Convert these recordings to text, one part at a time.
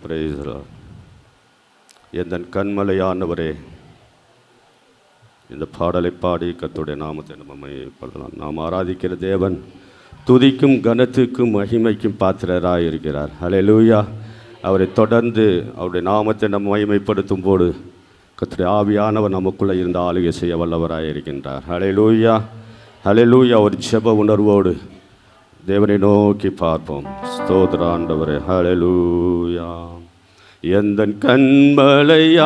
Praise the Lord. எந்தன் கண்மலையானவரே, இந்த பாடலை பாடி கர்த்தருடைய நாமத்தை நம்ம மையப்படுத்தலாம். நாம் ஆராதிக்கிற தேவன் துதிக்கும் கனத்துக்கும் மகிமைக்கும் பாத்திரராக இருக்கிறார். ஹல்லேலூயா. அவரை தொடர்ந்து அவருடைய நாமத்தை நம்ம மகிமைப்படுத்தும் போது கர்த்தருடைய ஆவியானவர் நமக்குள்ளே இருந்து ஆளுகை செய்ய வல்லவராக இருக்கின்றார். ஹல்லேலூயா, ஹல்லேலூயா. ஒரு ஜெப உணர்வோடு தேவனை நோக்கி பார்ப்போம். ஸ்தோத்திர ஆண்டவரே. ஹல்லேலூயா. எந்தன் கண்மலையானவரே,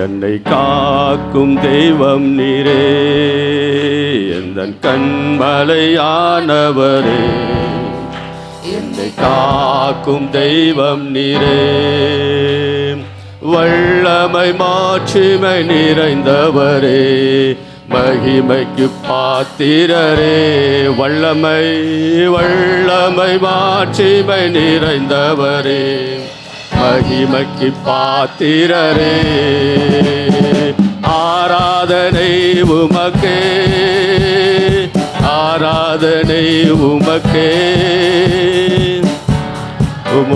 என்னை காக்கும் தெய்வம் நீரே. எந்தன் கண்மலையானவரே, என்னை காக்கும் தெய்வம் நீரே. வல்லமை மாட்சிமை நிறைந்தவரே, மகிமைக்கு பாத்திரரே. வல்லமை வல்லமை மாட்சிமை நிறைந்தவரே, மகிமைக்கு பாத்திரரே. ஆராதனை உமக்கே, ஆராதனை உமக்கே.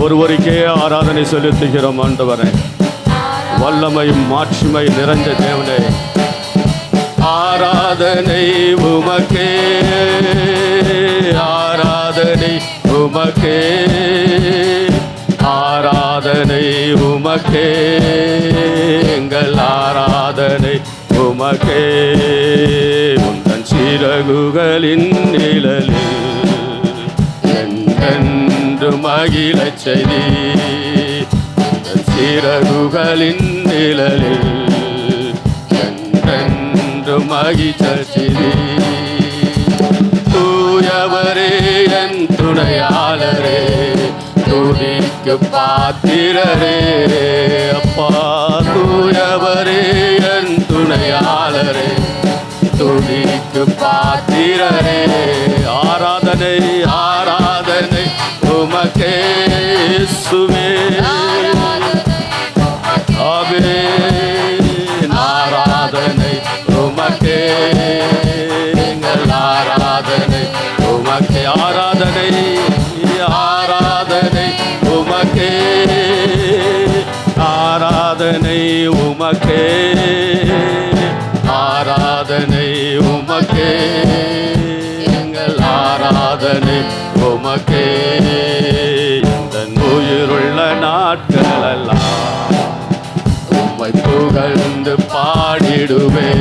ஒருவருக்கே ஆராதனை செலுத்துகிறோம் ஆண்டவரே. வல்லமையும் மாட்சிமை நிறைந்த தேவனே, ஆராதனை உமக்கே, ஆராதனை உமக்கே, ஆராதனை உமக்கே. எங்கள் ஆராதனை உமக்கே. உந்தன் சிறகுகளின் நிழலில் என்றென்று மகிழச் செய்தி. உந்தன் சிறகுகளின் நிழலில் என்றென்று மகிழச் செய்தி. தூயவரே என் துணையாளரே, துதிக்கு பாத்திரரே. அப்பா தூயவரே என் துணையாளரே, துதிக்கு பாத்திரரே. ஆராதனை ஆராதனை உமக்கே இயேசுவே. ஆமென். ஆராதனை உமக்கே, எங்கள் ஆராதனை உமக்கே. ஆராதனை ஆராதனை உமக்கே, ஆராதனை உமக்கே, ஆராதனை உமக்கே. எங்கள் ஆராதனை உமக்கே. இந்த உயிருள்ள நாட்களெல்லாம் உம்மை புகழ்ந்து பாடிடுவே.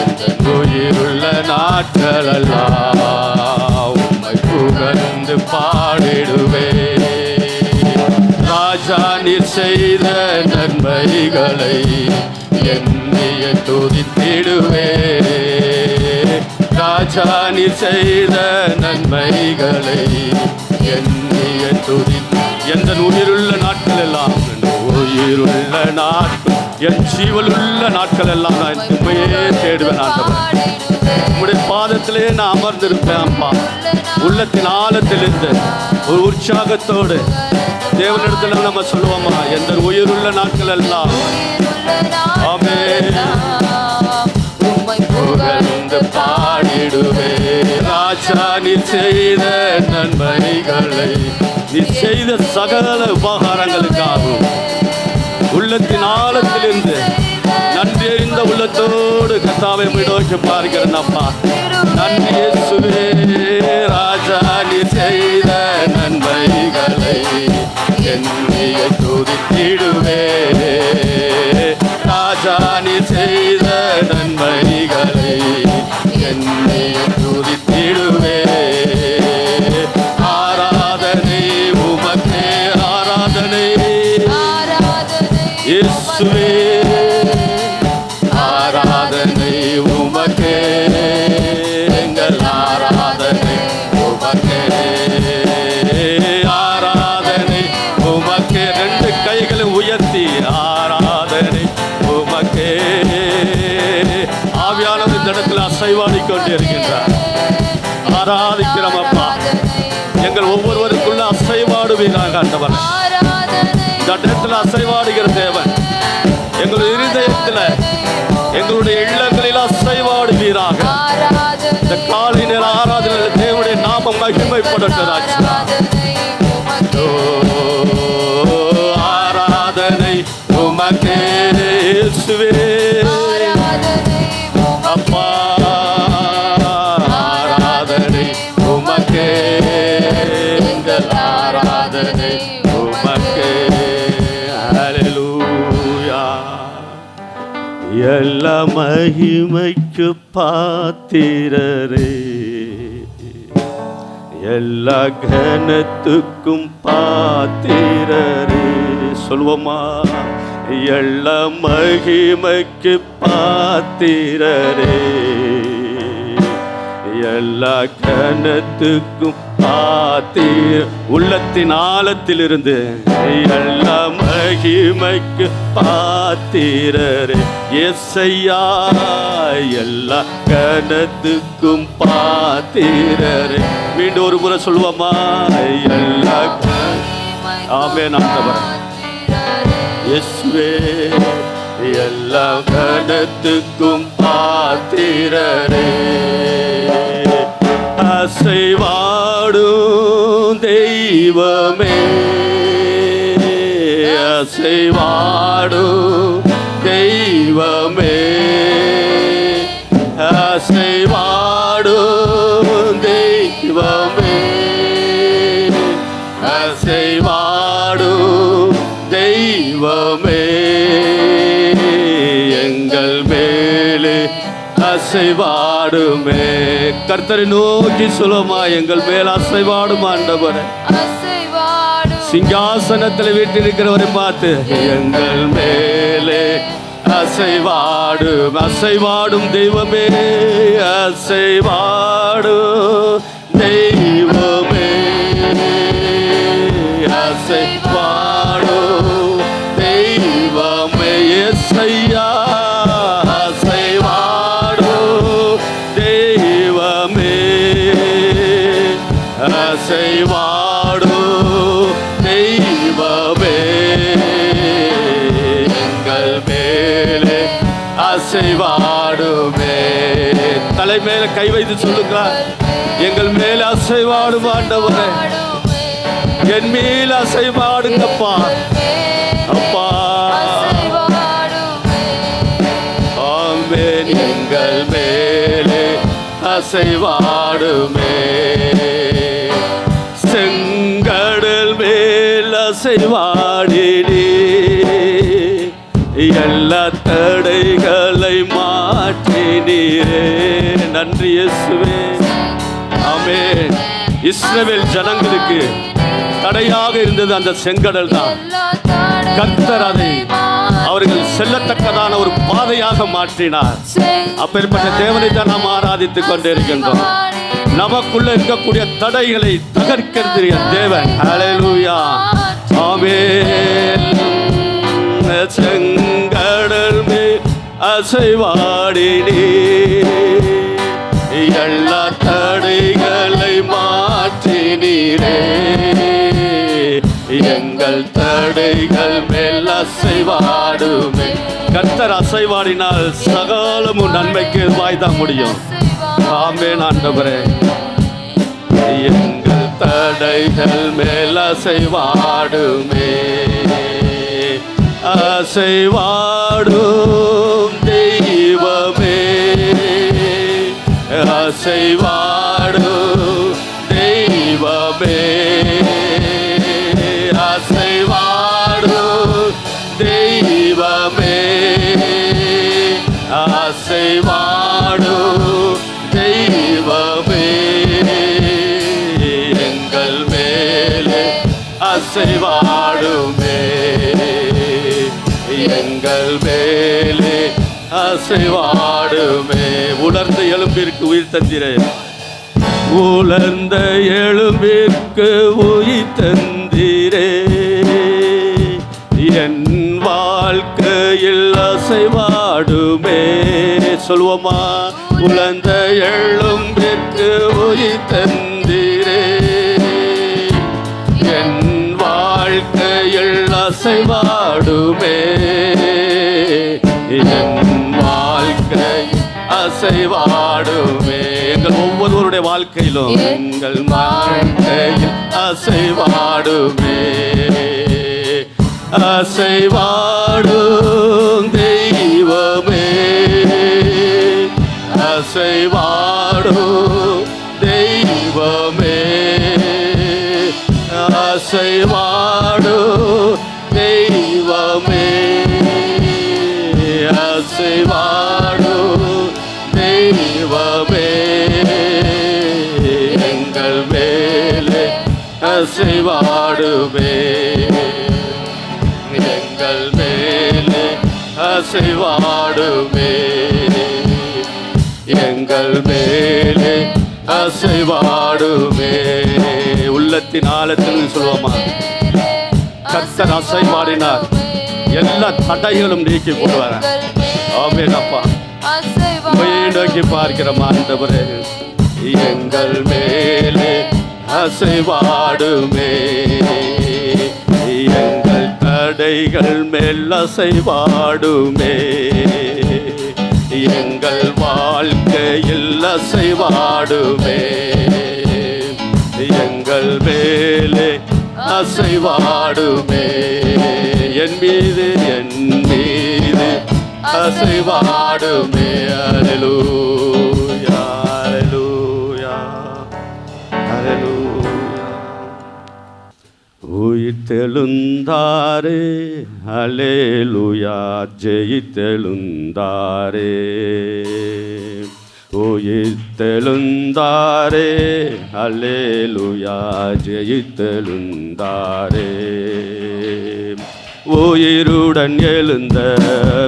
இந்த உயிருள்ள நாட்களெல்லாம் உம்மை புகழ்ந்து பாடிடுவே. ராஜா நீர் செய்த நன்மைகளை எண்ணிய துதித்திடுவே. ராஜா நீர் செய்த நன்மைகளை எண்ணிய துதி. எந்த உயிருள்ள நாட்கள் எல்லாம், உயிருள்ள நாட்கள், என் ஜீவனுள்ள நாட்கள் எல்லாம் நான் உண்மையே தேடுவேன் ஆண்டவரே. உம்முடைய பாதத்திலே நான் அமர்ந்திருப்பேன் அப்பா. உள்ளத்தின் ஆழத்திலிருந்து ஒரு உற்சாகத்தோடு தேவனிடத்தில் நம்ம சொல்லுவோமா, எந்த உயிருள்ள நாட்கள் எல்லாம் ஆமென் புகழ்ந்து பாடிடுவே. ராஜா நீ செய்த நன்மைகளை, நீ செய்த சகல உபகாரங்களுக்காகவும் உள்ளத்தின் ஆழத்திலிருந்து நன்றி அறிந்த உள்ளத்தோடு கர்த்தாவை நோக்கி பார்க்கிறேன் அப்பா. நன்றி இயேசுவே. ராஜா நீ செய்த நன்மைகளை எண்ணிய துதித்திடுவே. ராஜா நீ செய்த நன்மைகளை எண்ணிய துதித்திடுவே. ஆராதனை உமக்கே, ஆராதனை இயேசுவே. ஆராதனை உமக்கே, எங்கள் ஆராதனை உமக்கே, ஆராதனை உமக்கே. ரெண்டு கைகளை உயர்த்தி ஆராதனை உமக்கே. ஆவியானவர் இந்த இடத்துல அசைவாடி கொண்டு இருக்கின்றார். ஆராதிக்கிறோம் அப்பா. எங்கள் ஒவ்வொருவருக்குள்ள அசைவாடுவீராக ஆண்டவர். இந்த இடத்துல அசைவாடுகிற தேவன் எங்களுடைய இருதயத்தில், எங்களுடைய இல்லங்களில் அசைவாடுவீராக. இந்த காலை நேர ஆராதனையில் தேவனுடைய நாமம் மகிமைப்படட்டும் ராஜா. மகிமைக்கு பாத்திரரே, எல்லா கனத்துக்கும் பாத்திரரே. சொல்வோமா? எல்லா மகிமைக்கு பாத்திரரே, எல்லா கனத்துக்கும் பாத்திர. உள்ளத்தின் ஆழத்திலிருந்து எல்லா மகிமைக்கு பாத்திரரே யேசையா, எல்லா கனத்துக்கும் பாத்திரரே. மீண்டும் ஒரு முறை சொல்லுவோமா? எல்லா. ஆமென் ஆண்டவரே. இயேசுவே, எல்லா கனத்துக்கும் பாத்திரரே. அசைவாடும் தெய்வமே, அசைவாடும் தெய்வமே, அசைவாடும் தெய்வமே, அசைவாடும் தெய்வமே, எங்கள் மேலே அசைவாடுமே. கர்த்தரை நோக்கி சொல்லுமா? எங்கள் மேல் அசைவாடும் ஆண்டவரே. சிங்காசனத்தில் வீட்டிருக்கிறவரை பார்த்து எங்கள் மேலே அசைவாடும், அசைவாடும் தெய்வமே, அசைவாடும் தெய்வமே, அசைவாடும் தெய்வமே. யேசையா, அசைவாடும் தெய்வமே, எங்கள் மேலே அசைவாடுமே. தலை மேல கை வைத்து சொல்லுங்க, எங்கள் மேல அசைவாடும் ஆண்டவரே, என் மேல அசைவாடுங்கப்பா. அப்பா ஆமென். எங்கள் மேலே அசைவாடுமே, செங்கடல் மேல் அசைவாடினே, எல்லா தடைகளை மாற்றினீரே. நன்றி இயேசுவே. ஆமென். இஸ்ரவேல் ஜனங்களுக்கு தடையாக இருந்தது அந்த செங்கடல் தான். கர்த்தர் அதை அவர்கள் செல்லத்தக்கதான ஒரு பாதையாக மாற்றினார். அப்பேற்பட்ட தேவனை தான் நாம் ஆராதித்துக் கொண்டிருக்கின்றோம். நமக்குள்ள இருக்கக்கூடிய தடைகளை தகர்க்கிறது தேவன். ஹல்லேலூயா. ஆமென். செங்கடல் மேல் அசைவாடினே, எல்லா தடைகளை மாற்றினீரே, எங்கள் தடைகள் மேல் அசைவாடுமே. கர்த்தர் அசைவாடினால் சகலமும் நன்மைக்கு வாய்தான் முடியும். ஆமென் ஆண்டவரே. எங்கள் தடைகள் மேல் அசைவாடுமே, அசைவாடும் தெய்வமே, அசைவாடும் தெய்வமே, அசைவாடும் தெய்வமே, அசைவாடும் தெய்வமே, எங்கள் மேலே அசைவாடுமே, எங்கள் மேலே அசைவாடுமே. உலர்ந்த எலும்பிற்கு உயிர் தந்திரே, உலர்ந்த எலும்பிற்கு உயிர் தந்திரே, என் வாழ்க்கையில் அசைவாடுமே. சொல்வோமா? உலர்ந்த எலும்பிற்கு உயிர் தந்திரே, என் வாழ்க்கையில் அசைவாடுமே, என் வாழ்க்கை அசைவாடுமே. எங்கள் ஒவ்வொருவருடைய வாழ்க்கையிலும் எங்கள் வாழ்க்கையில் அசைவாடுமே, அசைவாடும் தெய்வமே, அசைவாடும் தெய்வமே, அசைவாடும் தெய்வமே, அசைவாடும் அசைவாடுமே, எங்கள் மேலே அசைவாடுமே, எங்கள் மேலே அசைவாடுமே. உள்ளத்தின் ஆழத்தில் சொல்லுவோமா, கர்த்தர் அசைவாடினார், எல்லா தடைகளும் நீக்கி போடுவார். ஆமென் அப்பா, நோக்கி பார்க்கிற ஆண்டவரே, எங்கள் மேலே அசைவாடுமே, எங்கள் தடைகள் மேல் அசைவாடுமே, எங்கள் வாழ்க்கையில் அசைவாடுமே, எங்கள் மேலே அசைவாடுமே, என் மீது அசைவாடுமே. அல்லேலூயா, அல்லேலூயா, அல்லேலூயா. உயிர்த்தெழுந்தாரே, அல்லேலூயா, ஜெயித்தெழுந்தாரே, உயிர்த்தெழுந்தாரே, அல்லேலூயா, ஜெயித்தெழுந்தாரே, உயிருடன் எழுந்த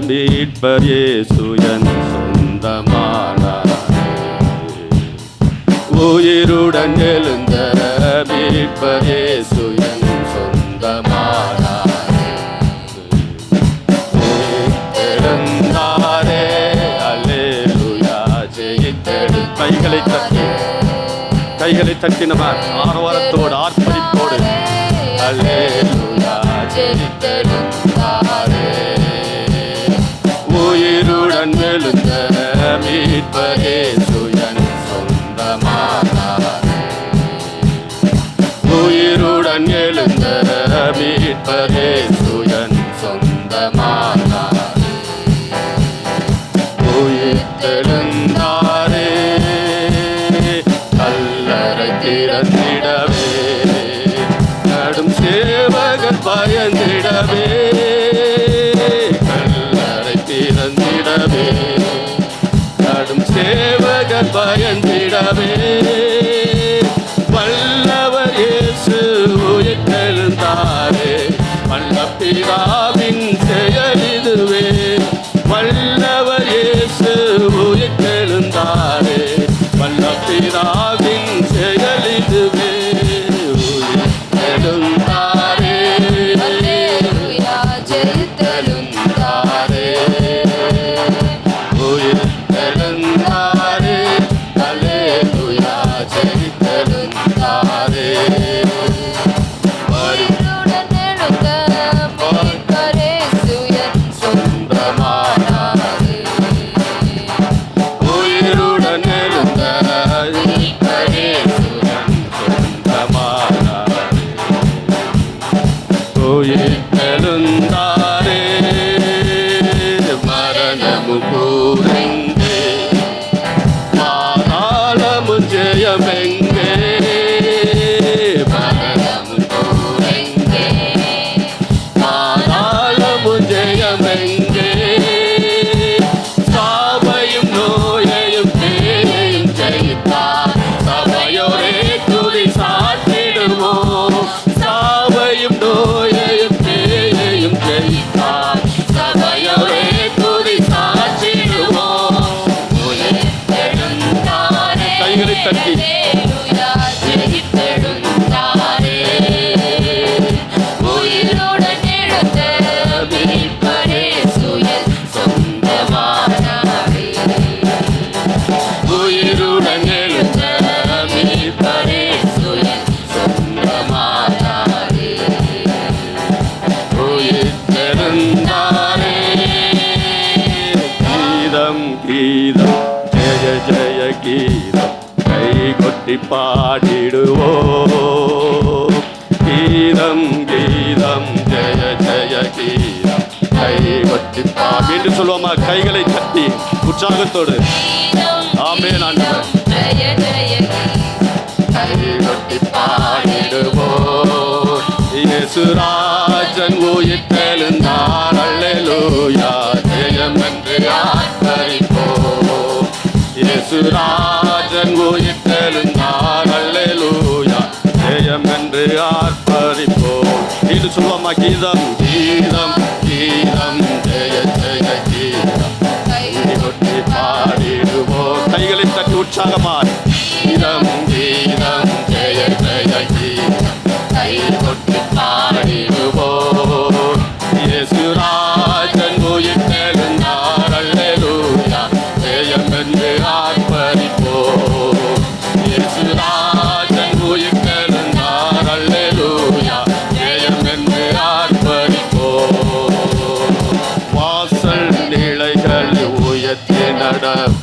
மீட்பர் இயேசு என் சொந்தமானாரே, உயிருடன் எழுந்த மீட்பர் இயேசு என் சொந்தமானாரே, எழுந்தாரே, அல்லேலூயா, ஜெயித்தெழு. கைகளை தட்டினவர் ஆரவாரத்தோடு ஆர்ப்பரிப்போடு அல்லேலூயா, ஜெயித்தெழுந்தாரே, உயிருடன் எழுந்த மீட்பர் இயேசு என் சொந்தமானாரே, உயிருடன் எழுந்த மீட்பர் இயேசு என் சொந்தமானாரே, உயிர்த்தெழுந்தாரே, கல்லறை திறந்திடவே, நடும் சேவகர் பயந்திடவே, கல்லறை திறந்திடவே, நடும் சேவகர் பயந்திடவே, வல்லவர் இயேசு உயிர்த்தெழுந்தாரே, வல்ல பிதாவின் செயல் இதுவே, வல்லவர் இயேசு உயிர்த்தெழுந்தாரே, வல்ல பிதாவின் செயல் இதுவே, உயிர்த்தெழுந்தாரே, அல்லேலூயா, ஜெயித்தெழுந்தாரே, உயிர்த்தெழுந்தாரே, அல்லேலூயா, ஜெயித்தெழுந்தாரே, உயிருடன் எழுந்த மீட்பர் இயேசு என் சொந்தமானாரே, உயிருடன் எழுந்த மீட்பர் இயேசு என் சொந்தமானாரே, உயிர்த்தெழுந்தாரே, மரணமு கூரெங்கே, பாதாளமு ஜெயமெங்கே, மரணமு கூரெங்கே, பாதாளமு ஜெயமெங்கே, சாவையும் நோயையும் பேரையும் ஜெயித்தார், சபையோரே துதி சாற்றிடுவோம், சாவையும் நோயையும் பேரையும் ஜெயித்தார், சபையோரே துதி சாற்றிடுவோம், உயிர்த்தெழுந்தாரே, கைகளை தட்டி அல்லேலூயா, ஜெயித்தெழுந்தாரே, உயிருடன் எழுந்த மீட்பர் இயேசு என் சொந்தமானாரே, உயிருடன் எழுந்த மீட்பர் இயேசு என் சொந்தமானாரே, உயிர்த்தெழுந்தாரே, கீதம் கீதம் ஜெய ஜெய கீதம் கைகொட்டி பாடிடுவோம், கீதம் கீதம் ஜெய ஜெய கீதம் கைகொட்டி மீண்டும் சொல்லுவோமா, கைகளை தட்டி உற்சாகத்தோடு. ஆமென் ஆண்டவரே, ஜெய ஜெய கைகொட்டி பாடிடுவோம், இயேசு ராஜன் உயிர்த்தெழுந்தார், அல்லேலூயா, ஜெயம் என்று ஆர்ப்பரிப்போம், இயேசு ராஜன் உயிர்த்தெழுந்தார், அல்லேலூயா, ஜெயம் என்று உற்சாகமாய் கீதம் கீதம் ஜெய ஜெய கீதம் கை கொட்டி பாடிடுவோம். இயேசுராஜன் உயிர்த்தெழுந்தார் அல்லேலூயா ஜெயம் என்று ஆர்ப்பரிப்போம். இயேசுராஜன் உயிர்த்தெழுந்தார் அல்லேலூயா ஜெயம் என்று ஆர்ப்பரிப்போம். வாசல் நிலைகளை உயர்த்தி நடப்போம்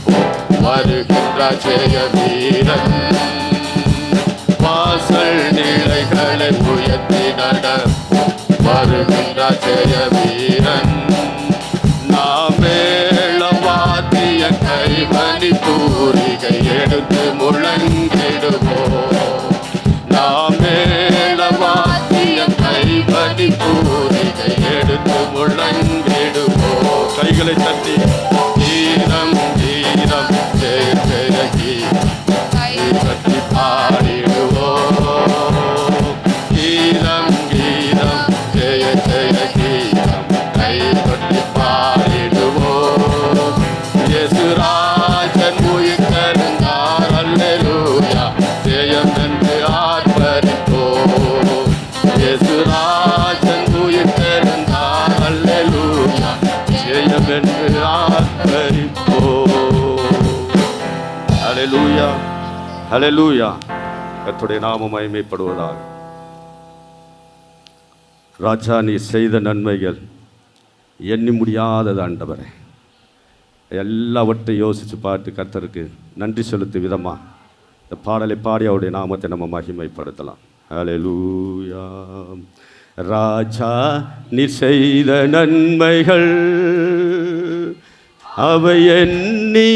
வருகின்ற ஜெய வீரன். வாசல் நிலைகளை உயர்த்தி நடப்போம் வருகின்ற ஜெய வீரன். நாம் மேளவாத்திய கைமணி தூரிகை எடுத்து முழங்கிடுவோம். நாம் மேளவாத்திய கைமணி தூரிகை எடுத்து முழங்கிடுவோம். கைகளை தட்டி கீதம் கீதம் ஜெய ஜெய கீதம் கை தட்டி பாடிடுவோம். கீதம் கீதம் ஜெய ஜெய கீதம் கை தட்டி பாடிடுவோம். இயேசுராஜன் உயிர்த்தெழுந்தார் அல்லேலூயா ஜெயம் என்று ஆர்ப்பரிப்போம். இயேசுராஜன் உயிர்த்தெழுந்தார் அல்லேலூயா ஜெயம் என்று ஆர்ப்பரிப்போம். ஹல்லேலூயா ஹல்லேலூயா. கர்த்தருடைய நாமம் மகிமைப்படுவதாக. ராஜா, நீ செய்த நன்மைகள் எண்ணி முடியாதது ஆண்டவரே. எல்லாவற்றையும் யோசித்து பார்த்து கர்த்தருக்கு நன்றி செலுத்தும் விதமாக இந்த பாடலை பாடி அவருடைய நாமத்தை நம்ம மகிமைப்படுத்தலாம். ஹல்லேலூயா. ராஜா, நீ செய்த நன்மைகள் அவை எண்ணி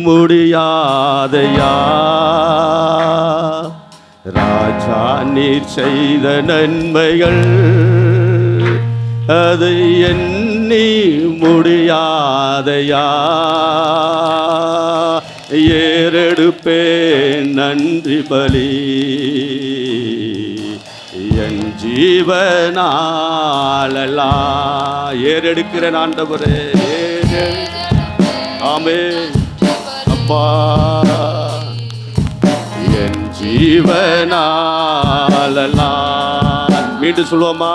முடியாதையா. ராஜா, நீர் செய்த நன்மைகள் அதை எண்ணி முடியாதையா. ஏறெடுப்பேன் நன்றி பலி என் ஜீவனாலெல்லாம். ஏறெடுக்கிறேன் ஆண்டவரே. ஆமென் அப்பா. என் ஜீவனாலெல்லாம். மீண்டும் சொல்லுவோமா?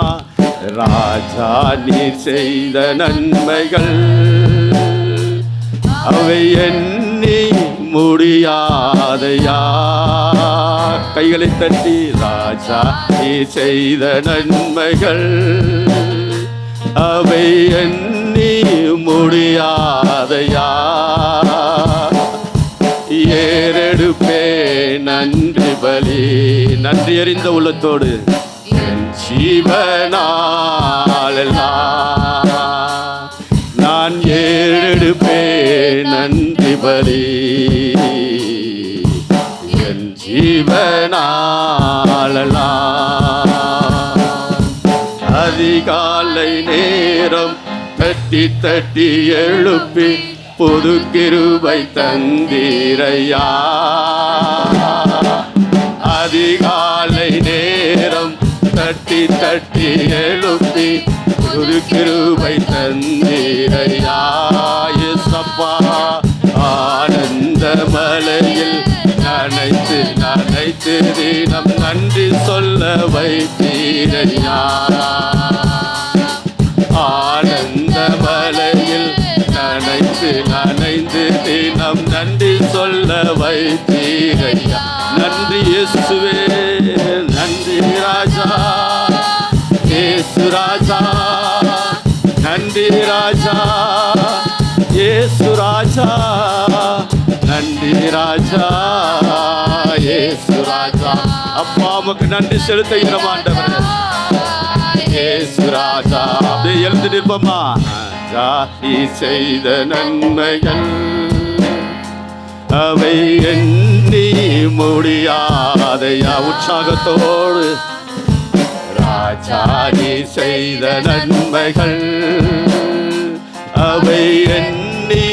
ராஜா, நீ செய்த நன்மைகள் அவை எண்ணி முடியாதையா. கைகளை தட்டி ராஜா, நீ செய்த நன்மைகள் அவை எண்ணி முடியாதையா. ஏறெடுப்பே நன்றி பலி. நன்றி அறிந்த உள்ளத்தோடு என் ஜீவனாலெல்லாம் நான் ஏறெடுப்பே நன்றி பலி என் ஜீவனாலெல்லாம். அதிகாலை நேரம் தட்டி தட்டி எழுப்பி புது கிருபை தந்தீரையா. அதிகாலை நேரம் தட்டி தட்டி எழுப்பி புது கிருபை தந்தீரையா. இயேசப்பா, ஆனந்த மலையில் நனைத்து நனைத்து தினம் நன்றி சொல்ல வைத்தீரையா. ஆனந்த மலையில் நனைத்து நனைந்து தினம் நன்றி சொல்ல வைத்தீரையா. நன்றி இயேசுவே, நன்றி ராஜா. இயேசு ராஜா, நன்றி ராஜா. இயேசு ராஜா, நன்றி ராஜா. இயேசு ராஜா. அப்பா, உமக்கு நன்றி செலுத்துகிறோம் ஆண்டவரே. இயேசு ராஜா. அப்படியே எழுந்து நிற்போமா? ராஜா, நீ செய்த நன்மைகள் அவை எண்ணி முடியாதையா. உற்சாகத்தோடு ராஜா, நீ செய்த நன்மைகள் அவை எண்ணி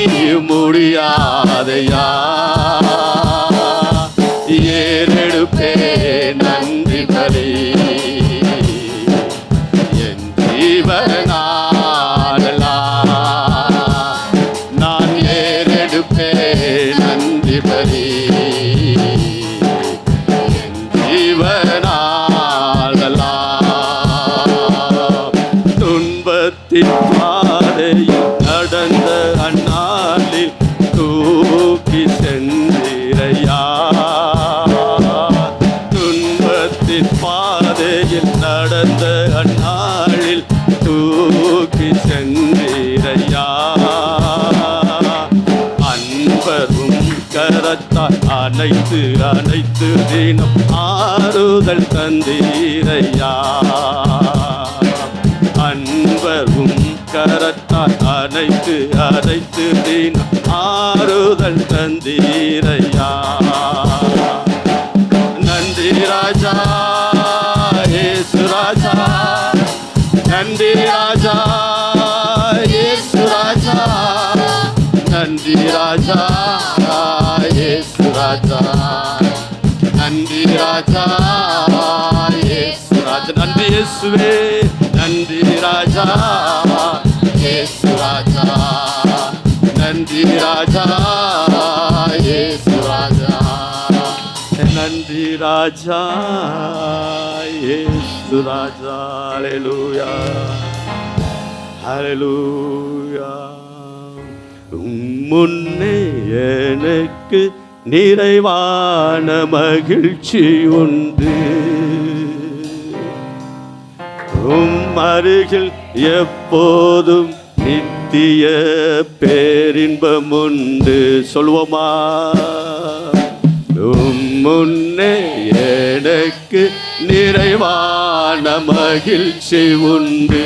முடியாதையா. ஏறெடுப்பே நன்றி பலி என் ஜீவனாலெல்லாம் நான் ஏறெடுப்பே நன்றி பலி சென்றீரையா. துன்பத்தின் பாதையில் நடந்த அந்நாளில் தூக்கி சென்றீரையா. அன்பரும் கரத்தால் அனைத்து அனைத்து தினம் ஆறுதல் தந்தீரையா. அன்பரும் கரத்தால் அனைத்து அனைத்து தினம் ஆறுதல் தந்தீரையா. நன்றி ராஜா இயேசு ராஜா, நன்றி ராஜா இயேசு ராஜா, நன்றி ராஜா இயேசு ராஜா, நன்றி ராஜா இயேசு ராஜா. நன்றி இயேசுவே, நன்றி ராஜா இயேசு ராஜா, நன்றி ராஜா இயேசு ராஜா, நன்றி ராஜா இயேசு ராஜா. ஹல்லேலூயா ஹல்லேலூயா. முன்னே எனக்கு நிறைவான மகிழ்ச்சி உண்டு, அருகில் எப்போதும் நித்திய பேரின்பம் உண்டு. சொல்வோமா? முன்னே எனக்கு நிறைவான மகிழ்ச்சி உண்டு,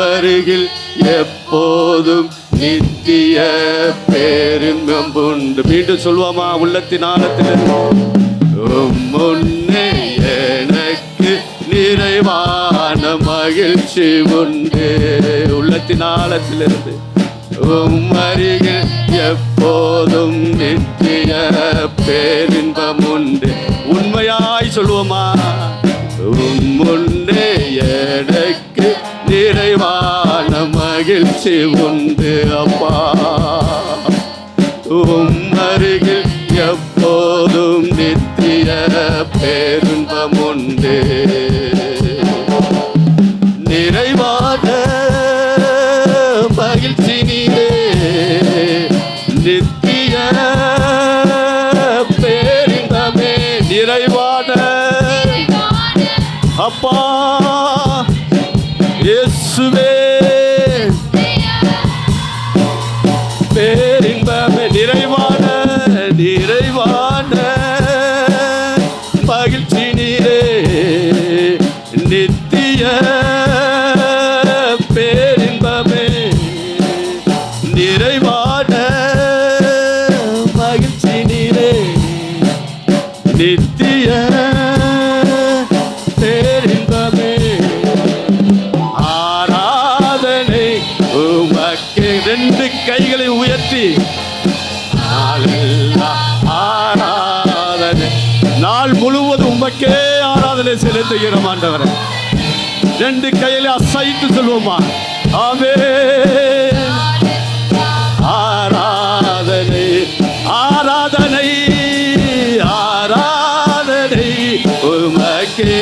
அருகில் எப்போதும் நித்திய பேரின்பம் உண்டு. மீண்டும் சொல்வோமா? உள்ளத்தின் ஆழத்தில் முன்னே எனக்கு நிறைவான மகிழ்ச்சி உண்டு. உள்ளத்தின் ஆழத்திலிருந்து அருகில் எப்போதும் நித்திய பேரின்பம் உண்டு. உண்மையாய் சொல்வோமா? முன்னே எனக்கு நிறைவான மகிழ்ச்சி உண்டு அப்பா. அருகில் எப்போதும் நித்திய பேரின்பம் உண்டு. நிறைவான மகிழ்ச்சி நீரே, நித்திய பேரின்பமே. நிறைவான அப்பா இயேசுவே, பேரின்பமே. நிறைவான நிறைவான மகிழ்ச்சி நீரே, நித்திய பேரின்பமே. நிறைவான மகிழ்ச்சி நீரே, நித்திய பேரின்பமே. ஆராதனை உமக்கே. ரெண்டு கைகளை உயர்த்தி ஆராதனை. நாள் முழுவதும் உமக்கே ஆராதனை செலுத்துகிறோம் ஆண்டவரே. ரெண்டு கையில அசைத்து சொல்வோமா? ஆமென். ஆராதனை ஆராதனை ஆராதனை உமக்கே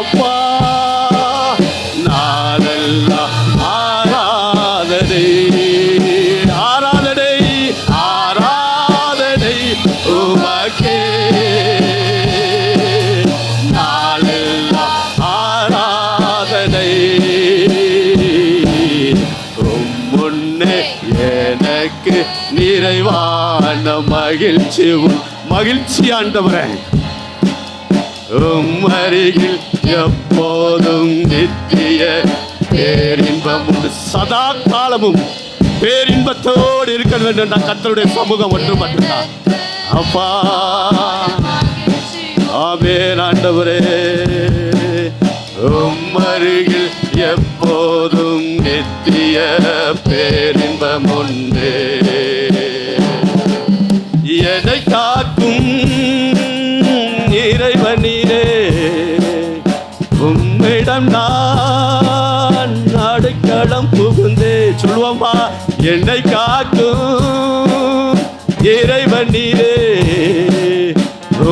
அப்பா. நாளெல்லாம் ஆராதனை ஆராதனை ஆராதனை உமக்கே. நாளெல்லாம் ஆராதனை. முன்னே எனக்கு நிறைவான மகிழ்ச்சி மகிழ்ச்சி ஆண்டவரே. அருகில் எப்போதும் நித்திய பேரின்பம் உண்டு. சதா காலமும் பேரின்பத்தோடு இருக்க வேண்டும். நான் கர்த்தருடைய சமூகம் ஒன்று மட்டும்தான் அப்பா. ஆமென் ஆண்டவரே. அருகில் எப்போதும் நித்திய பேரின்பம் உண்டு. என்னை காக்கும் இறைவனீரே, உம்மிடம் நான் அடைக்கலம் புகுந்தே. சொல்லுவோமா? என்னை காக்கும் இறைவனீரே,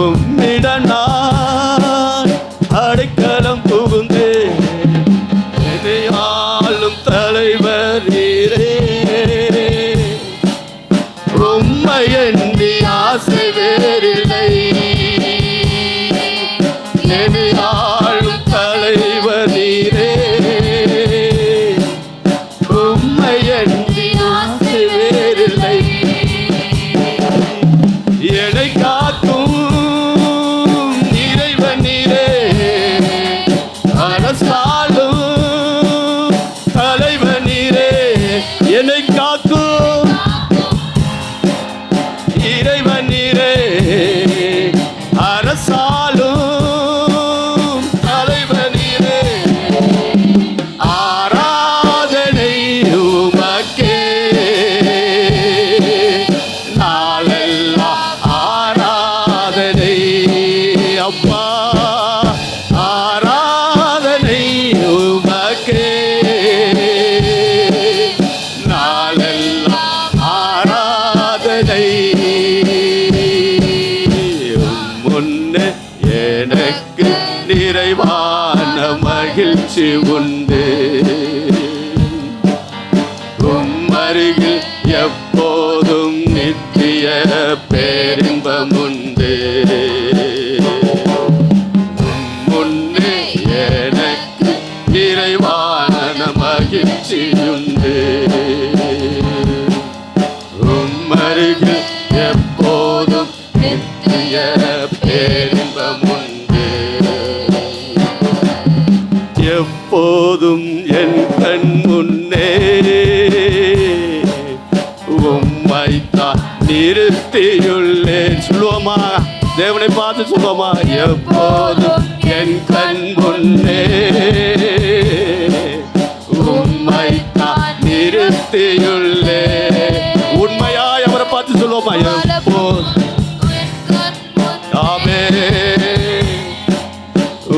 உம்மிடம் நான் அடைக்கலம் புகுந்தே. என்னை ஆளும் தலைவர் நீரே, நிறைவான மகிழ்ச்சி உண்டு. உம்மருகில் எப்போதும் நித்திய பேரின்பம் உண்டு. முன்னே எனக்கு நிறைவான மகிழ்ச்சி உண்டு. உம்மருகில் எப்போதும் நித்திய பேரின்பம் உண்டு. எப்போதும் என் கண் முன்னே உம்மைத்தான் நிறுத்தியுள்ளேன். சொல்லுவோமா? தேவனை பார்த்து சொல்லுவோமா? எப்போதும் என் கண் முன்னே உம்மைத்தான் நிறுத்தியுள்ளேன். உண்மையாய் அவரை பார்த்து சொல்லுவோமா? எப்போதும்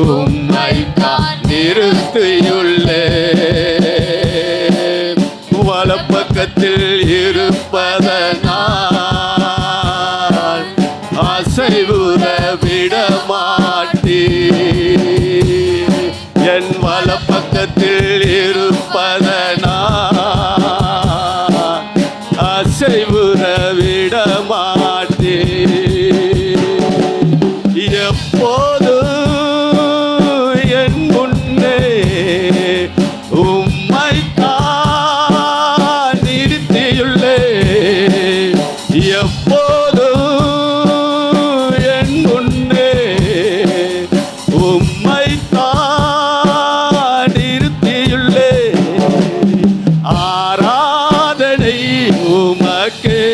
உம்மைத்தான் நிறுத்தியுள்ளேன். வலப்பக்கத்தில் இருப்பதனால் அசைவுற விடமாட்டீர். என் வலப்பக்கத்தில் இருப்பதனால் அசைவுற விடமாட்டீர். எப்போதும் என் முன்னே உம்மைத்தான் நிறுத்தியுள்ளேன். எப்போதும் என் முன்னே உம்மைத்தான் நிறுத்தியுள்ளேன். ஆராதனை உமக்கே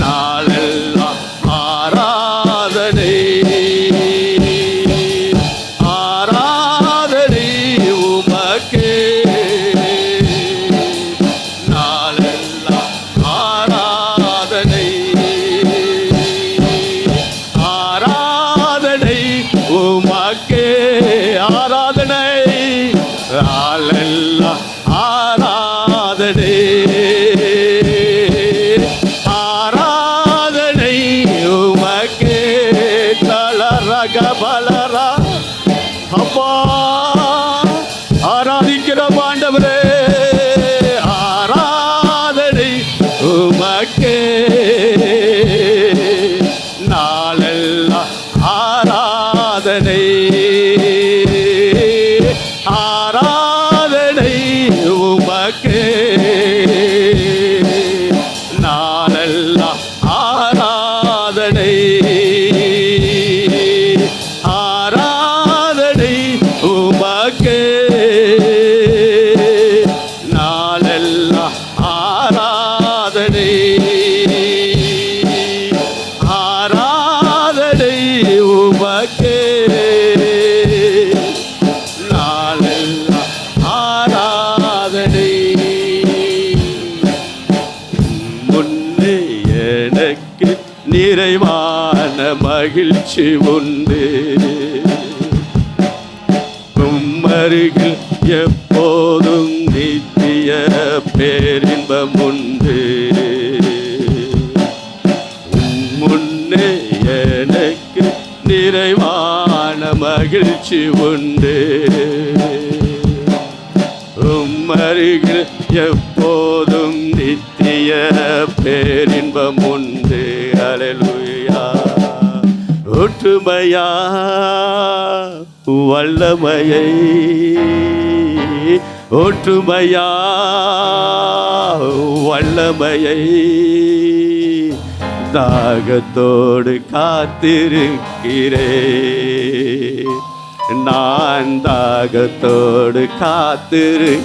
நாளெல்லாம் ஆராதனை. ஆராதனை உமக்கே நாளெல்லாம் ஆராதனை. ஆராதனை உமக்கே ஆராதனை. நாளெல்லாம் ஆராதனை. ஆராதனை உமக்கே தளரக பலரா. அப்பா ஆராதிக்கிற ஆண்டவரே, ஆராதனை உமக்கே நாளெல்லாம் ஆராதனை. ஆராதனை உமக்கே நாளெல்லாம் ஆராதனை. ஆராதனை உமக்கே நாளெல்லாம் ஆராதனை. ஆராதனை உமக்கே நாளெல்லாம் ஆராதனை. முன்னே எனக்கு நிறைவான மகிழ்ச்சி உண்டு. உம்மருகில் எப்போதும் நித்திய பேரின்பம் உண்டு. முன்னே எனக்கு நிறைவான மகிழ்ச்சி உண்டு. உம்மருகில் எப்போதும் நித்திய பேரின்பம் உண்டு. அல்லேலூயா. ஒற்றுமையா வல்லமையை, ஒற்றுமையா வல்லமையை தாகத்தோடு காத்திருக்கிறேன். நான் தாகத்தோடு காத்திருக்கிறேன்.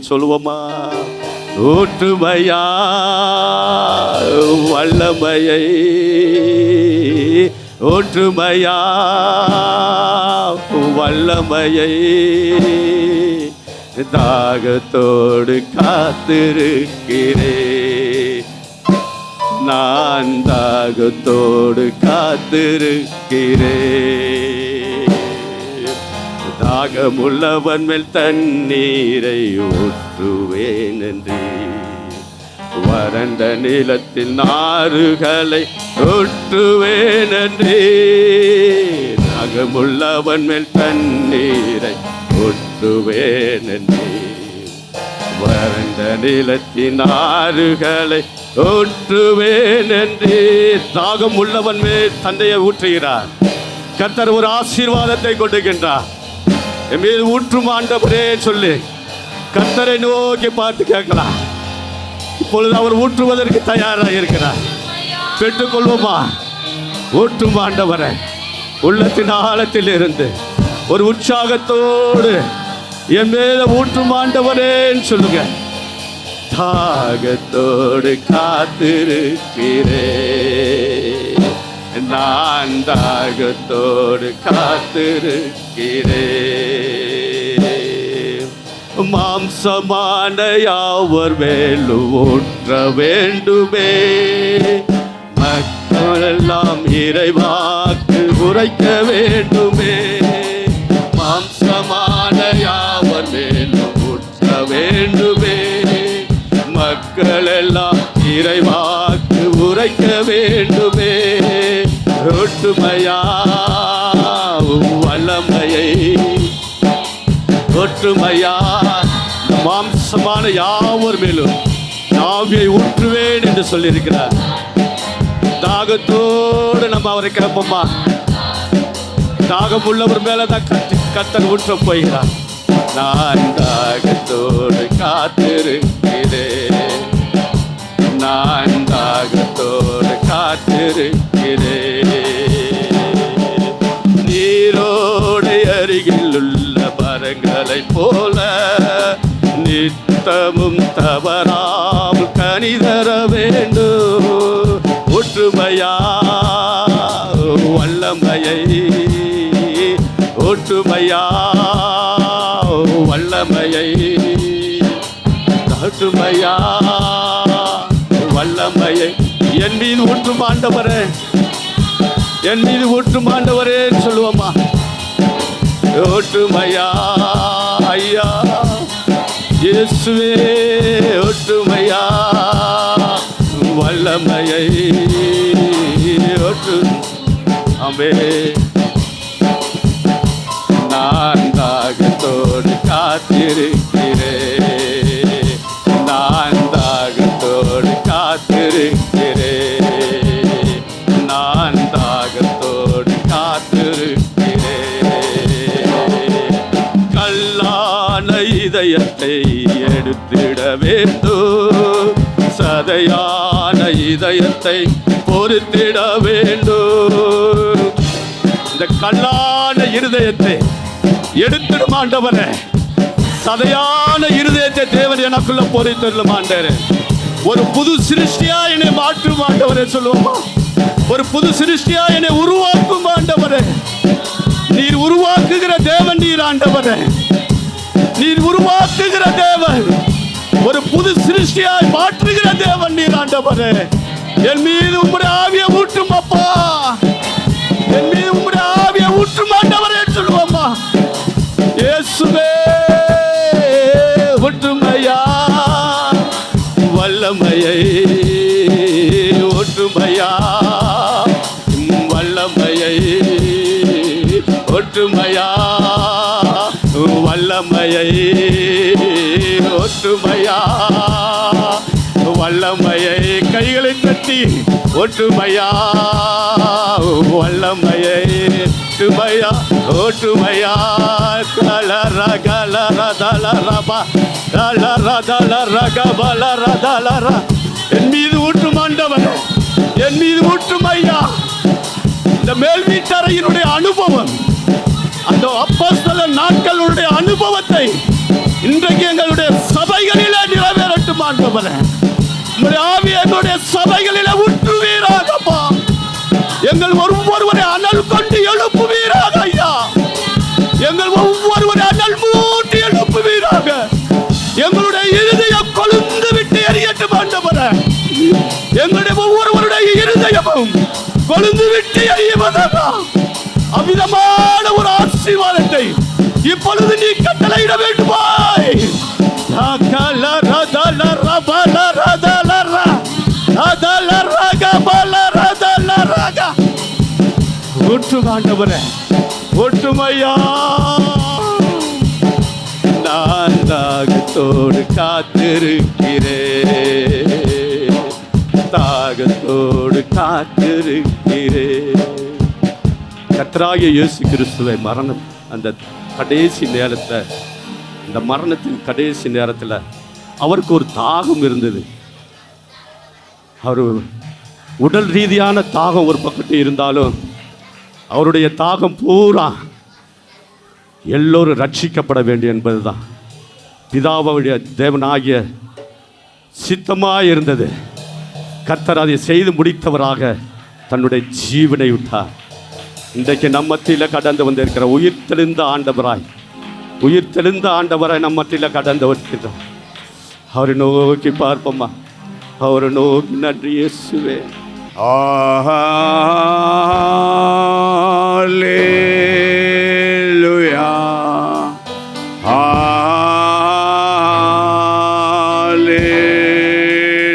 சொல்லுவோமா? ஒற்றுமையா வல்லமையை, ஒற்றுமையா வல்லமையை தாகத்தோடு காத்திருக்கிறேன். நான் தாகத்தோடு காத்திருக்கிறேன். தாகமுள்ளவன் மேல் தண்ணீரை ஊற்றுவேன் என்று வறண்ட நிலத்தில் நாறுகளை ஒட்டுவேன் என்றே நகமுள்ளவன் மேல் தண்ணீரை ஒட்டுவேன் என்றே வறண்ட நிலத்தின் ஆறுகளை ஒட்டுவேன் என்றே தாகம் உள்ளவன் மேல் தந்தையை ஊற்றுகிறார். கர்த்தர் ஒரு ஆசீர்வாதத்தை கொடுக்கின்றார். என் மீது ஊற்றும் ஆண்டவரே சொல்லி கர்த்தரை நோக்கி பார்த்து கேட்கலாம். இப்பொழுது அவர் ஊற்றுவதற்கு தயாராக இருக்கிறார். பெற்றுக்கொள்வோமா? ஊற்றும் ஆண்டவரை உள்ளத்தின் ஆழத்தில் இருந்து ஒரு உற்சாகத்தோடு என் மேல ஊற்றும் ஆண்டவரேன்னு சொல்லுங்க. தாகத்தோடு காத்திருக்கிறேன், நான் தாகத்தோடு காத்திருக்கிறேன். மாம்சமான யாவர் மேலும் ஊற்ற வேண்டுமே, மக்களெல்லாம் இறைவாக்கு உரைக்க வேண்டுமே. மாம்சமான யாவர் மேலும் ஊற்ற வேண்டுமே, மக்கள் எல்லாம் இறைவாக்கு உரைக்க வேண்டுமே. ஒற்றுமையா வல்லமையை ஒற்றுமையா மாம்சமான யாவர் மேலும் ஆவியை ஊற்றுவேன் என்று சொல்லியிருக்கிறார். தாகத்தோடு நம்ம அவரை கிளப்போமா? தாகம் உள்ளவர் மேலதான் கர்த்தர் ஊற்ற போகிறார். நான் தாகத்தோடு காத்திருக்கிறேன், நான் தாகத்தோடு காத்திருக்கிறேன். நீரோடு அருகில் உள்ள மரங்களை போல நித்தமும் தவறாமல் கனி தர வேண்டும். ஒற்றுமையா வல்லமையை ஒற்றுமையா வல்லமையை ஒற்றுமையா வல்லமையை என் மீது ஊற்றும் ஆண்டவரே, என் மீது ஊற்றும் ஆண்டவரே சொல்லுவோமா? ஒற்றுமையா ஐயா இயேசுவே, ஒற்றுமையா வல்லமையை ஒற்று அமே. நான் தாகத்தோடு காத்திருக்கிறேன், நான் தாகத்தோடு காத்திருக்கிறேன், நான் தாகத்தோடு காத்திருக்கிறேன். கல்லான இதயத்தை எடுத்திட வேண்டும், சதையான இதயத்தை பொறுத்திட வேண்டும். இந்த கல்லான இருதயத்தை எடுத்துடும் ஆண்டவரே, சதையான இருதயத்தை தேவன் எனக்குள்ள பொறித்தருளும் ஆண்டவரே. ஒரு புது சிருஷ்டியா என்னை மாற்றும் ஆண்டவரே சொல்லுவோமா? ஒரு புது சிருஷ்டியா என்னை உருவாக்கும் ஆண்டவரே. நீர் உருவாக்குகிற தேவன் நீர் ஆண்டவரே, நீர் உருவாக்குகிற தேவன், ஒரு புது சிருஷ்டியாய் மாற்றுகிற தேவன் நீர் ஆண்டவரே. என் மீது உம்முடைய ஆவியை ஊற்றும் அப்பா, என் மீது உம்முடைய ஆவியை ஊற்றும் ஆண்டவரே சொல்லுவோமா? இயேசுவே, ஒற்றுமையா வல்லமையை ஒற்றுமையா வல்லமையை ஒற்றுமையா வல்லமையை ஒற்றுமையா வல்லமையை கைகளை தட்டி ஒற்றுமையா வல்லமையை ஒற்றுமையா ஒற்றுமையா கலர கலர தலரபா தலர தலர கபலர தலர. என் மீது ஊற்றும் ஆண்டவர், என் மீது ஊற்றும் ஐயா. இந்த மேல் வீட்டறையினுடைய அனுபவம், அந்த அப்போஸ்தலர் நாட்களுடைய அனுபவத்தை இன்றைக்கு எங்களுடைய சபைகளிலே நிறைவேறட்டும் ஆண்டவரே. உம்முடைய ஆவி எங்களுடைய சபைகளிலே ஊற்றுவீராகப்பா. எங்கள் ஒவ்வொருவரை அனல் கொண்டு எழுப்புவீராக ஐயா. எங்கள் ஒவ்வொருவரை அனல் மூட்டி எழுப்புவீராக. எங்களுடைய இருதயம் கொழுந்து விட்டு எரியட்டும் ஆண்டவரே. எங்களுடைய ஒவ்வொருவருடைய இருதயமும் கொழுந்து விட்டு எரியுவதாக அமிதமான ஒரு ஆசீர்வாதத்தை இப்பொழுது நீ கட்டளையிட வேண்டுமாய். ஊற்றும் ஆண்டவரே, ஊற்றும் ஐயா. நான் தாகத்தோடு காத்திருக்கிறேன், தாகத்தோடு காத்திருக்கிறேன். கர்த்தராகிய இயேசு கிறிஸ்துவை மரணம் அந்த கடைசி நேரத்தை, இந்த மரணத்தின் கடைசி நேரத்தில் அவருக்கு ஒரு தாகம் இருந்தது. அவர் உடல் ரீதியான தாகம் ஒரு பக்கத்து இருந்தாலும் அவருடைய தாகம் பூரா எல்லோரும் ரட்சிக்கப்பட வேண்டும் என்பதுதான் பிதாவுடைய தேவனாகிய சித்தமாக இருந்தது. கர்த்தர் அதை செய்து முடித்தவராக தன்னுடைய ஜீவனை விட்டார். இன்றைக்கு நம்ம மத்தியில் கடந்து வந்திருக்கிற உயிர்த்தெழுந்த ஆண்டவராய் நம்ம மத்தியில் கடந்து வருகின்றோம். அவரை நோக்கி பார்ப்போமா, அவரை நோக்கி நன்றி இயேசுவே. ஹல்லேலூயா,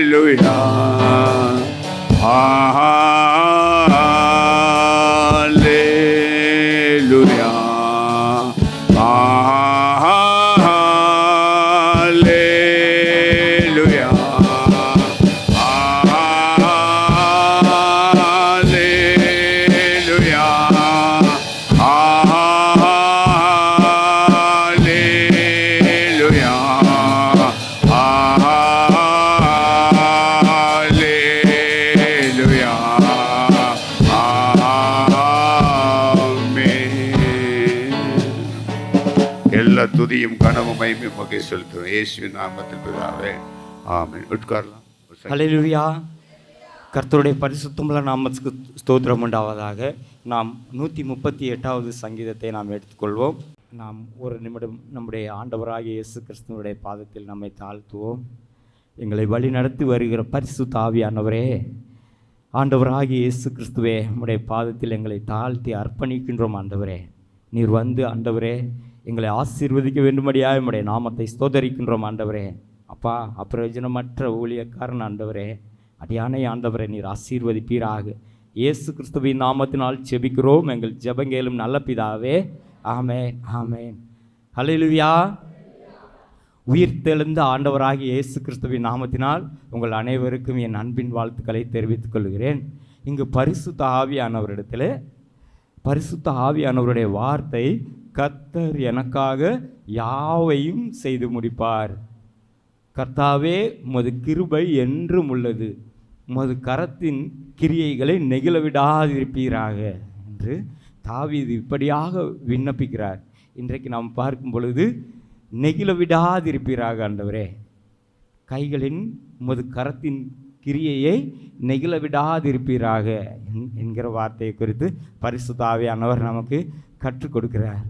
ஹல்லேலூயா, ஹல்லேலூயா, ஹல்லேலூயா, எல்லா துதியும் கனமும் மகிமையும் உமக்கே செலுத்துவோம். இயேசுவின் நாமத்தில் பிதாவே, ஆமென். உட்காரலாம். ஹல்லேலூயா. கர்த்தருடைய பரிசுத்தமுள்ள நாமத்துக்கு ஸ்தோத்திரம் உண்டாவதாக. நாம் 138வது சங்கீதத்தை நாம் எடுத்துக்கொள்வோம். நாம் ஒரு நிமிடம் நம்முடைய ஆண்டவராகிய இயேசு கிறிஸ்துவனுடைய பாதத்தில் நம்மை தாழ்த்துவோம். எங்களை வழி நடத்தி வருகிற பரிசுத்த ஆவியானவரே, ஆண்டவராகிய இயேசு கிறிஸ்துவே, நம்முடைய பாதத்தில் எங்களை தாழ்த்தி அர்ப்பணிக்கின்றோம். ஆண்டவரே, நீர் வந்து ஆண்டவரே எங்களை ஆசீர்வதிக்க வேண்டும்படியாக நம்முடைய நாமத்தை ஸ்தோத்தரிக்கின்றோம். ஆண்டவரே, அப்பா, அப்பிரயோஜனமற்ற ஊழியக்காரன் ஆண்டவரே, அடியானை ஆண்டவரை நீர் ஆசீர்வதிப்பீராக. இயேசு கிறிஸ்துவின் நாமத்தினால் ஜெபிக்கிறோம் எங்கள் ஜெபங்கேலும் நல்ல பிதாவே, ஆமென், ஆமென். ஹல்லேலூயா. உயிர்த்தெழுந்த ஆண்டவராகிய இயேசு கிறிஸ்துவின் நாமத்தினால் உங்கள் அனைவருக்கும் என் அன்பின் வாழ்த்துக்களை தெரிவித்துக் கொள்கிறேன். இங்கு பரிசுத்த ஆவியானவரிடத்தில் பரிசுத்த ஆவியானவருடைய வார்த்தை, கர்த்தர் எனக்காக யாவையும் செய்து முடிப்பார். கர்த்தாவே, உமது கிருபை என்றும் உள்ளது, உமது கரத்தின் கிரியைகளை நெகிழ விடாதிருப்பீராக என்று தாவீது இப்படியாக விண்ணப்பிக்கிறார். இன்றைக்கு நாம் பார்க்கும் பொழுது, நெகிழ விடாதிருப்பீராக ஆண்டவரே, கைகளின் உமது கரத்தின் கிரியையை நெகிழ விடாதிருப்பீராக என்கிற வார்த்தையை குறித்து பரிசுத்த ஆவியானவர் நமக்கு கற்றுக் கொடுக்கிறார்.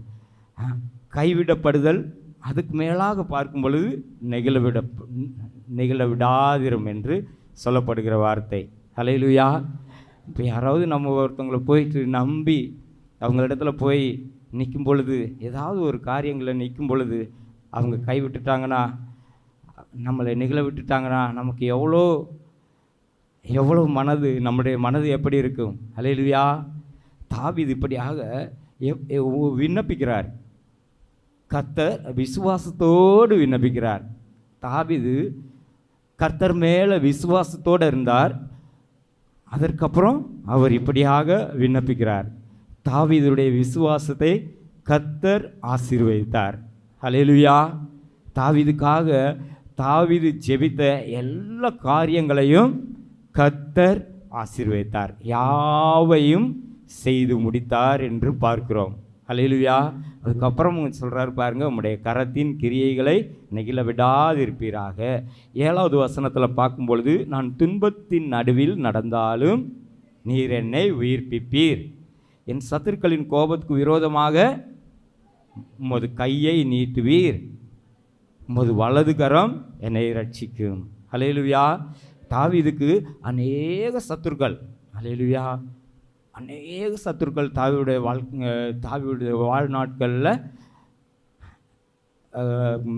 கைவிடப்படுதல், அதுக்கு மேலாக பார்க்கும் பொழுது நெகிழ விடாதிரும் என்று சொல்லப்படுகிற வார்த்தை. ஹல்லேலூயா. இப்போ யாராவது நம்ம ஒருத்தவங்களை போயிட்டு நம்பி அவங்களிடத்துல போய் நிற்கும் பொழுது, ஏதாவது ஒரு காரியங்களை நிற்கும் பொழுது அவங்க கைவிட்டுட்டாங்கன்னா, நம்மளை நெகிழ விட்டுட்டாங்கன்னா, நமக்கு எவ்வளோ நம்முடைய மனது எப்படி இருக்கும்? ஹல்லேலூயா. தாவீது இப்படியாக விண்ணப்பிக்கிறார். கர்த்தர் விசுவாசத்தோடு விண்ணப்பிக்கிறார். தாவீது கர்த்தர் மேலே விசுவாசத்தோடு இருந்தார். அதற்கப்புறம் அவர் இப்படியாக விண்ணப்பிக்கிறார். தாவீதுடைய விசுவாசத்தை கர்த்தர் ஆசீர்வதித்தார். ஹல்லேலூயா. தாவீதுக்காக தாவீது ஜெபித்த எல்லா காரியங்களையும் கர்த்தர் ஆசீர்வதித்தார், யாவையும் செய்து முடித்தார் என்று பார்க்கிறோம். ஹல்லேலூயா. அதுக்கப்புறம் சொல்கிறார் பாருங்க, உம்முடைய கரத்தின் கிரியைகளை நெகிழ விடாதிருப்பீராக. 7வது வசனத்தில் பார்க்கும் பொழுது, நான் துன்பத்தின் நடுவில் நடந்தாலும் நீர் என்னை உயிர்ப்பிப்பீர், என் சத்துருக்களின் கோபத்துக்கு விரோதமாக உமது கையை நீட்டுவீர், உமது வலது கரம் என்னை ரட்சிக்கும். ஹல்லேலூயா. தாவீதுக்கு அநேக சத்துருக்கள், ஹல்லேலூயா, அநேக சத்துருக்கள் தாவீதுடைய வாழ்நாட்களில்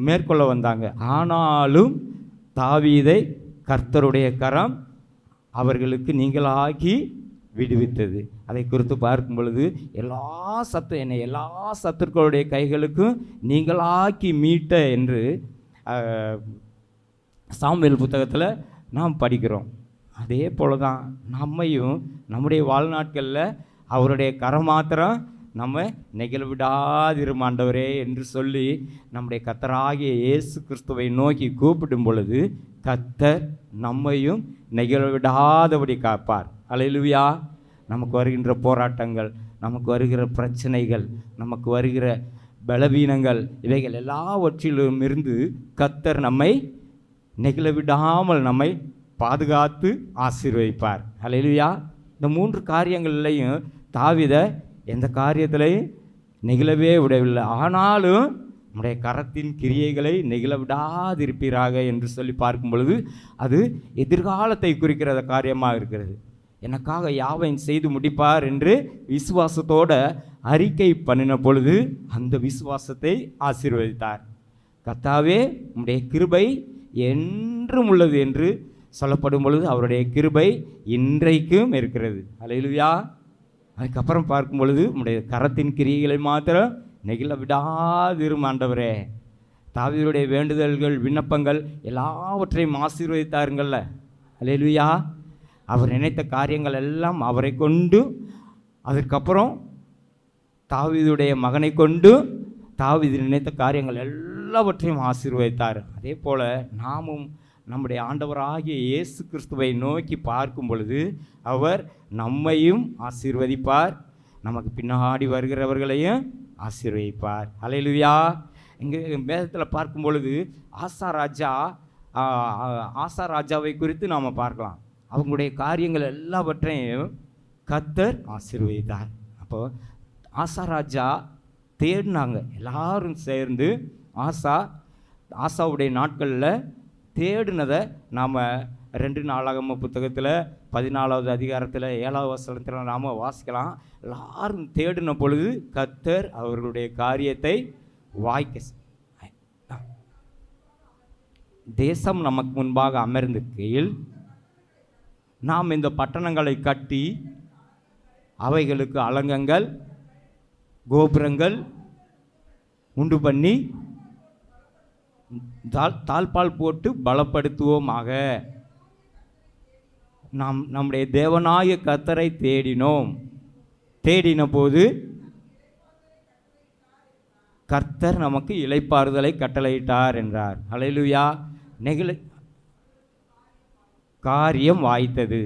மேற்கொள்ள வந்தாங்க. ஆனாலும் தாவீதை கர்த்தருடைய கரம் அவர்களுக்கு நீங்களாகி விடுவித்தது. அதை குறித்து பார்க்கும் பொழுது என்னை எல்லா சத்துருக்களுடைய கைகளுக்கும் நீங்களாக்கி மீட்ட என்று சாமுவேல் புத்தகத்தில் நாம் படிக்கிறோம். அதே போல தான் நம்மையும் நம்முடைய வாழ்நாட்களில் அவருடைய கரம் மாத்திரம் நம்ம நெகிழ விடாதிரும் ஆண்டவரே என்று சொல்லி நம்முடைய கர்த்தராகிய இயேசு கிறிஸ்துவை நோக்கி கூப்பிடும் பொழுது கர்த்தர் நம்மையும் நெகிழ விடாதபடி காப்பார். அல்லேலூயா. நமக்கு வருகின்ற போராட்டங்கள், நமக்கு வருகிற பிரச்சனைகள், நமக்கு வருகிற பலவீனங்கள், இவைகள் எல்லாவற்றிலும் இருந்து கர்த்தர் நம்மை நெகிழ விடாமல் நம்மை பாதுகாத்து ஆசீர்வதிப்பார். அல்லேலூயா. இந்த 3 காரியங்கள்லையும் தாவீதை எந்த காரியத்திலையும் நெகிழவே விடவில்லை. ஆனாலும் நம்முடைய கரத்தின் கிரியைகளை நெகிழ விடாதிருப்பீராக என்று சொல்லி பார்க்கும் பொழுது அது எதிர்காலத்தை குறிக்கிற காரியமாக இருக்கிறது. எனக்காக யாவையும் செய்து முடிப்பார் என்று விசுவாசத்தோட அறிக்கை பண்ணின பொழுது அந்த விசுவாசத்தை ஆசீர்வதித்தார். கர்த்தாவே உம்முடைய கிருபை என்றும் உள்ளது என்று சொல்லப்படும் பொழுது அவருடைய கிருபை இன்றைக்கும் இருக்கிறது. அல்லேலூயா. அதுக்கப்புறம் பார்க்கும் பொழுது உம்முடைய கரத்தின் கிரியைகளை மாத்திரம் நெகிழ விடாதிரும் ஆண்டவரே. தாவீதுடைய வேண்டுதல்கள், விண்ணப்பங்கள் எல்லாவற்றையும் ஆசீர்வதித்தாருங்கள்ல. அல்லேலூயா. அவர் நினைத்த காரியங்கள் எல்லாம் அவரை கொண்டு, அதற்கப்புறம் தாவீதுடைய மகனை கொண்டு தாவீது நினைத்த காரியங்கள் எல்லாவற்றையும் ஆசீர்வதித்தார். அதே போல் நாமும் நம்முடைய ஆண்டவராகிய இயேசு கிறிஸ்துவை நோக்கி பார்க்கும் பொழுது அவர் நம்மையும் ஆசீர்வதிப்பார், நமக்கு பின்னாடி வருகிறவர்களையும் ஆசீர்வதிப்பார். அல்லேலூயா. இங்கே வேதத்தில் பார்க்கும் பொழுது ஆசா ராஜாவை குறித்து நாம் பார்க்கலாம். அவங்களுடைய காரியங்கள் எல்லாவற்றையும் கர்த்தர் ஆசீர்வதித்தார். அப்போது ஆசா ராஜா தேடினாங்க, எல்லாரும் சேர்ந்து ஆசாவுடைய நாட்களில் தேடினதை நாம் 2 நாளாகம புத்தகத்தில் 14வது அதிகாரத்தில் 7வது வசனத்தில் நாம் வாசிக்கலாம். எல்லாரும் தேடின பொழுது கர்த்தர் அவர்களுடைய காரியத்தை வாய்க்க. தேசம் நமக்கு முன்பாக அமர்ந்திருக்கையில் நாம் இந்த பட்டணங்களை கட்டி அவைகளுக்கு அலங்கங்கள், கோபுரங்கள் உண்டு பண்ணி தாழ்பால் போட்டு பலப்படுத்துவோமாக. நாம் நம்முடைய தேவனாய கர்த்தரை தேடின போது கர்த்தர் நமக்கு இளைப்பாறுதலை கட்டளையிட்டார் என்றார். அல்லேலூயா. காரியம் வாய்த்தது.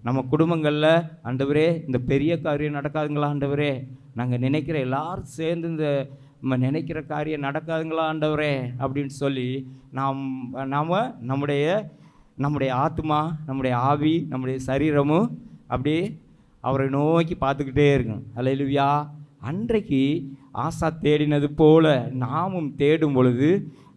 நம்ம குடும்பங்களில் ஆண்டவரே இந்த பெரிய காரியம் நடக்காதுங்களா ஆண்டவரே, நாங்கள் நினைக்கிற எல்லாரும் சேர்ந்து இந்த நினைக்கிற காரியம் நடக்காதுங்களா ஆண்டவரே அப்படின்னு சொல்லி நாம் நம்முடைய ஆத்மா, நம்முடைய ஆவி, நம்முடைய சரீரமும் அப்படியே அவரை நோக்கி பார்த்துக்கிட்டே இருக்கும். அல்லேலூயா. அன்றைக்கு ஆசா தேடினது போல நாமும் தேடும் பொழுது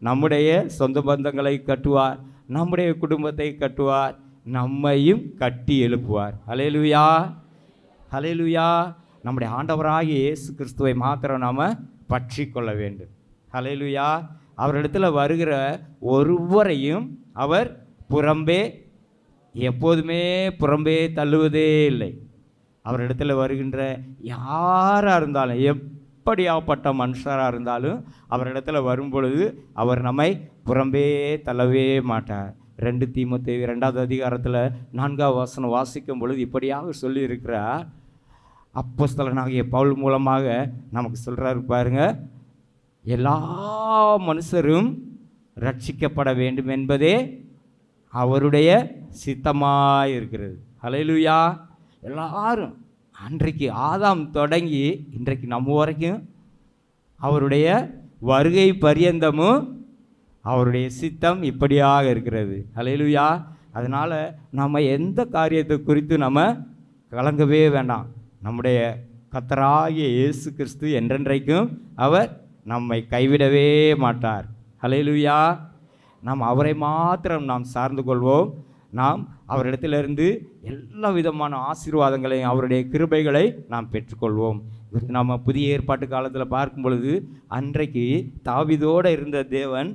நம்முடைய சொந்த பந்தங்களை கட்டுவார், நம்முடைய குடும்பத்தை கட்டுவார், நம்மையும் கட்டி எழுப்புவார். அல்லேலூயா. அல்லேலூயா. நம்முடைய ஆண்டவராகிய இயேசு கிறிஸ்துவை மாத்திரம் நாம் பற்றி கொள்ள வேண்டும். அல்லேலூயா. அவரிடத்தில் வருகிற ஒருவரையும் அவர் எப்போதுமே புறம்பே தள்ளுவதே இல்லை. அவரிடத்தில் வருகின்ற யாராக இருந்தாலும், எப்படியாப்பட்ட மனுஷராக இருந்தாலும் அவரிடத்தில் வரும் பொழுது அவர் நம்மை புறம்பே தள்ளவே மாட்டார். 2 தீமோத்தேயு 2வது அதிகாரத்தில் 4வது வசனம் வாசிக்கும் பொழுது இப்படியாக சொல்லியிருக்கிறார். அப்போஸ்தலனாகிய பவுல் மூலமாக நமக்கு சொல்கிறாரு பாருங்க, எல்லா மனுஷரும் ரட்சிக்கப்பட வேண்டும் என்பதே அவருடைய சித்தமாக இருக்கிறது. அல்லேலூயா. எல்லாரும் அன்றைக்கு ஆதாம் தொடங்கி இன்றைக்கு நம்ம வரைக்கும் அவருடைய வருகை பரியந்தமும் அவருடைய சித்தம் இப்படியாக இருக்கிறது. அல்லேலூயா. அதனால் நம்ம எந்த காரியத்தை குறித்து நம்ம கலங்கவே வேண்டாம். நம்முடைய கர்த்தராகிய இயேசு கிறிஸ்து என்றென்றைக்கும் அவர் நம்மை கைவிடவே மாட்டார். அல்லேலூயா. நாம் அவரை மாத்திரம் நாம் சார்ந்து கொள்வோம். நாம் அவரிடத்திலிருந்து எல்லா விதமான ஆசீர்வாதங்களையும் அவருடைய கிருபைகளை நாம் பெற்றுக்கொள்வோம். நம்ம புதிய ஏற்பாட்டு காலத்தில் பார்க்கும் பொழுது அன்றைக்கு தாவீதோடு இருந்த தேவன்,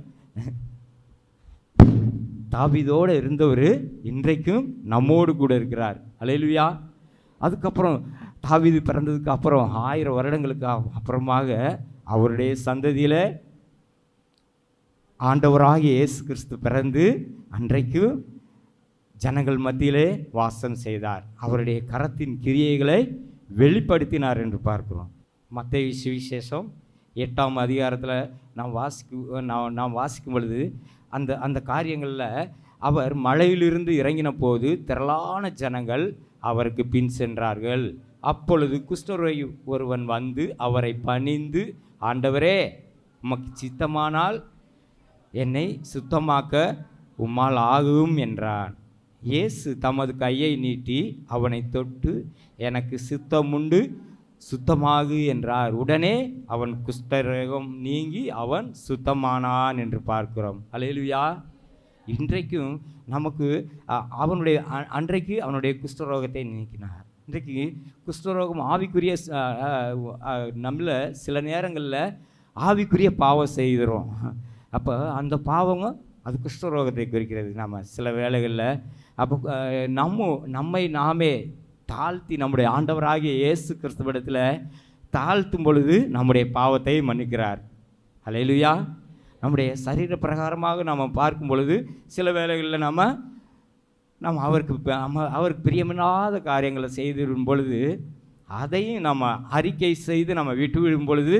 தாவீதோடு இருந்தவர் இன்றைக்கும் நம்மோடு கூட இருக்கிறார். அல்லேலூயா. அதுக்கப்புறம் தாவீது பிறந்ததுக்கு அப்புறம் 1000 வருடங்களுக்கு அப்புறமாக அவருடைய சந்ததியில் ஆண்டவராகிய இயேசு கிறிஸ்து பிறந்து அன்றைக்கு ஜனங்கள் மத்தியிலே வாசம் செய்தார். அவருடைய கரத்தின் கிரியைகளை வெளிப்படுத்தினார் என்று பார்க்கிறோம். மத்தேயு சுவிசேஷம் 8ஆம் அதிகாரத்தில் நாம் வாசிக்கும் பொழுது அந்த காரியங்களில் அவர் மலையிலிருந்து இறங்கின போது திரளான ஜனங்கள் அவருக்கு பின் சென்றார்கள். அப்பொழுது குஷ்டரோகி ஒருவன் வந்து அவரை பணிந்து, ஆண்டவரே, உமக்கு சித்தமானால் என்னை சுத்தமாக்க உம்மால் ஆகும் என்றான். இயேசு தமது கையை நீட்டி அவனை தொட்டு, எனக்கு சித்தமுண்டு, சுத்தமாகு என்றார். உடனே அவன் குஷ்டரோகம் நீங்கி அவன் சுத்தமானான் என்று பார்க்கிறோம். அல்லேலூயா. இன்றைக்கும் நமக்கு அன்றைக்கு அவனுடைய குஷ்டரோகத்தை நீக்கினார். இன்றைக்கு குஷ்டரோகம் ஆவிக்குரிய நம்மள சில நேரங்களில் ஆவிக்குரிய பாவம் செய்கிறோம். அப்போ அந்த பாவமும் அது குஷ்டரோகத்தை குறிக்கிறது. நம்ம சில வேளைகளில் அப்போ நம்மை நாமே தாழ்த்தி நம்முடைய ஆண்டவராகிய இயேசு கிறிஸ்துவிடத்தில் தாழ்த்தும் பொழுது நம்முடைய பாவத்தை மன்னிக்கிறார். அல்லேலூயா. நம்முடைய சரீர பிரகாரமாக நாம் பார்க்கும் பொழுது சில வேளைகளில் நம்ம அவருக்கு பிரியமில்லாத காரியங்களை செய்திடும் பொழுது அதையும் நம்ம அறிக்கை செய்து நம்ம விட்டு விடும் பொழுது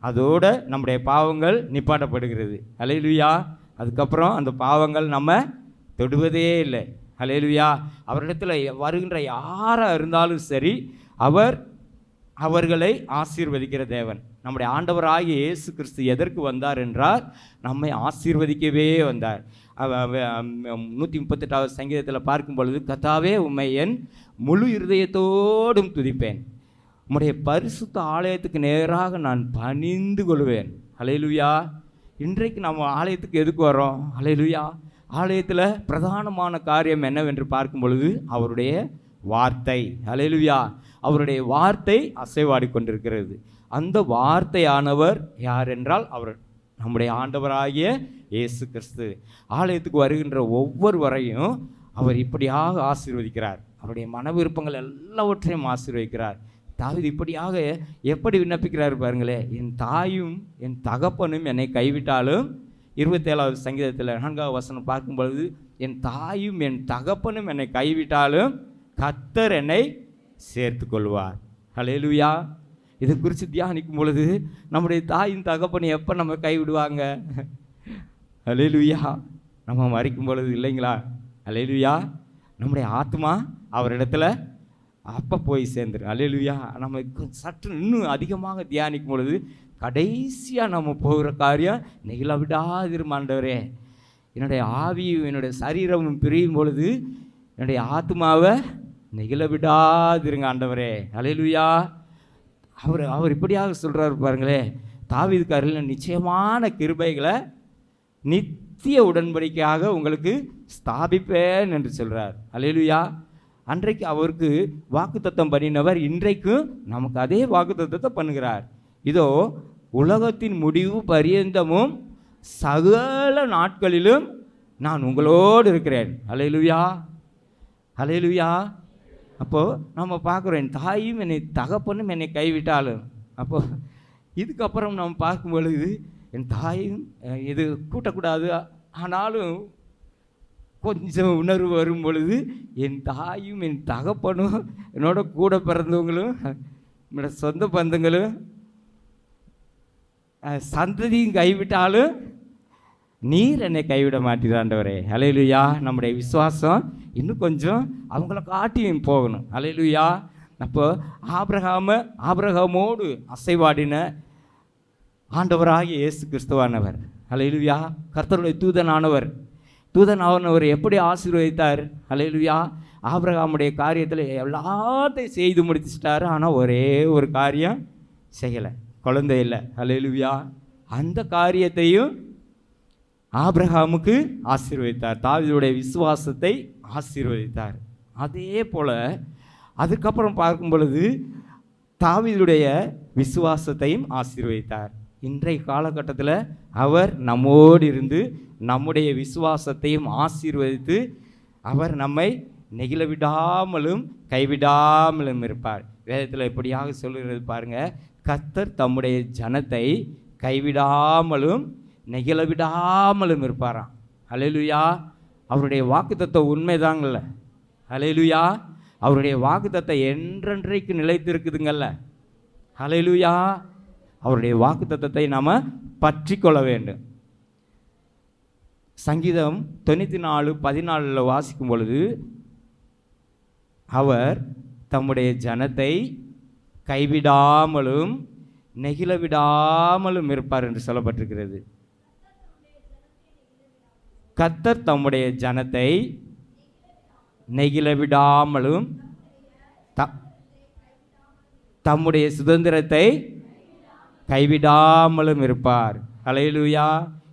அதோட நம்முடைய பாவங்கள் நிப்பாட்டப்படுகிறது. அல்லேலூயா. அதுக்கப்புறம் அந்த பாவங்கள் நம்ம தொடுவதே இல்லை. அல்லேலூயா. அவரிடத்தில் வருகின்ற யாராக இருந்தாலும் சரி, அவர்களை ஆசீர்வதிக்கிற தேவன். நம்முடைய ஆண்டவராகிய இயேசு கிறிஸ்து எதற்கு வந்தார் என்றால் நம்மை ஆசீர்வதிக்கவே வந்தார். 138வது சங்கீதத்தில் பார்க்கும் பொழுது, கர்த்தாவே, உம்மை என் முழு இருதயத்தோடும் துதிப்பேன், உம்முடைய பரிசுத்த ஆலயத்துக்கு நேராக நான் பணிந்து கொள்வேன். அல்லேலூயா. இன்றைக்கு நம்ம ஆலயத்துக்கு எதுக்கு வரோம்? அல்லேலூயா. ஆலயத்தில் பிரதானமான காரியம் என்னவென்று பார்க்கும் பொழுது அவருடைய வார்த்தை. அல்லேலூயா. அவருடைய வார்த்தை அசைவாடி கொண்டிருக்கிறது. அந்த வார்த்தையானவர் யார் என்றால் அவர் நம்முடைய ஆண்டவராகிய இயேசு கிறிஸ்து. ஆலயத்துக்கு வருகின்ற ஒவ்வொருவரையும் அவர் இப்படியாக ஆசீர்வதிக்கிறார். அவருடைய மன விருப்பங்கள் எல்லாவற்றையும் ஆசீர்வதிக்கிறார். தாவீது இப்படியாக எப்படி விண்ணப்பிக்கிறார் பாருங்களே, என் தாயும் என் தகப்பனும் என்னை கைவிட்டாலும், 27வது சங்கீதத்தில் 4வது வசனம் பார்க்கும் பொழுது, என் தாயும் என் தகப்பனும் என்னை கைவிட்டாலும் கர்த்தர் என்னை சேர்த்து கொள்வார். அல்லேலூயா. இது குறித்து தியானிக்கும் பொழுது நம்முடைய தாயின் தகப்பனை எப்போ நம்ம கைவிடுவாங்க? அல்லேலூயா. நம்ம மறிக்கும் பொழுது இல்லைங்களா? அல்லேலூயா. நம்முடைய ஆத்மா அவரிடத்துல அப்போ போய் சேர்ந்துடும். அல்லேலூயா. நம்ம சற்று இன்னும் அதிகமாக தியானிக்கும் பொழுது கடைசியாக நம்ம போகிற காரியம், நெகிழ விடாதிரும் ஆண்டவரே, என்னுடைய ஆவியும் என்னுடைய சரீரமும் பிரியும் பொழுது என்னுடைய ஆத்மாவை நெகிழ விடாதிருங்க ஆண்டவரே. அல்லேலூயா. அவர் இப்படியாக சொல்கிறார் பாருங்களே, தாவீதுக்காரர்கள் நிச்சயமான கிருபைகளை நித்திய உடன்படிக்கையாக உங்களுக்கு ஸ்தாபிப்பேன் என்று சொல்கிறார். அல்லேலூயா. அன்றைக்கு அவருக்கு வாக்குத்தத்தம் பண்ணினவர் இன்றைக்கும் நமக்கு அதே வாக்குத்தத்தத்தை பண்ணுகிறார். இதோ உலகத்தின் முடிவு பரியந்தமும் சகல நாட்களிலும் நான் உங்களோடு இருக்கிறேன். அல்லேலூயா. அல்லேலூயா. அப்போது நம்ம பார்க்குறோம், என் தாயும் என்னை தகப்பனும் என்னை கைவிட்டாலும். அப்போது இதுக்கப்புறம் நம்ம பார்க்கும் பொழுது என் தாயும் இது கூட்டக்கூடாது, ஆனாலும் கொஞ்சம் உணர்வு வரும் பொழுது என் தாயும் என் தகப்பனும் என்னோட கூட பிறந்தவங்களும் என்னோட சொந்த பந்தங்களும் சந்ததியும் கைவிட்டாலும் நீர் என்னை கைவிட மாட்டீர் ஆண்டவரே. அல்லேலூயா. நம்முடைய விசுவாசம் இன்னும் கொஞ்சம் அவங்கள காட்டியும் போகணும். அல்லேலூயா. அப்போ ஆபிரகாமோடு அசைவாடின ஆண்டவராகிய இயேசு கிறிஸ்துவானவர். அல்லேலூயா. கர்த்தருடைய தூதனானவர் எப்படி ஆசீர்வதித்தார்? அல்லேலூயா. ஆபிரகாமுடைய காரியத்தில் எல்லாத்தையும் செய்து முடிச்சிட்டாரு, ஆனால் ஒரே ஒரு காரியம் செய்யலை, குழந்தை இல்லை. அல்லேலூயா. அந்த காரியத்தையும் ஆபிரகாமுக்கு ஆசீர்வதித்தார். தாவீதுடைய விசுவாசத்தை ஆசீர்வதித்தார். அதே போல் அதுக்கப்புறம் பார்க்கும் பொழுது தாவீதுடைய விசுவாசத்தையும் ஆசீர்வதித்தார். இன்றைய காலகட்டத்தில் அவர் நம்மோடு இருந்து நம்முடைய விசுவாசத்தையும் ஆசீர்வதித்து அவர் நம்மை நெகிழ விடாமலும் கைவிடாமலும் இருப்பார். வேதத்தில் எப்படியாக சொல்லுகிறது பாருங்க, கர்த்தர் தம்முடைய ஜனத்தை கைவிடாமலும் நெகிழவிடாமலும் இருப்பாராம். அல்லேலூயா. அவருடைய வாக்குத்தத்தம் உண்மைதாங்கல்ல. அல்லேலூயா. அவருடைய வாக்குத்தத்தம் என்றென்றைக்கு நிலைத்திருக்குதுங்கல்ல. அல்லேலூயா. அவருடைய வாக்குத்தத்தத்தை நாம் பற்றி கொள்ள வேண்டும். சங்கீதம் 94:14 வாசிக்கும் பொழுது, அவர் தம்முடைய ஜனத்தை கைவிடாமலும் நெகிழ விடாமலும் இருப்பார் என்று சொல்லப்பட்டிருக்கிறது. கர்த்தர் தம்முடைய ஜனத்தை நெகிழ விடாமலும் தம்முடைய சுதந்திரத்தை கைவிடாமலும் இருப்பார். அல்லேலூயா.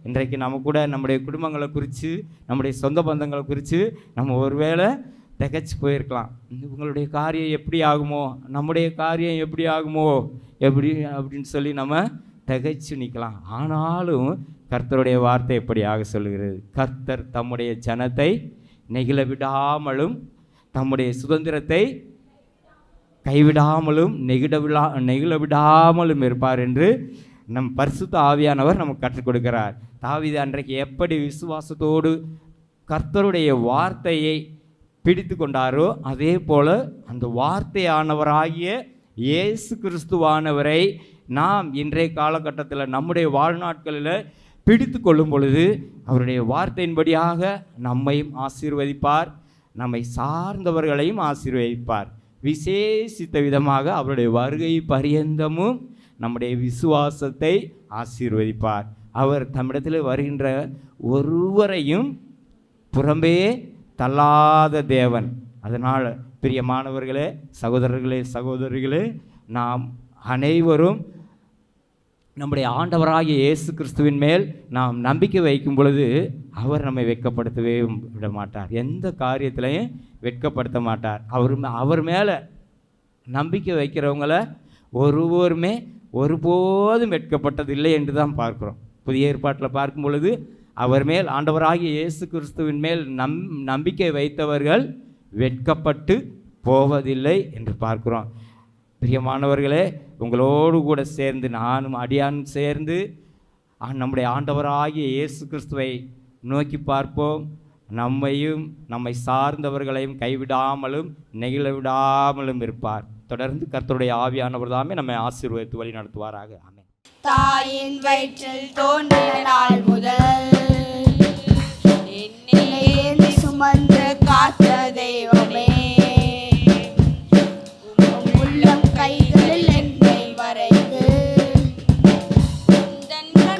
இன்றைக்கு நம்ம கூட நம்முடைய குடும்பங்களை குறித்து, நம்முடைய சொந்த பந்தங்களை குறித்து நம்ம ஒருவேளை திகைச்சு போயிருக்கலாம். இவங்களுடைய காரியம் எப்படி ஆகுமோ, நம்முடைய காரியம் எப்படி ஆகுமோ, எப்படி அப்படின்னு சொல்லி நம்ம திகைச்சு நிற்கலாம். ஆனாலும் கர்த்தருடைய வார்த்தை எப்படியாக சொல்லுகிறது, கர்த்தர் தம்முடைய ஜனத்தை நெகிழ விடாமலும் தம்முடைய சுதந்திரத்தை கைவிடாமலும் நெகிழ விடாமலும் இருப்பார் என்று நம் பரிசுத்த ஆவியானவர் நமக்கு கற்றுக் கொடுக்கிறார். தாவீது அன்றைக்கு எப்படி விசுவாசத்தோடு கர்த்தருடைய வார்த்தையை பிடித்து கொண்டாரோ, அதே போல அந்த வார்த்தையானவராகிய இயேசு கிறிஸ்துவானவரை நாம் இன்றைய காலகட்டத்தில் நம்முடைய வாழ்நாட்களில் பிடித்து கொள்ளும் பொழுது அவருடைய வார்த்தையின்படியாக நம்மையும் ஆசீர்வதிப்பார், நம்மை சார்ந்தவர்களையும் ஆசீர்வதிப்பார். விசேஷித்த விதமாக அவருடைய வருகை பரியந்தமும் நம்முடைய விசுவாசத்தை ஆசீர்வதிப்பார். அவர் தம்மிடத்தில் வருகின்ற ஒருவரையும் புறம்பே தள்ளாத தேவன். அதனால் பிரியமானவர்களே, சகோதரர்களே, சகோதரிகளே, நாம் அனைவரும் நம்முடைய ஆண்டவராகிய இயேசு கிறிஸ்துவின் மேல் நாம் நம்பிக்கை வைக்கும் பொழுது அவர் நம்மை வெட்கப்படுத்தவே விட மாட்டார். எந்த காரியத்திலையும் வெட்கப்படுத்த மாட்டார். அவர் மேலே நம்பிக்கை வைக்கிறவங்கள ஒருவருமே ஒருபோதும் வெட்கப்பட்டதில்லை என்று தான் பார்க்குறோம். புதிய ஏற்பாட்டில் பார்க்கும் பொழுது அவர் மேல், ஆண்டவராகிய இயேசு கிறிஸ்துவின் மேல் நம்பிக்கை வைத்தவர்கள் வெட்கப்பட்டு போவதில்லை என்று பார்க்குறோம். பிரியமானவர்களே, உங்களோடு கூட சேர்ந்து நானும் அடியானும் சேர்ந்து நம்முடைய ஆண்டவராகிய இயேசு கிறிஸ்துவை நோக்கி பார்ப்போம். நம்மையும் நம்மை சார்ந்தவர்களையும் கைவிடாமலும் நெகிழ விடாமலும் இருப்பார். தொடர்ந்து கர்த்தருடைய ஆவியானவர் தாமே நம்மை ஆசீர்வதித்து வழி நடத்துவாராக. ஆமென். தாயின் வயிற்றில் தோன்றிய நாள் முதல் என்னை சுமந்து காத்த தெய்வமே, உள்ளம் கைகளில் என்னை வரைந்து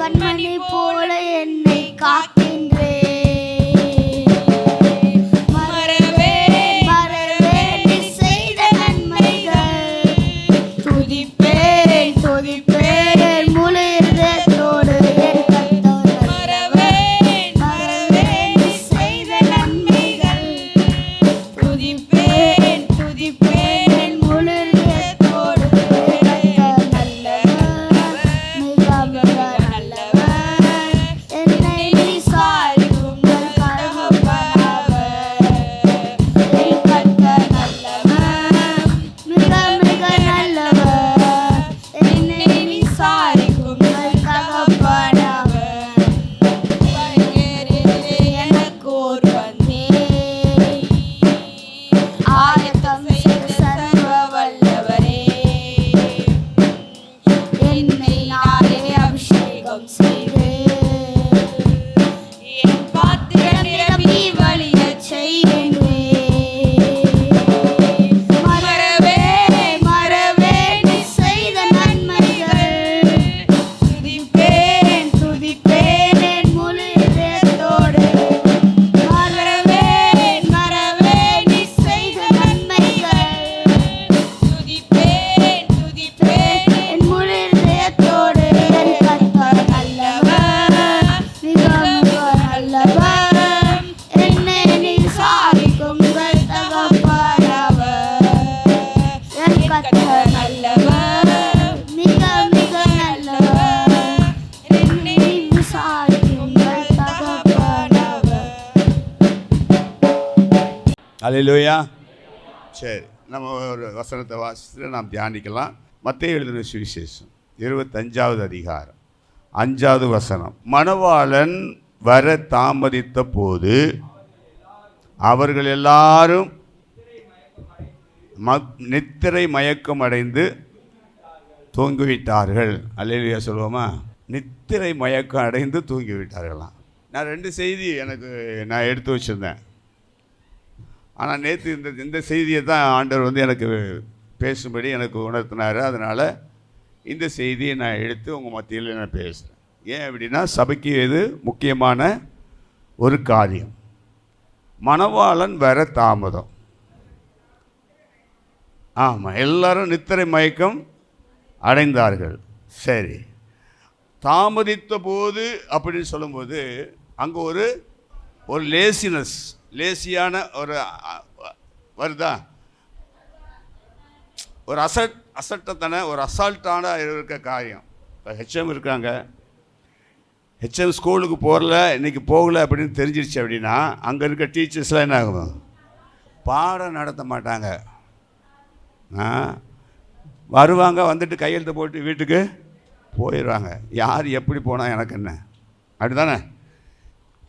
கண்மணி போல என்னை காக்கின்றே. அல்லேலூயா. சரி. நம்ம ஒரு வசனத்தை வாசித்து நாம் தியானிக்கலாம். மத்தேயு எழுதின சுவிசேஷம் 25வது அதிகாரம் 5வது வசனம். மணவாளன் வர தாமதித்த போது அவர்கள் எல்லாரும் நித்திரை மயக்கம் அடைந்து தூங்கிவிட்டார்கள். அல்லேலூயா சொல்லுவோமா? நித்திரை மயக்கம் அடைந்து தூங்கிவிட்டார்களாம். நான் 2 செய்தி நான் எடுத்து வச்சுருந்தேன். ஆனால் நேற்று இந்த செய்தியை தான் ஆண்டவர் எனக்கு பேசும்படி எனக்கு உணர்த்தினார். அதனால் இந்த செய்தியை நான் எடுத்து உங்கள் மத்தியில் நான் பேசுகிறேன். ஏன் அப்படின்னா, சபைக்கு இது முக்கியமான ஒரு காரியம். மணவாளன் வர தாமதம். ஆமாம், எல்லாரும் நித்திரை மயக்கம் அடைந்தார்கள். சரி, தாமதித்த போது அப்படின்னு சொல்லும்போது அங்கே ஒரு லேசியான ஒரு வருதா, ஒரு அசட்டத்தனை, ஒரு அசால்ட்டான இருக்க காரியம். இப்போ ஹெச்எம் இருக்காங்க, ஹெச்எம் ஸ்கூலுக்கு இன்றைக்கி போகலை அப்படின்னு தெரிஞ்சிருச்சு அப்படின்னா அங்கே இருக்க டீச்சர்ஸ்லாம் என்ன ஆகும்? பாடம் நடத்த மாட்டாங்க. வருவாங்க, வந்துட்டு கையெழுத்து போட்டு வீட்டுக்கு போயிடுவாங்க. யார் எப்படி போனால் எனக்கு என்ன, அப்படி தானே?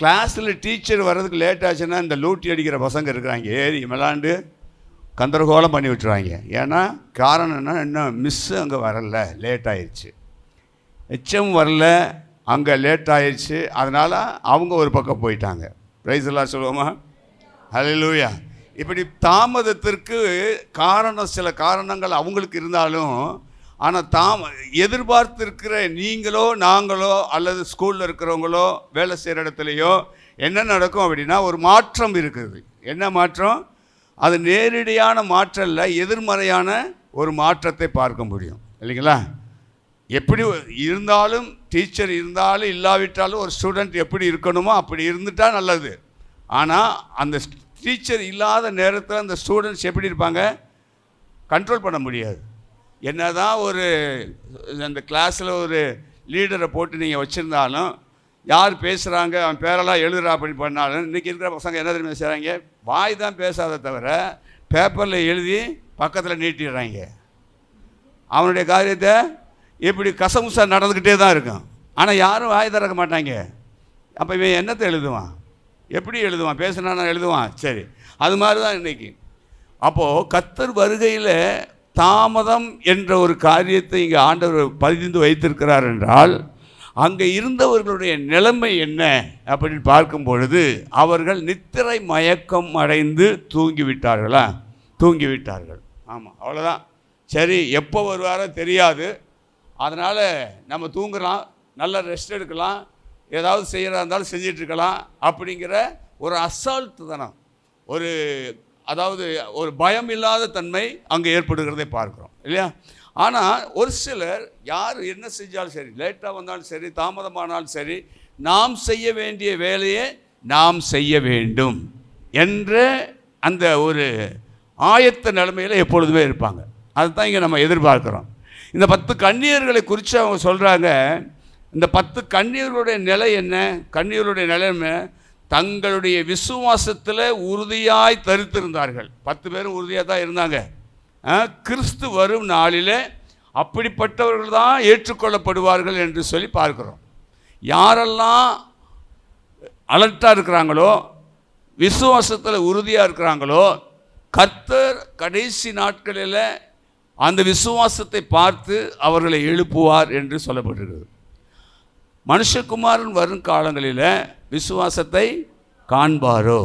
கிளாஸில் டீச்சர் வர்றதுக்கு லேட் ஆச்சுன்னா இந்த லூட்டி அடிக்கிற பசங்க இருக்கிறாங்க, ஏறி விளாண்டு கந்தரகோலம் பண்ணி விட்டுருவாங்க. ஏன்னா காரணம் என்ன, இன்னும் மிஸ்ஸு அங்கே வரல, லேட் ஆயிடுச்சு. ஹெச்எம் வரல, அங்கே லேட் ஆயிடுச்சு. அதனால் அவங்க ஒரு பக்கம் போயிட்டாங்க. பிரைஸ் எல்லாம் சொல்லுவோமா? ஹல்லேலூயா. இப்படி தாமதத்திற்கு சில காரணங்கள் அவங்களுக்கு இருந்தாலும், ஆனால் எதிர்பார்த்திருக்கிற நீங்களோ நாங்களோ அல்லது ஸ்கூலில் இருக்கிறவங்களோ வேலை செய்கிற இடத்துலையோ என்ன நடக்கும் அப்படின்னா, ஒரு மாற்றம் இருக்குது. என்ன மாற்றம்? அது நேரடியான மாற்றம் இல்லை, எதிர்மறையான ஒரு மாற்றத்தை பார்க்க முடியும், இல்லைங்களா? எப்படி இருந்தாலும், டீச்சர் இருந்தாலும் இல்லாவிட்டாலும் ஒரு ஸ்டூடெண்ட் எப்படி இருக்கணுமோ அப்படி இருந்துட்டால் நல்லது. ஆனால் அந்த டீச்சர் இல்லாத நேரத்தில் அந்த ஸ்டூடெண்ட்ஸ் எப்படி இருப்பாங்க? கண்ட்ரோல் பண்ண முடியாது. என்ன தான் அந்த கிளாஸில் ஒரு லீடரை போட்டு நீங்கள் வச்சுருந்தாலும், யார் பேசுகிறாங்க அவன் பேரெல்லாம் எழுதுறா அப்படி பண்ணாலும், இன்றைக்கி இருக்கிற பசங்க என்ன தெரியுமா செய்கிறாங்க? வாய் தான் பேசாத தவிர பேப்பரில் எழுதி பக்கத்தில் நீட்டிடுறாங்க. அவனுடைய காரியத்தை இப்படி கசமுசா நடந்துக்கிட்டே தான் இருக்கும். ஆனால் யாரும் வாய் திறக்க மாட்டாங்க. அப்போ இவன் என்னத்தை எழுதுவான்? எப்படி எழுதுவான்? பேசுனா எழுதுவான். சரி, அது மாதிரி தான் இன்றைக்கி. அப்போது கர்த்தர் வருகையில் தாமதம் என்ற ஒரு காரியத்தை இங்கே ஆண்டவர் பதிந்து வைத்திருக்கிறார் என்றால், அங்கே இருந்தவர்களுடைய நிலைமை என்ன அப்படின்னு பார்க்கும் பொழுது, அவர்கள் நித்திரை மயக்கம் அடைந்து தூங்கிவிட்டார்கள். ஆமாம், அவ்வளோதான். சரி, எப்போ வருவாரோ தெரியாது, அதனால் நம்ம தூங்கலாம், நல்ல ரெஸ்ட் எடுக்கலாம், ஏதாவது செய்கிறதா இருந்தாலும் செஞ்சிட்ருக்கலாம் அப்படிங்கிற ஒரு அசால்ட்டு தானே, அதாவது ஒரு பயம் இல்லாத தன்மை அங்கே ஏற்படுகிறதை பார்க்குறோம், இல்லையா? ஆனால் ஒரு சிலர் யார் என்ன செஞ்சாலும் சரி, லேட்டாக வந்தாலும் சரி, தாமதமானாலும் சரி, நாம் செய்ய வேண்டிய வேலையை நாம் செய்ய வேண்டும் என்ற அந்த ஒரு ஆயத்த நிலைமையில் எப்பொழுதுமே இருப்பாங்க. அதுதான் இங்கே நம்ம எதிர்பார்க்குறோம். இந்த 10 கன்னியர்களை குறித்து அவங்க சொல்கிறாங்க. இந்த 10 கன்னியர்களுடைய நிலை என்ன? கன்னியர்களுடைய நிலை என்ன? தங்களுடைய விசுவாசத்தில் உறுதியாய் தரித்திருந்தார்கள். 10 பேரும் உறுதியாக தான் இருந்தாங்க. கிறிஸ்து வரும் நாளில் அப்படிப்பட்டவர்கள் தான் ஏற்றுக்கொள்ளப்படுவார்கள் என்று சொல்லி பார்க்குறோம். யாரெல்லாம் அலர்ட்டாக இருக்கிறாங்களோ, விசுவாசத்தில் உறுதியாக இருக்கிறாங்களோ, கர்த்தர் கடைசி நாட்களில் அந்த விசுவாசத்தை பார்த்து அவர்களை எழுப்புவார் என்று சொல்லப்பட்டிருக்கிறது. மனுஷகுமாரன் வரும் காலங்களில் விசுவாசத்தை காண்பாரோ?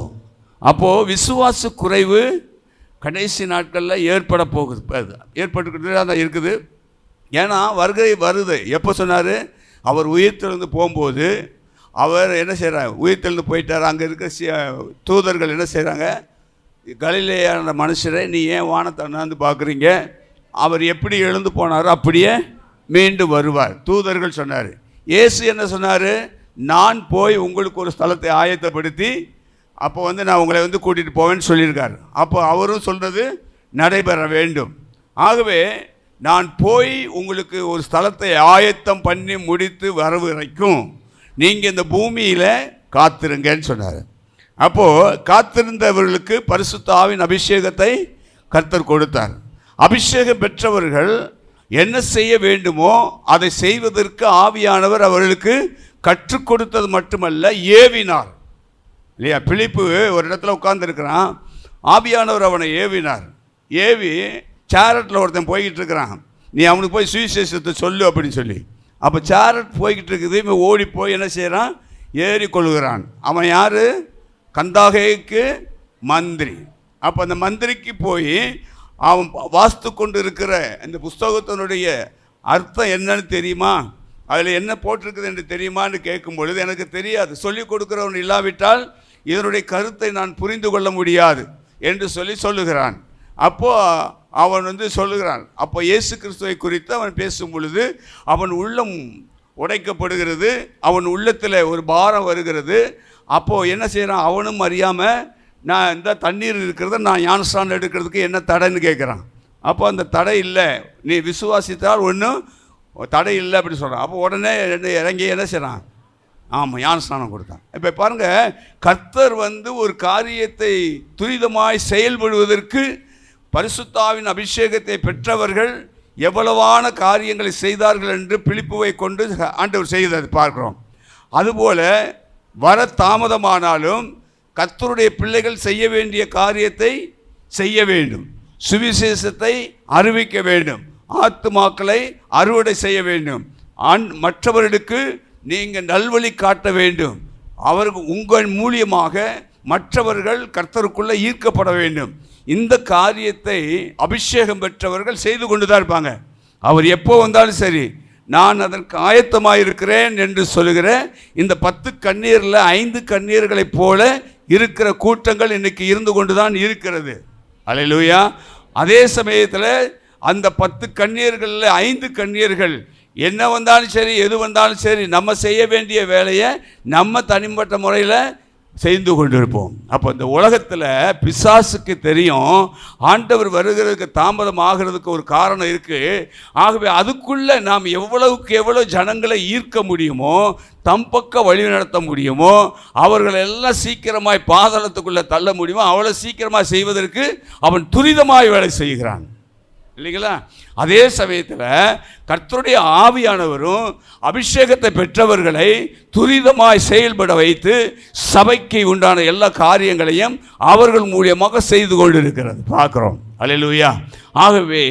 அப்போது விசுவாச குறைவு கடைசி நாட்களில் ஏற்பட்டுக்கிட்டு தான் இருக்குது. ஏன்னா வருகை வருது. எப்போ சொன்னார்? அவர் உயிர்த்தெழுந்து போகும்போது அவர் என்ன செய்கிறார்? உயிர்த்தெழுந்து போயிட்டார். அங்கே இருக்க தூதர்கள் என்ன செய்கிறாங்க? கலிலேயான மனுஷரை நீ ஏன் வானத்தை அண்ணாந்து பார்க்குறீங்க? அவர் எப்படி எழுந்து போனாரோ அப்படியே மீண்டும் வருவார். தூதர்கள் சொன்னார். இயேசு என்ன சொன்னார்? நான் போய் உங்களுக்கு ஒரு ஸ்தலத்தை ஆயத்தப்படுத்தி அப்போ நான் உங்களை கூட்டிகிட்டு போவேன்னு சொல்லியிருக்கார். அப்போ அவரும் சொல்கிறது நடைபெற வேண்டும். ஆகவே நான் போய் உங்களுக்கு ஒரு ஸ்தலத்தை ஆயத்தம் பண்ணி முடித்து வர வரைக்கும் நீங்கள் இந்த பூமியில் காத்திருங்கன்னு சொன்னார். அப்போது காத்திருந்தவர்களுக்கு பரிசுத்த ஆவியின் அபிஷேகத்தை கர்த்தர் கொடுத்தார். அபிஷேகம் பெற்றவர்கள் என்ன செய்ய வேண்டுமோ அதை செய்வதற்கு ஆவியானவர் அவர்களுக்கு கற்றுக் கொடுத்தது மட்டுமல்ல, ஏவினார். இல்லையா? பிலிப்பு ஒரு இடத்துல உட்கார்ந்துருக்கிறான், ஆவியானவர் அவனை ஏவினார். ஏவி சேரட்டில் ஒருத்தன் போய்கிட்டு இருக்கிறான், நீ அவனுக்கு போய் சுவிசேஷத்தை சொல்லு அப்படின்னு சொல்லி. அப்போ சேரட் போய்கிட்டு இருக்குது, இவன் ஓடி போய் என்ன செய்கிறான், ஏறி கொள்கிறான். அவன் யார்? கந்தாகேக்கு மந்திரி. அப்போ அந்த மந்திரிக்கு போய் அவன் வாஸ்து கொண்டு இருக்கிற இந்த புஸ்தகத்தினுடைய அர்த்தம் என்னன்னு தெரியுமா, அதில் என்ன போட்டிருக்குது என்று தெரியுமான்னு கேட்கும் பொழுது, எனக்கு தெரியாது, சொல்லிக் கொடுக்குறவன் இல்லாவிட்டால் இதனுடைய கருத்தை நான் புரிந்து கொள்ள முடியாது என்று சொல்லுகிறான். அப்போது அவன் சொல்லுகிறான். அப்போ இயேசு கிறிஸ்துவை குறித்து அவன் பேசும் பொழுது அவன் உள்ளம் உடைக்கப்படுகிறது, அவன் உள்ளத்தில் ஒரு பாரம் வருகிறது. அப்போது என்ன செய்கிறான், அவனும் அறியாமல் நான் இந்த தண்ணீர் இருக்கிறத நான் ஞானஸ்நானம் எடுக்கிறதுக்கு என்ன தடைன்னு கேட்குறான். அப்போ அந்த தடை இல்லை, நீ விசுவாசித்தால் ஒன்றும் தடை இல்லை அப்படின்னு சொல்கிறான். அப்போ உடனே இறங்கி என்ன செய்கிறான், ஆமாம் ஞானஸ்நானம் கொடுத்தான். இப்போ பாருங்கள், கர்த்தர் ஒரு காரியத்தை துரிதமாய் செயல்படுவதற்கு பரிசுத்தாவின் அபிஷேகத்தை பெற்றவர்கள் எவ்வளவான காரியங்களை செய்தார்கள் என்று பிலிப்புவை கொண்டு ஆண்டவர் செய்தது பார்க்கிறோம். அதுபோல் வர தாமதமானாலும் கர்த்தருடைய பிள்ளைகள் செய்ய வேண்டிய காரியத்தை செய்ய வேண்டும், சுவிசேஷத்தை அறிவிக்க வேண்டும், ஆத்துமாக்களை அறுவடை செய்ய வேண்டும், மற்றவர்களுக்கு நீங்கள் நல்வழி காட்ட வேண்டும், அவர்கள் உங்கள் மூலியமாக மற்றவர்கள் கர்த்தருக்குள்ளே ஈர்க்கப்பட வேண்டும். இந்த காரியத்தை அபிஷேகம் பெற்றவர்கள் செய்து கொண்டு தான் இருப்பாங்க. அவர் எப்போ வந்தாலும் சரி, நான் அதற்கு ஆயத்தமாக இருக்கிறேன் என்று சொல்லுகிற இந்த 10 கண்ணீரில் 5 கண்ணீர்களைப் போல இருக்கிற கூட்டங்கள் இன்னைக்கு இருந்து கொண்டு தான் இருக்கிறது. அல்லேலூயா. அதே சமயத்தில் அந்த 10 கண்ணீர்களில் 5 கண்ணீர்கள் என்ன வந்தாலும் சரி, எது வந்தாலும் சரி, நம்ம செய்ய வேண்டிய வேலையை நம்ம தனிப்பட்ட முறையில் செய்து கொண்டிருப்போம். அப்போ இந்த உலகத்தில் பிசாசுக்கு தெரியும் ஆண்டவர் வருகிறதுக்கு தாமதம் ஆகிறதுக்கு ஒரு காரணம் இருக்குது. ஆகவே அதுக்குள்ளே நாம் எவ்வளவுக்கு எவ்வளோ ஜனங்களை ஈர்க்க முடியுமோ, தம் பக்கம் வழி நடத்த முடியுமோ, அவர்களெல்லாம் சீக்கிரமாய் பாதாளத்துக்குள்ளே தள்ள முடியுமோ அவ்வளோ சீக்கிரமாக செய்வதற்கு அவன் துரிதமாய் வேலை செய்கிறான், இல்லைங்களா? அதே சமயத்தில் கர்த்தருடைய ஆவியானவரும் அபிஷேகத்தை பெற்றவர்களை துரிதமாய் செயல்பட வைத்து சபைக்கு உண்டான எல்லா காரியங்களையும் அவர்கள் மூலியமாக செய்து கொண்டிருக்கிறது பார்க்குறோம். அல்லேலூயா. ஆகவே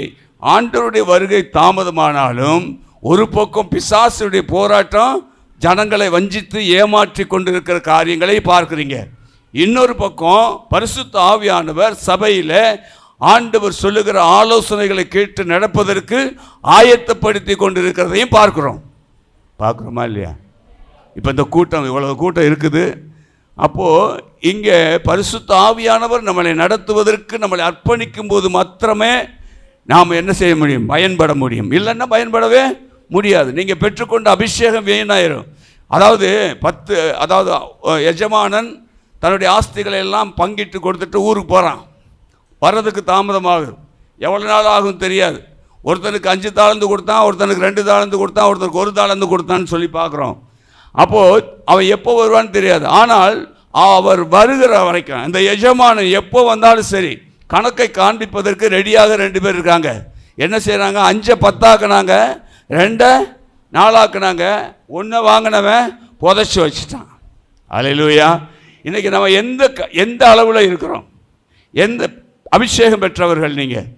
ஆண்டவருடைய வருகை தாமதமானாலும் ஒரு பக்கம் பிசாசுடைய போராட்டம் ஜனங்களை வஞ்சித்து ஏமாற்றி கொண்டிருக்கிற காரியங்களை பார்க்குறீங்க. இன்னொரு பக்கம் பரிசுத்த ஆவியானவர் சபையில் ஆண்டவர் சொல்லுகிற ஆலோசனைகளை கேட்டு நடப்பதற்கு ஆயத்தப்படுத்தி கொண்டிருக்கிறதையும் பார்க்குறோமா இல்லையா? இப்போ இந்த கூட்டம், இவ்வளவு கூட்டம் இருக்குது. அப்போது இங்கே பரிசுத்த ஆவியானவர் நம்மளை நடத்துவதற்கு நம்மளை அர்ப்பணிக்கும் போது மாத்திரமே நாம் என்ன செய்ய முடியும், பயன்பட முடியும். இல்லைன்னா பயன்படவே முடியாது. நீங்கள் பெற்றுக்கொண்ட அபிஷேகம் வீணாயிரும். அதாவது எஜமானன் தன்னுடைய ஆஸ்திகளை எல்லாம் பங்கிட்டு கொடுத்துட்டு ஊருக்கு போகிறான். வர்றதுக்கு தாமதமாகும், எவ்வளோ நாள் ஆகும் தெரியாது. ஒருத்தனுக்கு 5 தாளந்து கொடுத்தான், ஒருத்தனுக்கு 2 தாளந்து கொடுத்தான், ஒருத்தனுக்கு 1 தாளந்து கொடுத்தான்னு சொல்லி பார்க்குறோம். அப்போது அவன் எப்போ வருவான்னு தெரியாது. ஆனால் அவர் வருகிற வரைக்கும் அந்த எஜமானன் எப்போ வந்தாலும் சரி கணக்கை காண்பிப்பதற்கு ரெடியாக 2 பேர் இருக்காங்க. என்ன செய்கிறாங்க, 5 10ஆக்குனாங்க, 2 4ஆக்குனாங்க, 1 வாங்கினவன் புதைச்சி வச்சுட்டான். அல்லேலூயா. இன்றைக்கி நம்ம எந்த அளவில் இருக்கிறோம்? எந்த அபிஷேகம் பெற்றவர்கள் நீங்கள்,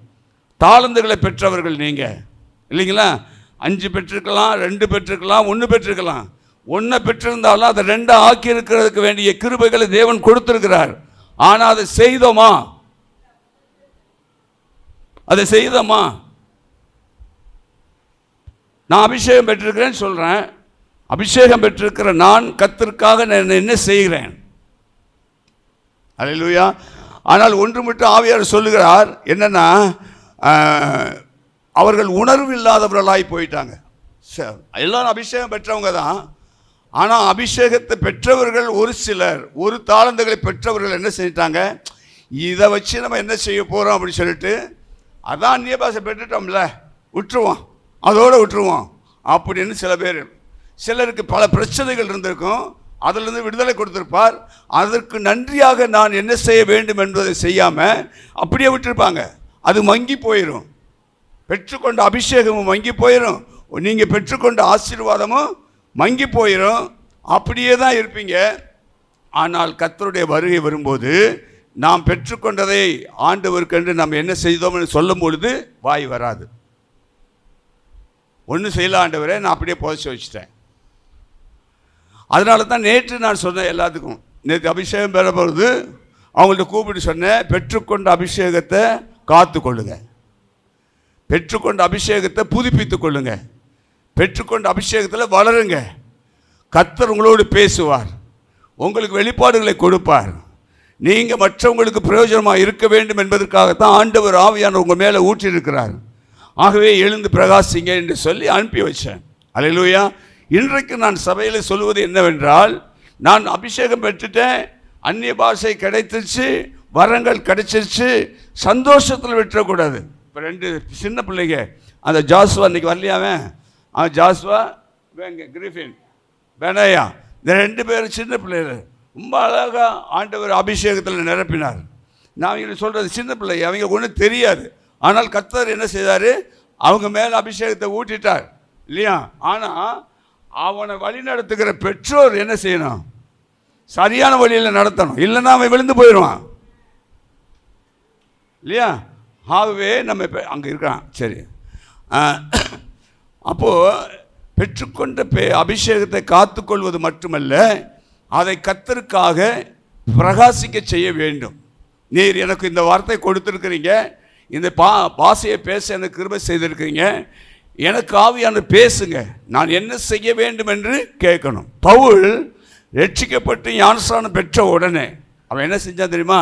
தாளந்துகளை பெற்றவர்கள் நீங்கள், இல்லைங்களா? 5 பெற்றிருக்கலாம், 2 பெற்றிருக்கலாம், 1 பெற்றிருக்கலாம். 1 பெற்றிருந்தாலும் அதை 2 ஆக்கி இருக்கிறதுக்கு வேண்டிய கிருபைகளை தேவன் கொடுத்திருக்கிறார். ஆனால் அதை செய்தோமா? நான் அபிஷேகம் பெற்றிருக்கிறேன்னு சொல்கிறேன். அபிஷேகம் பெற்றிருக்கிற நான் கர்த்தருக்காக நான் என்ன செய்கிறேன்? அல்லேலூயா. ஆனால் ஒன்று மட்டும் ஆவியார் சொல்லுகிறார், என்னன்னா அவர்கள் உணர்வு இல்லாதவர்களாய் போயிட்டாங்க. எல்லாரும் அபிஷேகம் பெற்றவங்க தான். ஆனால் அபிஷேகத்தை பெற்றவர்கள் ஒரு சிலர், ஒரு தாளந்துகளை பெற்றவர்கள் என்ன செஞ்சிட்டாங்க, இதை வச்சு நம்ம என்ன செய்ய போகிறோம் அப்படின்னு சொல்லிட்டு, அதான் அந்நிய பாஷை பெற்றுட்டோம்ல, அதோடு விட்டுருவோம் அப்படின்னு சில பேர். சிலருக்கு பல பிரச்சனைகள் இருந்திருக்கும், அதிலிருந்து விடுதலை கொடுத்திருப்பார். அதற்கு நன்றியாக நான் என்ன செய்ய வேண்டும் என்பதை செய்யாமல் அப்படியே விட்டுருப்பாங்க. அது மங்கி போயிடும். பெற்றுக்கொண்ட அபிஷேகமும் மங்கி போயிடும், நீங்கள் பெற்றுக்கொண்ட ஆசீர்வாதமும் மங்கி போயிடும். அப்படியே தான் இருப்பீங்க. ஆனால் கர்த்தருடைய வருகை வரும்போது நாம் பெற்றுக்கொண்டதை ஆண்டவருக்கென்று நாம் என்ன செய்தோம்னு சொல்லும் பொழுது வாய் வராது. ஒன்றும் செய்யல ஆண்டவரே, நான் அப்படியே புதைச்சி வச்சுட்டேன். அதனால தான் நேற்று நான் சொன்னேன் எல்லாத்துக்கும், நேற்று அபிஷேகம் பெற பொழுது அவங்கள்ட்ட கூப்பிட்டு சொன்னேன், பெற்றுக்கொண்ட அபிஷேகத்தை காத்து கொள்ளுங்க, பெற்றுக்கொண்ட அபிஷேகத்தை புதுப்பித்து கொள்ளுங்க, பெற்றுக்கொண்ட அபிஷேகத்தில் வளருங்க. கர்த்தர் உங்களோடு பேசுவார், உங்களுக்கு வெளிப்பாடுகளை கொடுப்பார். நீங்கள் மற்றவங்களுக்கு பிரயோஜனமாக இருக்க வேண்டும் என்பதற்காகத்தான் ஆண்டவர் ஆவியானவர் உங்கள் மேலே ஊற்றியிருக்கிறார். ஆகவே எழுந்து பிரகாசிங்க என்று சொல்லி அனுப்பி வச்சேன். அல்லேலூயா. இன்றைக்கு நான் சபையில் சொல்வது என்னவென்றால், நான் அபிஷேகம் பெற்றுட்டேன், அந்நிய பாஷை கிடைச்சிருச்சு, வரங்கள் கிடைச்சிருச்சு, சந்தோஷத்தில் விட்டுறக்கூடாது. இப்போ 2 சின்ன பிள்ளைங்க, அந்த ஜாஸ்வா இன்றைக்கி வரலையாவன், அவன் ஜாஸ்வா கிரிஃபின் பெனாயா, இந்த 2 பேரும் சின்ன பிள்ளைகள் ரொம்ப அழகாக ஆண்டவர் அபிஷேகத்தில் நிரப்பினார். நான் அவங்களுக்கு சொல்கிறது, சின்ன பிள்ளை, அவங்க ஒன்றும் தெரியாது. ஆனால் கர்த்தர் என்ன செய்தார், அவங்க மேலே அபிஷேகத்தை ஊட்டிட்டார் இல்லையா. ஆனால் அவனை வழி நடத்துகிற பெற்றோர் என்ன செய்யணும், சரியான வழியில் நடத்தணும், இல்லைன்னா அவன் விழுந்து போயிடுவான் இல்லையா. ஆகவே நம்ம இப்போ அங்கே இருக்கான். சரி, அப்போது பெற்றுக்கொண்ட அபிஷேகத்தை காத்துக்கொள்வது மட்டுமல்ல, அதை கர்த்தருக்காக பிரகாசிக்க செய்ய வேண்டும். நீர் எனக்கு இந்த வார்த்தை கொடுத்துருக்கிறீங்க, இந்த பாஷையை பேச எனக்கு கிருபை செய்திருக்கிறீங்க, எனக்கு ஆவியான பேசுங்க, நான் என்ன செய்ய வேண்டும் என்று கேட்கணும். பவுல் ரட்சிக்கப்பட்டு ஞானஸ்நானம் பெற்ற உடனே அவன் என்ன செஞ்சான் தெரியுமா,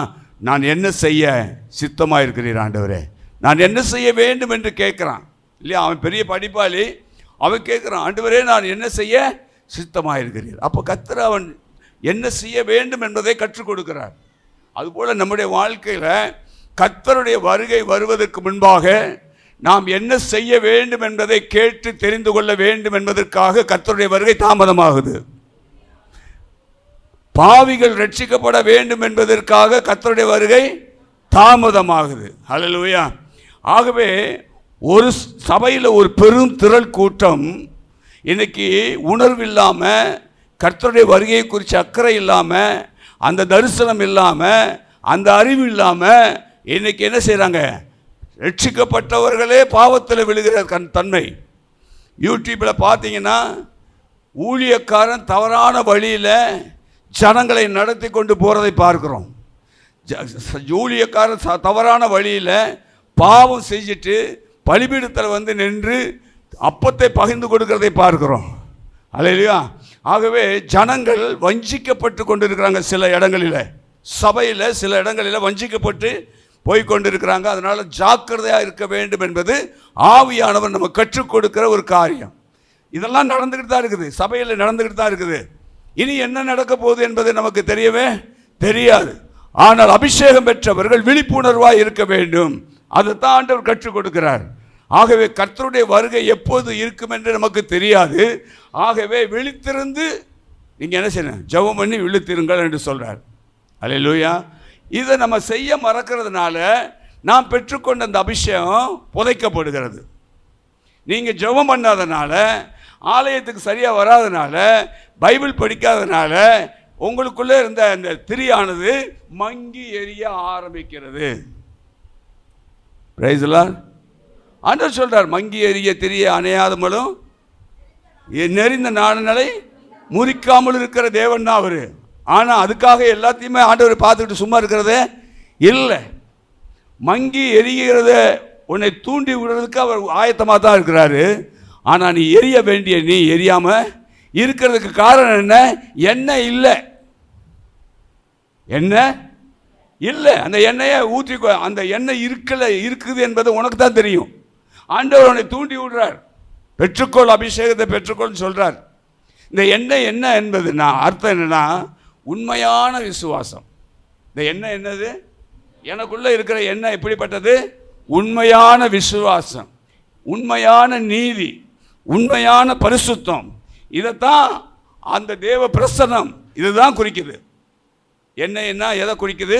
நான் என்ன செய்ய சித்தமாக இருக்கிறீர் ஆண்டவரே, நான் என்ன செய்ய வேண்டும் என்று கேட்குறான் இல்லையா. அவன் பெரிய படிப்பாளி, அவன் கேட்குறான், ஆண்டவரே நான் என்ன செய்ய சித்தமாக இருக்கிறீர். அப்போ கர்த்தர் அவன் என்ன செய்ய வேண்டும் என்பதை கற்றுக் கொடுக்கிறார். அதுபோல் நம்முடைய வாழ்க்கையில் கர்த்தருடைய வருகை வருவதற்கு முன்பாக நாம் என்ன செய்ய வேண்டும் என்பதை கேட்டு தெரிந்து கொள்ள வேண்டும் என்பதற்காக கர்த்தருடைய வருகை தாமதமாகுது. பாவிகள் ரட்சிக்கப்பட வேண்டும் என்பதற்காக கர்த்தருடைய வருகை தாமதமாகுது. ஹல்லேலூயா. ஆகவே ஒரு சபையில் ஒரு பெரும் திரள் கூட்டம் இன்னைக்கு உணர்வு இல்லாமல், கர்த்தருடைய வருகையை குறித்து அக்கறை இல்லாமல், அந்த தரிசனம் இல்லாமல், அந்த அறிவு இல்லாமல் இன்னைக்கு என்ன செய்கிறாங்க, ரட்சிக்கப்பட்டவர்களே பாவத்தில் விழுகிற தன்மை. யூடியூப்பில் பார்த்தீங்கன்னா ஊழியக்காரன் தவறான வழியில் ஜனங்களை நடத்தி கொண்டு போகிறதை பார்க்குறோம். ஊழியக்காரன் தவறான வழியில் பாவம் செஞ்சுட்டு பலிபீடத்தில் வந்து நின்று அப்பத்தை பகிர்ந்து கொடுக்கிறதை பார்க்கிறோம். அல்லேலூயா. ஆகவே ஜனங்கள் வஞ்சிக்கப்பட்டு கொண்டிருக்கிறாங்க. சில இடங்களில், சபையில் சில இடங்களில் வஞ்சிக்கப்பட்டு போய்கொண்டிருக்கிறாங்க. அதனால் ஜாக்கிரதையாக இருக்க வேண்டும் என்பது ஆவியானவர் நம்ம கற்றுக் கொடுக்கிற ஒரு காரியம். இதெல்லாம் நடந்துக்கிட்டு தான் இருக்குது, சபையில் நடந்துக்கிட்டு தான் இருக்குது. இனி என்ன நடக்க போகுது என்பது நமக்கு தெரியவே தெரியாது. ஆனால் அபிஷேகம் பெற்றவர்கள் விழிப்புணர்வாக இருக்க வேண்டும். அதைத்தான் ஆண்டவர் கற்றுக் கொடுக்கிறார். ஆகவே கர்த்தருடைய வருகை எப்போது இருக்கும் என்று நமக்கு தெரியாது. ஆகவே விழித்திருந்து நீங்கள் என்ன செய்யணும், ஜெபம் பண்ணி விழித்திருங்கள் என்று சொல்கிறார். அல்லேலூயா. இதை நம்ம செய்ய மறக்கிறதுனால நாம் பெற்றுக்கொண்ட அந்த அபிஷேகம் புதைக்கப்படுகிறது. நீங்கள் ஜெபம் பண்ணாதனால, ஆலயத்துக்கு சரியாக வராதனால, பைபிள் படிக்காதனால உங்களுக்குள்ளே இருந்த அந்த திரியானது மங்கி எரிய ஆரம்பிக்கிறது. Praise the Lord. ஆண்டவர் சொல்றார், மங்கி எரிய திரிய அணையாதமலும் நெறிந்த நாணலை முறிக்காமல் இருக்கிற தேவன் தான் அவர். ஆனால் அதுக்காக எல்லாத்தையுமே ஆண்டவர் பார்த்துக்கிட்டு சும்மா இருக்கிறதே இல்லை. மங்கி எரிகிறத உன்னை தூண்டி விடுறதுக்கு அவர் ஆயத்தமாக தான் இருக்கிறாரு. ஆனால் நீ எரிய வேண்டிய நீ எரியாமல் இருக்கிறதுக்கு காரணம் என்ன? எண்ணெய் இல்லை, எண்ணெய் இல்லை. அந்த எண்ணெயை ஊற்றி, அந்த எண்ணெய் இருக்குது என்பது உனக்கு தான் தெரியும். ஆண்டவர் உன்னை தூண்டி விடுறார், பெற்றுக்கொள், அபிஷேகத்தை பெற்றுக்கொள்னு சொல்கிறார். இந்த எண்ணெய் என்ன என்பதுன்னா அர்த்தம் என்னன்னா, உண்மையான விசுவாசம். இந்த எண்ணெய் என்னது? எனக்குள்ளே இருக்கிற எண்ணெய் எப்படிப்பட்டது? உண்மையான விசுவாசம், உண்மையான நீதி, உண்மையான பரிசுத்தம். இதைத்தான் அந்த தேவ பிரசன்னம் இதுதான் குறிக்குது. என்ன எதை குறிக்குது?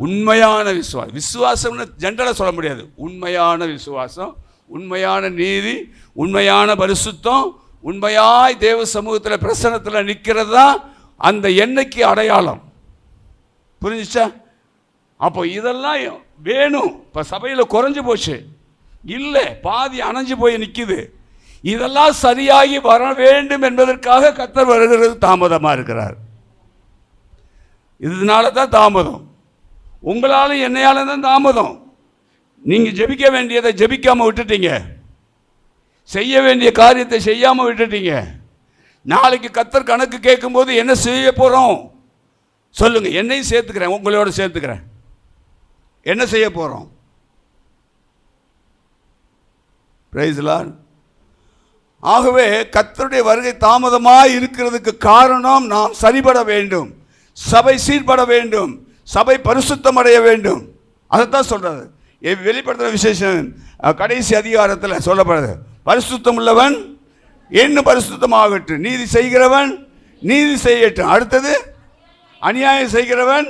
உண்மையான விசுவாசம். விசுவாசம்னு ஜென்ரலாக சொல்ல முடியாது. உண்மையான விசுவாசம், உண்மையான நீதி, உண்மையான பரிசுத்தம், உண்மையாய் தேவ சமூகத்தில் பிரசன்னத்தில் நிற்கிறது தான் அந்த எண்ணெய்க்கு அடையாளம். புரிஞ்சுச்சா? அப்போ இதெல்லாம் வேணும். இப்போ சபையில் குறைஞ்சி போச்சு, இல்லை பாதி அணைஞ்சு போய் நிற்கிது. இதெல்லாம் சரியாகி வர வேண்டும் என்பதற்காக கர்த்தர் வருகிறது தாமதமாக இருக்கிறார். இதனால தான் தாமதம். உங்களால் என்னையால தான் தாமதம். நீங்கள் ஜெபிக்க வேண்டியதை ஜெபிக்காமல் விட்டுட்டீங்க, செய்ய வேண்டிய காரியத்தை செய்யாமல் விட்டுட்டீங்க. நாளைக்கு கர்த்தர் கணக்கு கேட்கும்போது என்ன செய்ய போகிறோம் சொல்லுங்கள். என்னையும் சேர்த்துக்கிறேன், உங்களோட சேர்த்துக்கிறேன். என்ன செய்ய போகிறோம்? Praise Lord. ஆகவே கர்த்தருடைய வருகை தாமதமாக இருக்கிறதுக்கு காரணம் நாம் சரிபட வேண்டும், சபை சீர்பட வேண்டும், சபை பரிசுத்தம் அடைய வேண்டும். அதைத்தான் சொல்கிறது. வெளிப்படுத்துகிற விசேஷம் கடைசி அதிகாரத்தில் சொல்லப்படுது. பரிசுத்தம் உள்ளவன் இன்னும் பரிசுத்தமாகட்டும், நீதி செய்கிறவன் நீதி செய்யட்டும். அடுத்தது அநியாயம் செய்கிறவன்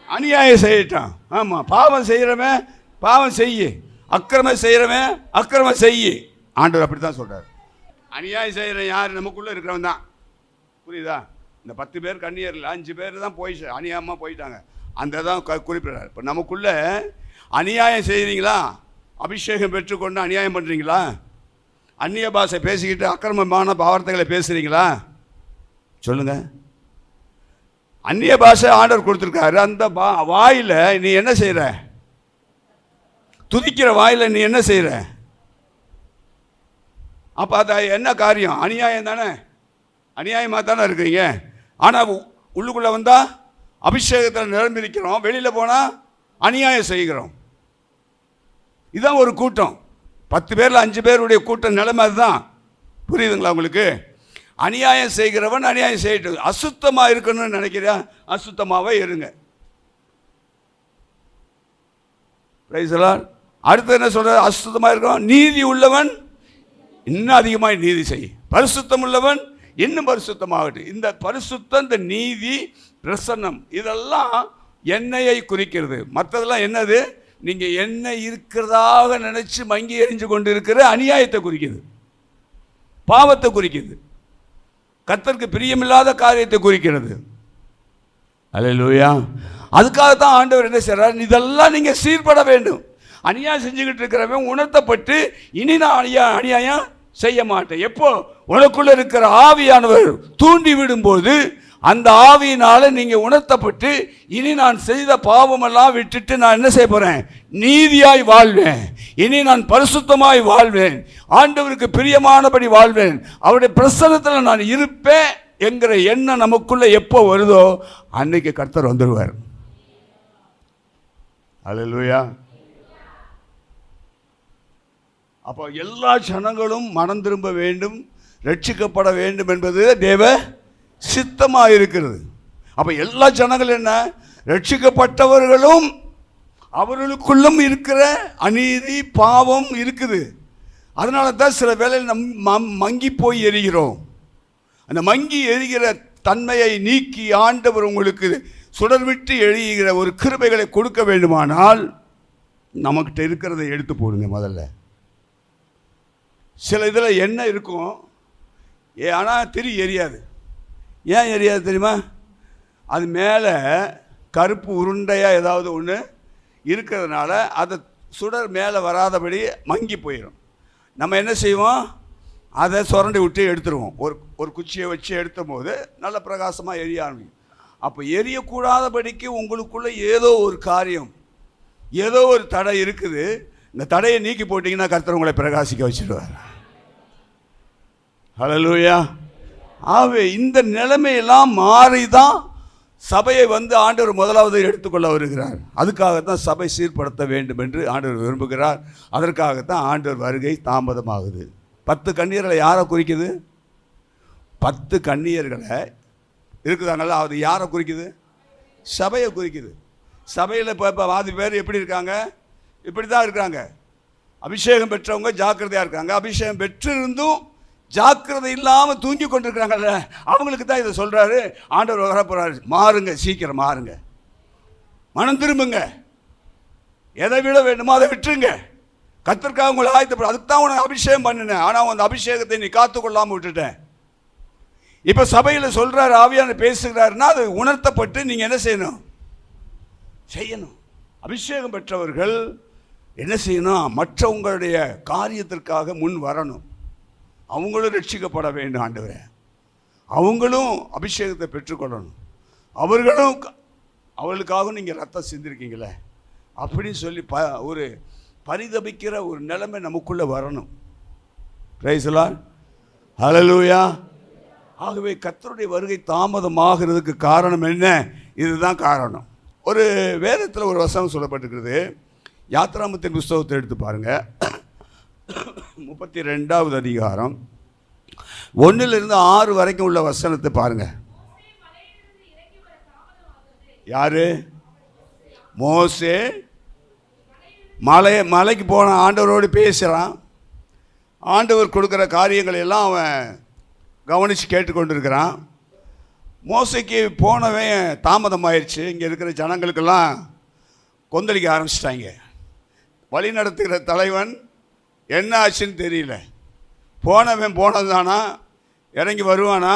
அநியாயம் செய்யட்டும். ஆமாம், பாவம் செய்கிறவன் பாவம் செய்ய, அக்கிரமம் செய்கிறவன் அக்கிரமம் செய்ய. ஆண்டவர் அப்படி தான் சொல்கிறார். அநியாயம் செய்கிறவன் யார்? நமக்குள்ளே இருக்கிறவன் தான். புரியுதா? இந்த 10 பேர் கன்னியரில் 5 பேர் தான் போய் அநியாயமாக போயிட்டாங்க. அந்த தான் குறிப்பிடுறார். இப்போ நமக்குள்ளே அநியாயம் செய்கிறீங்களா? அபிஷேகம் பெற்றுக்கொண்டு அநியாயம் பண்ணுறீங்களா? அந்நிய பாஷை பேசிக்கிட்டு அக்கிரமமான வார்த்தைகளை பேசுகிறீங்களா? சொல்லுங்கள். அந்நிய பாஷை ஆண்டவர் கொடுத்துருக்காரு. அந்த வாயில் நீ என்ன செய்கிற? துதிக்கிற வாயில் நீ என்ன செய்கிற? அப்போ அது என்ன காரியம்? அநியாயம் தானே, அநியாயமாக தானே இருக்கிறீங்க. ஆனால் உள்ளுக்குள்ளே வந்தால் அபிஷேகத்தில் நிரம்பியிருக்கிறோம், வெளியில் போனால் அநியாயம் செய்கிறோம். இதுதான் ஒரு கூட்டம். 10 பேரில் 5 பேருடைய கூட்டம் நிலைமை அதுதான். புரியுதுங்களா உங்களுக்கு? அநியாயம் செய்கிறவன் அநியாயம் செய்யட்டும். அசுத்தமாக இருக்கணும்னு நினைக்கிறியா? அசுத்தமாகவே இருங்க. Praise Lord. அடுத்து என்ன சொல்ற? அசுத்தமாக இருக்கணும். நீதி உள்ளவன் இன்னும் அதிகமாக நீதி செய். பரிசுத்தம் உள்ளவன் இன்னும் பரிசுத்தமாகட்டும். இந்த பரிசுத்தம், இந்த நீதி, பிரசன்னம் இதெல்லாம் எண்ணெயை குறிக்கிறது. மற்றதெல்லாம் என்னது? நீங்கள் எண்ணெய் இருக்கிறதாக நினச்சி மங்கி எறிஞ்சு கொண்டு இருக்கிற அநியாயத்தை குறிக்குது, பாவத்தை குறிக்குது, கர்த்தருக்கு பிரியமில்லாத காரியத்தை குறிக்கிறது. அல்லேலூயா. அதுக்காகத்தான் ஆண்டவர் என்ன செய்றார்? இதெல்லாம் நீங்கள் சீர்பட வேண்டும். அநியாயம் செஞ்சுக்கிட்டு இருக்கிறவன் உணர்த்தப்பட்டு இனி நான் அநியாயம் செய்ய மாட்டேன். எப்போ? உனக்குள்ள இருக்கிற ஆவியானவர் தூண்டி விடும்போது அந்த ஆவியினால நீங்க உணர்த்தப்பட்டு இனி நான் செய்த பாவமெல்லாம் விட்டுட்டு நான் என்ன செய்ய போறேன்? நீதியாய் வாழ்வேன், இனி நான் பரிசுத்தமாய் வாழ்வேன், ஆண்டவருக்கு பிரியமானபடி வாழ்வேன், அவருடைய பிரசன்னத்தில் நான் இருப்பேன் என்கிற எண்ணம் நமக்குள்ள எப்போ வருதோ அன்னைக்கு கர்த்தர் வந்துடுவார். அல்லேலூயா. அப்போ எல்லா ஜனங்களும் மனம் திரும்ப வேண்டும், ரட்சிக்கப்பட வேண்டும் என்பது தேவ சித்தமாக இருக்கிறது. அப்போ எல்லா ஜனங்களும் என்ன? ரட்சிக்கப்பட்டவர்களும் அவர்களுக்குள்ளும் இருக்கிற அநீதி பாவம் இருக்குது. அதனால தான் சில வேளையில் மங்கி போய் எரிகிறோம். அந்த மங்கி எரிகிற தன்மையை நீக்கி ஆண்டவர் உங்களுக்கு சுடர்விட்டு எரிகிற ஒரு கிருபைகளை கொடுக்க வேண்டுமானால் நமக்கிட்ட இருக்கிறதை எடுத்து போடுங்க. முதல்ல சில இதில் எண்ணெய் இருக்கும், ஆனால் திரி எரியாது. ஏன் எரியாது தெரியுமா? அது மேலே கருப்பு உருண்டையாக ஏதாவது ஒன்று இருக்கிறதுனால அதை சுடர் மேலே வராதபடி மங்கி போயிடும். நம்ம என்ன செய்வோம்? அதை சுரண்டி விட்டு எடுத்துருவோம். ஒரு குச்சியை வச்சு எடுத்தும் போது நல்ல பிரகாசமாக எரிய ஆரம்பிக்கும். அப்போ எரியக்கூடாதபடிக்கு உங்களுக்குள்ளே ஏதோ ஒரு காரியம், ஏதோ ஒரு தடை இருக்குது. இந்த தடையை நீக்கி போட்டிங்கன்னா கர்த்தர் உங்களை பிரகாசிக்க வச்சுடுவார். ஹல்லேலூயா. ஆகவே இந்த நிலைமையெல்லாம் மாறி தான் சபையை ஆண்டவர் முதலாவது எடுத்துக்கொள்ள வருகிறார். அதுக்காகத்தான் சபை சீர்படுத்த வேண்டும் என்று ஆண்டவர் விரும்புகிறார். அதற்காகத்தான் ஆண்டவர் வருகை தாமதமாகுது. 10 கன்னியர்களை யாரை குறிக்குது? 10 கன்னியர்களை இருக்குதாங்கல்ல, அது யாரை குறிக்குது? சபையை குறிக்குது. சபையில் இப்போ பாதி பேர் எப்படி இருக்காங்க? இப்படி தான் இருக்காங்க. அபிஷேகம் பெற்றவங்க ஜாக்கிரதையாக இருக்காங்க, அபிஷேகம் பெற்றிருந்தும் ஜாக்கிரதை இல்லாமல் தூங்கி கொண்டிருக்கிறாங்கல்ல, அவங்களுக்கு தான் இதை சொல்கிறாரு ஆண்டவர். வரப்போகிறாரு, மாறுங்க, சீக்கிரம் மாறுங்க. மனம் திரும்புங்க. எதை விட வேண்டுமோ அதை விட்டுருங்க. கர்த்தருக்காக உங்களை ஆயத்தப்பட, அதுக்கு தான் உனக்கு அபிஷேகம் பண்ணினேன். ஆனால் அந்த அபிஷேகத்தை நீ காத்துக்கொள்ளாமல் விட்டுட்டேன். இப்போ சபையில் சொல்கிறார், ஆவியானவர் பேசுகிறாருன்னா அது உணர்த்தப்பட்டு நீங்கள் என்ன செய்யணும்? அபிஷேகம் பெற்றவர்கள் என்ன செய்யணும்? மற்றவங்களுடைய காரியத்திற்காக முன் வரணும். அவங்களும் ரட்சிக்கப்பட வேண்டும் ஆண்டவரே. அவங்களும் அபிஷேகத்தை பெற்றுக்கொள்ளணும். அவர்களுக்காக நீங்கள் ரத்தம் சிந்திருக்கீங்களே அப்படின்னு சொல்லி ஒரு பரிதபிக்கிற ஒரு நிலைமை நமக்குள்ளே வரணும். பிரைஸ் தி லார்ட், ஹல்லேலூயா. ஆகவே கர்த்தருடைய வருகை தாமதமாகிறதுக்கு காரணம் என்ன? இதுதான் காரணம். ஒரு வேதத்தில் ஒரு வசனம் சொல்லப்பட்டிருக்கிறது. யாத்ராமத்தின் புஸ்தகத்தை எடுத்து பாருங்கள். 32வது அதிகாரம் 1லிருந்து 6 வரைக்கும் உள்ள வசனத்தை பாருங்க. யாரு? மோசே மலைக்கு போன ஆண்டவரோடு பேசுகிறான். ஆண்டவர் கொடுக்குற காரியங்களை எல்லாம் அவன் கவனித்து கேட்டுக்கொண்டிருக்கிறான். மோசைக்கு போனவன் தாமதமாயிடுச்சு. இங்கே இருக்கிற ஜனங்களுக்கெல்லாம் கொந்தளிக்க ஆரம்பிச்சிட்டாங்க. வழி நடத்துகிற தலைவன் என்ன ஆச்சுன்னு தெரியல. போனவன் போனதானா, இறங்கி வருவானா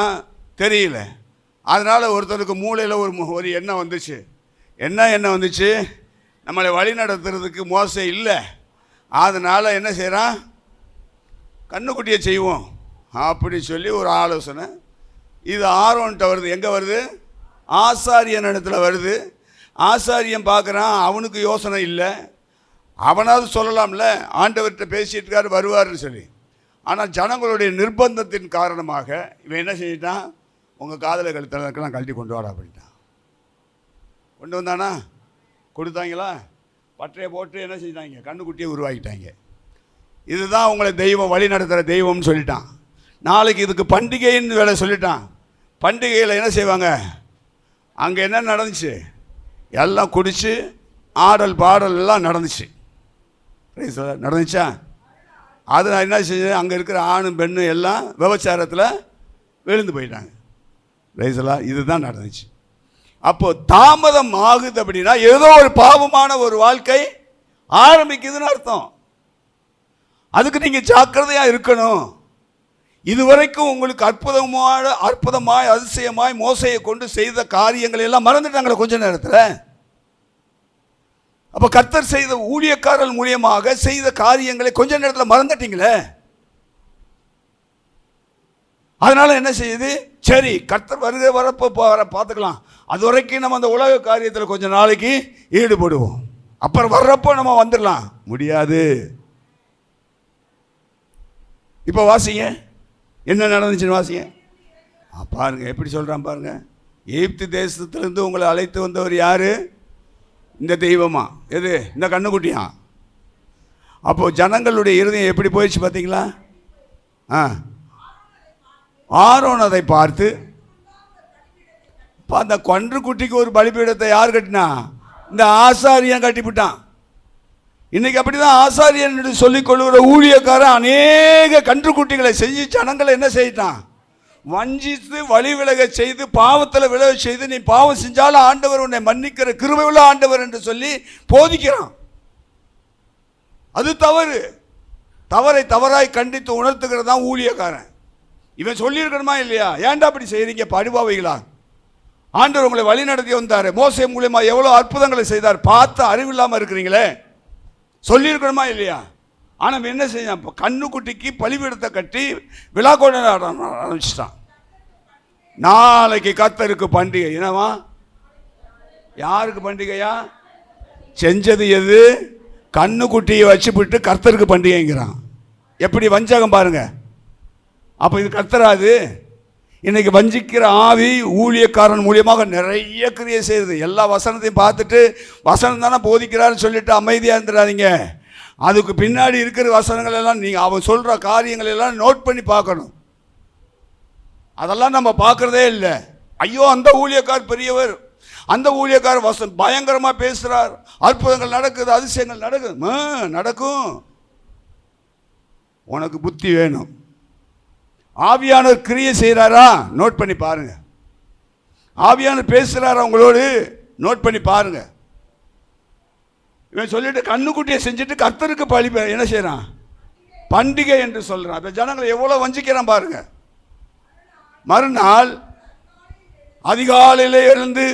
தெரியல. அதனால் ஒருத்தருக்கு மூளையில் ஒரு எண்ணம் வந்துச்சு. என்ன வந்துச்சு? நம்மளை வழி நடத்துறதுக்கு மோசை இல்லை, அதனால் என்ன செய்கிறான்? கண்ணுக்குட்டியை செய்வோம் அப்படி சொல்லி ஒரு ஆலோசனை. இது ஆரோன்கிட்ட வருது. எங்கே வருது? ஆசாரியன் இடத்துல வருது. ஆசாரியன் பார்க்குறான், அவனுக்கு யோசனை இல்லை. அவனாவது சொல்லலாம்ல, ஆண்டவர்கிட்ட பேசிகிட்டு இருக்காரு வருவார்னு சொல்லி. ஆனால் ஜனங்களுடைய நிர்பந்தத்தின் காரணமாக இவன் என்ன செஞ்சிட்டான்? உங்கள் காதலை கழுத்தெல்லாம் கழட்டி கொண்டு வாடா அப்படின்ட்டான். கொண்டு வந்தானா? கொடுத்தாங்களா? பற்றையை போட்டு என்ன செஞ்சிட்டாங்க? கண்ணுக்குட்டியை உருவாக்கிட்டாங்க. இதுதான் உங்களை தெய்வம், வழி நடத்துகிற தெய்வம்னு சொல்லிட்டான். நாளைக்கு இதுக்கு பண்டிகைன்னு வேலை சொல்லிட்டான். பண்டிகையில் என்ன செய்வாங்க? அங்கே என்ன நடந்துச்சு? எல்லாம் குடித்து ஆடல் பாடல் எல்லாம் நடந்துச்சு. நடந்துச்சா? அது என்ன செஞ்சு அங்கே இருக்கிற ஆணும் பெண்ணும் எல்லாம் விபச்சாரத்தில் விழுந்து போயிட்டாங்க. ரைசலா இதுதான் நடந்துச்சு. அப்போது தாமதம் ஆகுது அப்படின்னா ஏதோ ஒரு பாவமான ஒரு வாழ்க்கை ஆரம்பிக்குதுன்னு அர்த்தம். அதுக்கு நீங்கள் ஜாக்கிரதையாக இருக்கணும். இதுவரைக்கும் உங்களுக்கு அற்புதமாய் அதிசயமாய் மோசையை கொண்டு செய்த காரியங்களை எல்லாம் மறந்துட்டாங்களே கொஞ்ச நேரத்தில். அப்போ கர்த்தர் செய்த ஊழியக்காரர்கள் மூலியமாக செய்த காரியங்களை கொஞ்ச நேரத்தில் மறந்துட்டீங்களே. அதனால என்ன செய்யுது? சரி, கர்த்தர் வருகை வரப்போ பார்த்துக்கலாம், அது வரைக்கும் நம்ம அந்த உலக காரியத்தில் கொஞ்ச நாளைக்கு ஈடுபடுவோம், அப்புறம் வர்றப்போ நம்ம வந்துடலாம். முடியாது. இப்போ வாசிங்க, என்ன நடந்துச்சுன்னு வாசிங்க. பாருங்க எப்படி சொல்கிறான் பாருங்க. எகிப்து தேசத்திலிருந்து உங்களை அழைத்து வந்தவர் யாரு? இந்த தெய்வமா? எது? இந்த கண்ணுக்குட்டியா? அப்போது ஜனங்களுடைய இருதயம் எப்படி போயிடுச்சு பார்த்தீங்களா? ஆரோன் அதை பார்த்து, அந்த கன்றுக்குட்டிக்கு ஒரு பலிபீடத்தை யார் கட்டினா? இந்த ஆசாரியன் கட்டிவிட்டான். இன்னைக்கு அப்படிதான் ஆசாரியன் என்று சொல்லிக் கொள்கிற ஊழியக்காரன் அநேக கன்றுக்குட்டிகளை செஞ்சு ஜனங்களை என்ன செய்யிட்டான்? வஞ்சித்து வழி விலக செய்து பாவத்தில் விலக செய்து, நீ பாவம் செஞ்சாலும் ஆண்டவர் உன்னை மன்னிக்கிற கிருபையுள்ள ஆண்டவர் என்று சொல்லி போதிக்கிறான். அது தவறு. தவறை தவறாய் கண்டித்து உணர்த்துகிறது தான் ஊழியக்காரன். இவன் சொல்லியிருக்கணுமா இல்லையா? ஏன்டா அப்படி செய்கிறீங்க படுபாவைகளா? ஆண்டவர் உங்களை வழி நடத்தி வந்தார், மோசே மூலியமா எவ்வளோ அற்புதங்களை செய்தார், பார்த்து அறிவில்லாமல் இருக்கிறீங்களே, சொல்லியிருக்கணுமா இல்லையா? ஆனால் என்ன செஞ்சான்? இப்போ கண்ணுக்குட்டிக்கு பலிபீடத்தை கட்டி விழா கொண்டாட ஆரம்பிச்சிட்டான். நாளைக்கு கர்த்தருக்கு பண்டிகை. என்னவா? யாருக்கு பண்டிகையா? செஞ்சது எது? கண்ணுக்குட்டியை வச்சுவிட்டு கர்த்தருக்கு பண்டிகைங்கிறான். எப்படி வஞ்சகம் பாருங்க. அப்போ இது கர்த்தராது? இன்னைக்கு வஞ்சிக்கிற ஆவி ஊழியக்காரன் மூலியமாக நிறைய கிரியை செய்யுது. எல்லா வசனத்தையும் பார்த்துட்டு வசனம் தானே போதிக்கிறான்னு சொல்லிட்டு அமைதியாக இருந்துடாதீங்க. அதுக்கு பின்னாடி இருக்கிற வசனங்கள் எல்லாம் நீங்கள் அவன் சொல்கிற காரியங்கள் எல்லாம் நோட் பண்ணி பார்க்கணும். அதெல்லாம் நம்ம பார்க்குறதே இல்லை. ஐயோ அந்த ஊழியக்கார் பெரியவர், அந்த ஊழியக்கார் பயங்கரமாக பேசுகிறார், அற்புதங்கள் நடக்குது, அதிசயங்கள் நடக்குது. நடக்கும். உனக்கு புத்தி வேணும். ஆவியானவர் கிரியை செய்கிறாரா? நோட் பண்ணி பாருங்க. ஆவியானவர் பேசுகிறாரா உங்களோடு? நோட் பண்ணி பாருங்க. இவன் சொல்லிட்டு கண்ணுக்குட்டியை செஞ்சுட்டு கர்த்தருக்கு பலி என்ன செய்கிறான்? பண்டிகை என்று சொல்கிறான். அந்த ஜனங்களை எவ்வளோ வஞ்சிக்கிறான் பாருங்க. மறுநாள் அதிகாலையிலே இருந்து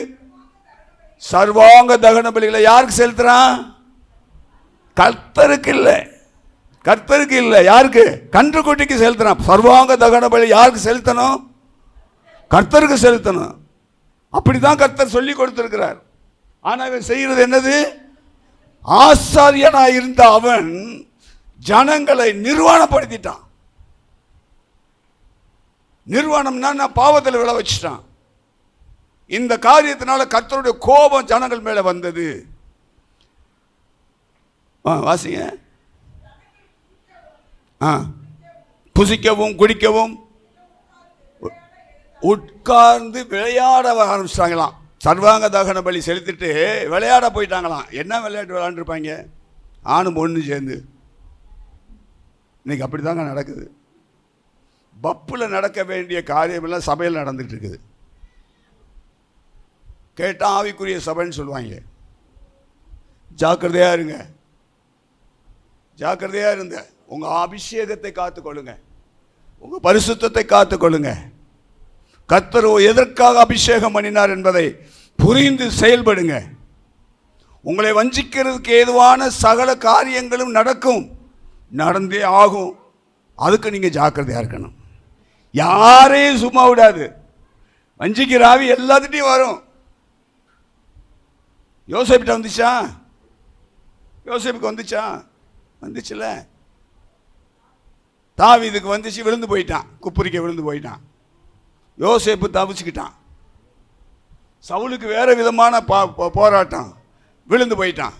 சர்வாங்க தகன பலிகளை யாருக்கு செலுத்துறான்? கர்த்தருக்கு இல்லை, கர்த்தருக்கு இல்லை, யாருக்கு? கன்றுக்குட்டிக்கு செலுத்துறான். சர்வாங்க தகன பலி யாருக்கு செலுத்தணும்? கர்த்தருக்கு செலுத்தணும். அப்படிதான் கர்த்தர் சொல்லி கொடுத்திருக்கிறார். ஆனால் இவன் செய்கிறது என்னது? ஆசாரியனாக இருந்த அவன் ஜனங்களை நிர்வாணப்படுத்திட்டான். நிர்வாணம்னா நான் பாவத்தில் விழ வச்சுட்டான். இந்த காரியத்தினால கர்த்தருடைய கோபம் ஜனங்கள் மேலே வந்தது. வாசிங்க. புசிக்கவும் குடிக்கவும் உட்கார்ந்து விளையாட ஆரம்பிச்சிட்டாங்களாம். சர்வாங்க தகன பலி செலுத்திட்டு விளையாட போயிட்டாங்களாம். என்ன விளையாட்டு விளையாண்டுருப்பாங்க? ஆணும் பொண்ணு சேர்ந்து. இன்னைக்கு அப்படி தாங்க நடக்குது. பப்பில் நடக்க வேண்டிய காரியமெல்லாம் சபையில் நடந்துட்டு இருக்குது. கேட்டால் ஆவிக்குரிய சபைன்னு சொல்லுவாங்க. ஜாக்கிரதையாக இருங்க, ஜாக்கிரதையாக இருங்க. உங்கள் அபிஷேகத்தை காத்துக்கொள்ளுங்க, உங்கள் பரிசுத்தத்தை காத்துக்கொள்ளுங்க. கர்த்தர் எதற்காக அபிஷேகம் பண்ணினார் என்பதை புரிந்து செயல்படுங்க. உங்களை வஞ்சிக்கிறதுக்கு ஏதுவான சகல காரியங்களும் நடக்கும், நடந்தே ஆகும். அதுக்கு நீங்கள் ஜாக்கிரதையாக இருக்கணும். யாரையும் சும்மா விடாது. வஞ்சிக்கிற ஆவி எல்லாத்துட்டையும் வரும். யோசேப்பிட்ட வந்துச்சா? யோசேப்புக்கு வந்துச்சா? வந்துச்சுல. தாவீதுக்கு வந்துச்சு, விழுந்து போயிட்டான், குப்புரிக்க விழுந்து போயிட்டான். யோசேப்பு தவிச்சுக்கிட்டான். சவுலுக்கு வேற விதமான போராட்டம், விழுந்து போயிட்டான்.